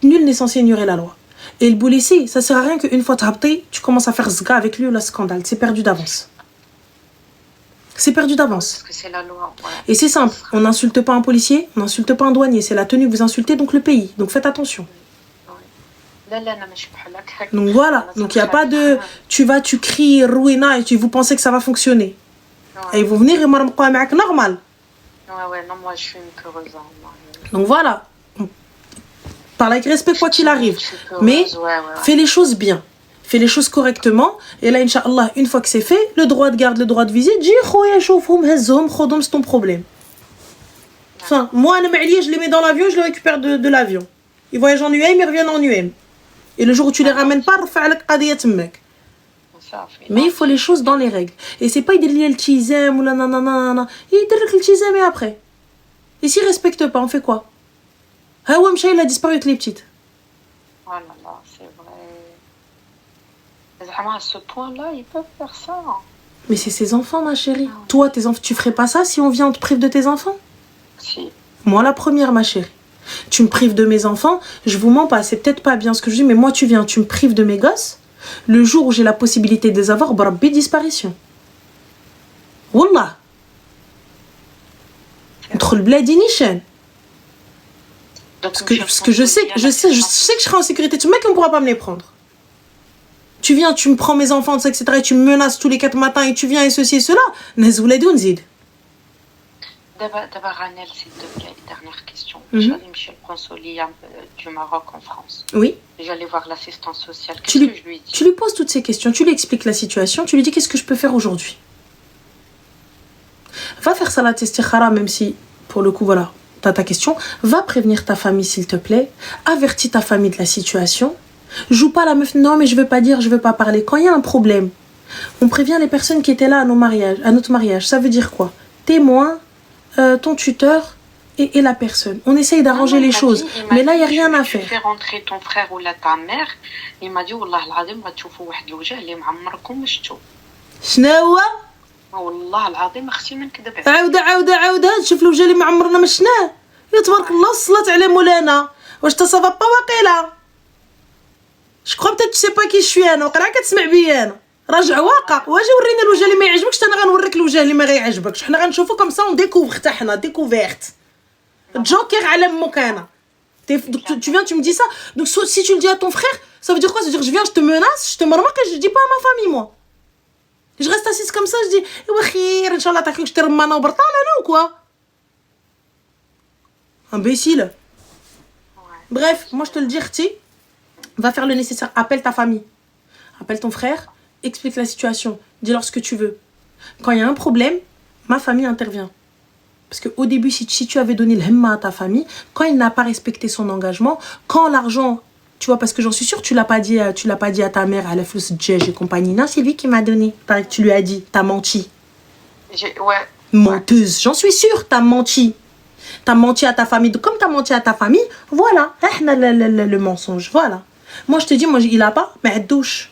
nul n'est censé ignorer la loi. Et le boulissi, ça sert à rien qu'une fois tu commences à faire zga avec lui ou le scandale. C'est perdu d'avance. C'est perdu d'avance. Parce que c'est la loi. Ouais. Et c'est simple. On n'insulte pas un policier, on n'insulte pas un douanier. C'est la tenue que vous insultez, donc le pays. Donc faites attention. Donc voilà. Donc il n'y a pas de... Tu cries, Rouina, et vous pensez que ça va fonctionner. Et ils vont venir et me avec normal. Ouais, non, moi je suis une peureuse. Donc voilà. Parle avec respect quoi qu'il arrive. Mais fais les choses bien. Fais les choses correctement. Et là, Inch'Allah, une fois que c'est fait, le droit de garde, le droit de visite, dis, c'est ton problème. Enfin, moi, je les mets dans l'avion, je les récupère de l'avion. Ils voyagent en UM, ils reviennent en UM. Et le jour où tu les ramènes pas, mais il faut les choses dans les règles. Et c'est pas il dit le tizem ou la nanana. Il dit le tizem et après. Et s'il respecte pas, on fait quoi? Hawa Mcha, il a disparu avec les petites. Oh là là, c'est vrai. Vraiment, à ce point-là, ils peuvent faire ça. Mais c'est ses enfants, ma chérie. Toi, tes enfants, tu ferais pas ça si on vient, on te prive de tes enfants? Si. Moi, la première, ma chérie. Tu me prives de mes enfants, je vous mens pas, c'est peut-être pas bien ce que je dis, mais moi, tu viens, tu me prives de mes gosses. Le jour où j'ai la possibilité de les avoir, barabbi, disparition. Wallah. Entre le bled et Nishan. Parce que je sais que je serai en sécurité. Tu mec, on ne pourra pas me les prendre. Tu viens, tu me prends mes enfants, etc. Et tu me menaces tous les 4 matins et tu viens et ceci et cela. Nezouledoun zid. D'abord, Ranel, s'il te plaît, dernière question. J'allais chez le consulat du Maroc en France. Oui. J'allais voir l'assistante sociale. Qu'est-ce que je lui dis? Tu lui poses toutes ces questions, tu lui expliques la situation, tu lui dis qu'est-ce que je peux faire aujourd'hui. Va faire salat istikhara, même si, pour le coup, voilà, t'as ta question. Va prévenir ta famille, s'il te plaît. Avertis ta famille de la situation. Joue pas la meuf, non, mais je veux pas dire, je veux pas parler. Quand il y a un problème, on prévient les personnes qui étaient là à notre mariage. Ça veut dire quoi? Témoin, ton tuteur et la personne. On essaye d'arranger les choses. Mais là, il n'y a rien à faire. Tu fais rentrer ton frère ou ta mère. Il m'a dit, Wallah al-Azim, va تشوفوا واحد الوجه اللي معمركم مش تشوف. شنو هو؟ والله العظيم اختي ما نكذب. عاودة تشوف الوجه اللي ما عمرنا ما شفناه. يا تبارك الله الصلاة على مولانا. واش تا صافا با واقيلا. Je crois peut-être tu sais pas qui je suis انا وقرا كتسمع بيا انا. راجع واقع واجي ورينا الوجه اللي ما يعجبكش انا غنوريك الوجه اللي ما غيعجبكش حنا غنشوفو كوم سا اون ديكوفر حتى حنا ديكوفيرت جوكر على امك انا tu viens tu me dis ça donc si tu le dis à ton frère ça veut dire quoi? Ça veut dire je viens je te menace je te marmaque et je dis pas à ma famille moi je reste assise comme ça je dis wa khir inchallah t'as cru que j'étais remana ou bartana ou quoi imbécile. Bref moi je te le dis Khti va faire le nécessaire appelle ta famille appelle ton frère explique la situation, dis-leur ce que tu veux. Quand il y a un problème, ma famille intervient. Parce qu'au début, si tu avais donné le hemma à ta famille, quand il n'a pas respecté son engagement, quand l'argent, tu vois, parce que j'en suis sûre, tu l'as pas dit à ta mère, à la flous et compagnie. Non, c'est lui qui m'a donné. Pareil que tu lui as dit, t'as menti. Ouais. Menteuse, j'en suis sûre, t'as menti. T'as menti à ta famille. Donc, comme t'as menti à ta famille, voilà, le mensonge, voilà. Moi, je te dis, il a pas, mais elle douche.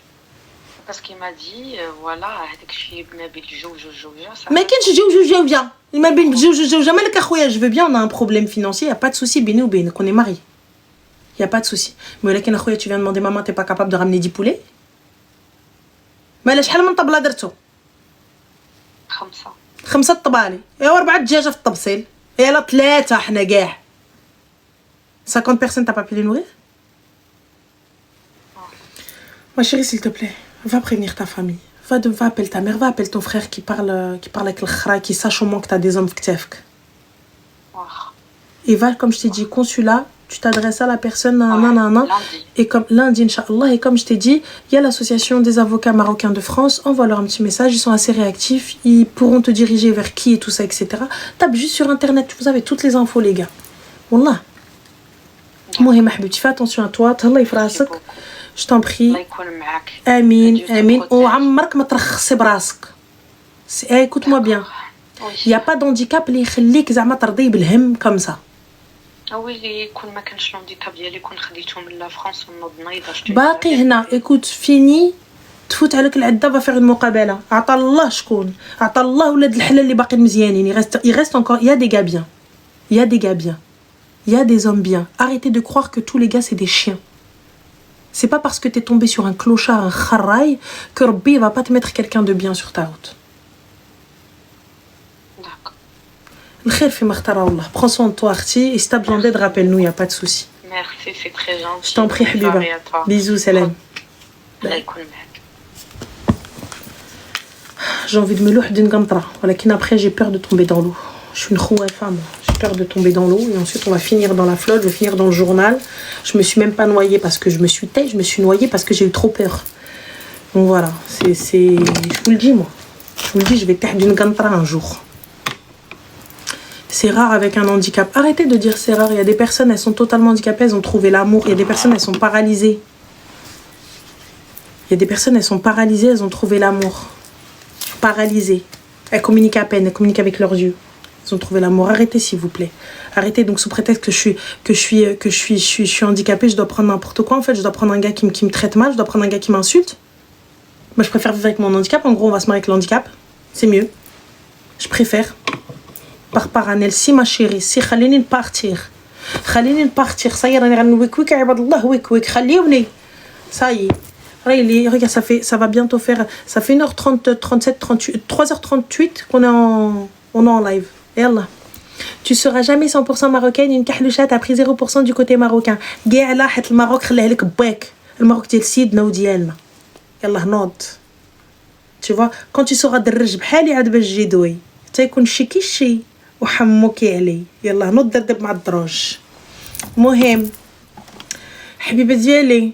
Parce qu'il m'a dit, voilà, هذاك الشيء ما بين الجوج والزوجة. ما كاينش جوج ما بين الجوج والزوجة مالك اخويا je veux bien on a un problème financier y a pas de souci بيني وبينك on est mariés y a pas de souci mais ولكن اخويا tu viens demander maman t'es pas capable de ramener 10 poulets مالا شحال من طبلة درتو 5 طبالي ايوا 4 دجاجة في الطبسيل يلا 3 حنا كاع 50 personnes t'as pas pu les nourrir. Ma chérie s'il te plaît va prévenir ta famille. Va appeler ta mère, va appeler ton frère qui parle avec le khra, qui sache au moins que tu as des hommes ktefk. Et va, comme je t'ai dit, consulat, tu t'adresses à la personne, et comme lundi, Inch'Allah, et comme je t'ai dit, il y a l'association des avocats marocains de France, envoie-leur un petit message, ils sont assez réactifs, ils pourront te diriger vers qui et tout ça, etc. Tape juste sur internet, vous avez toutes les infos, les gars. Wallah. Moi, tu fais attention à toi, Allah yfrasek. Je t'en prie. Amin, amin. وعمرك ما ترخصي براسك. Écoute-moi bien. Il y a pas d'handicap اللي يخليك زعما ترضي بالهم comme ça. ويلي يكون ما كانش الهانديكاب ديالي كون خديته من لا فرنسا ونوض نايضه شتي باقي هنا écoute fini تفوت عليك العده va faire une مقابله عطا الله شكون عطا الله ولاد الحلال اللي باقي مزيانين il reste encore il y a des gars bien il y a des gars bien il y a des hommes bien arrêtez de croire que tous les gars c'est des chiens c'est pas parce que t'es tombé sur un clochard un kharaï que Rabbi va pas te mettre quelqu'un de bien sur ta route. الخير فيما اختاره الله. Prends soin de toi اختي et si t'as besoin d'aide rappelle-nous, y a pas de souci. Merci, c'est très gentil. Je t'en prie حبيبه. Bisous salam. الله يكون معك. J'ai envie de me louer d'une gantra. ولكن après j'ai peur de tomber dans l'eau. Je suis une khouafa moi. J'ai peur de tomber dans l'eau et ensuite on va finir dans la flotte, je vais finir dans le journal. Je me suis même pas noyée parce que je me suis taillée, je me suis noyée parce que j'ai eu trop peur. Donc voilà, c'est je vous le dis moi. Je vous le dis, je vais taire d'une gantra un jour. C'est rare avec un handicap. Arrêtez de dire c'est rare. Il y a des personnes, elles sont totalement handicapées, elles ont trouvé l'amour. Il y a des personnes, elles sont paralysées. Il y a des personnes, elles sont paralysées, elles ont trouvé l'amour. Paralysées. Elles communiquent à peine, elles communiquent avec leurs yeux. Elles ont trouvé l'amour. Arrêtez s'il vous plaît. Arrêtez donc sous prétexte que je suis handicapée, je dois prendre n'importe quoi. En fait, je dois prendre un gars qui me traite mal, je dois prendre un gars qui m'insulte. Moi, je préfère vivre avec mon handicap. En gros, on va se marier avec le handicap. C'est mieux. Je préfère. Par parallèle, si ma chérie, si خليني نبارتير صاير راني غنويك عباد الله ويك خليوني ça y est regarde ça va bientôt faire ça fait 1h30 37 38 3h38 qu'on est en live يلا tu seras jamais 100% marocaine une kahloucha t'as pris 0% du côté marocain كاع لاحة الماروك خليها لك باك الماروك ديال سيدنا وديالنا يلا نوض tu vois quand tu sauras درج بحالي عاد باش تجي دوي تيكون شي وحموكي علي يلا نوض دردب مع الدروج. مهم حبيبه ديالي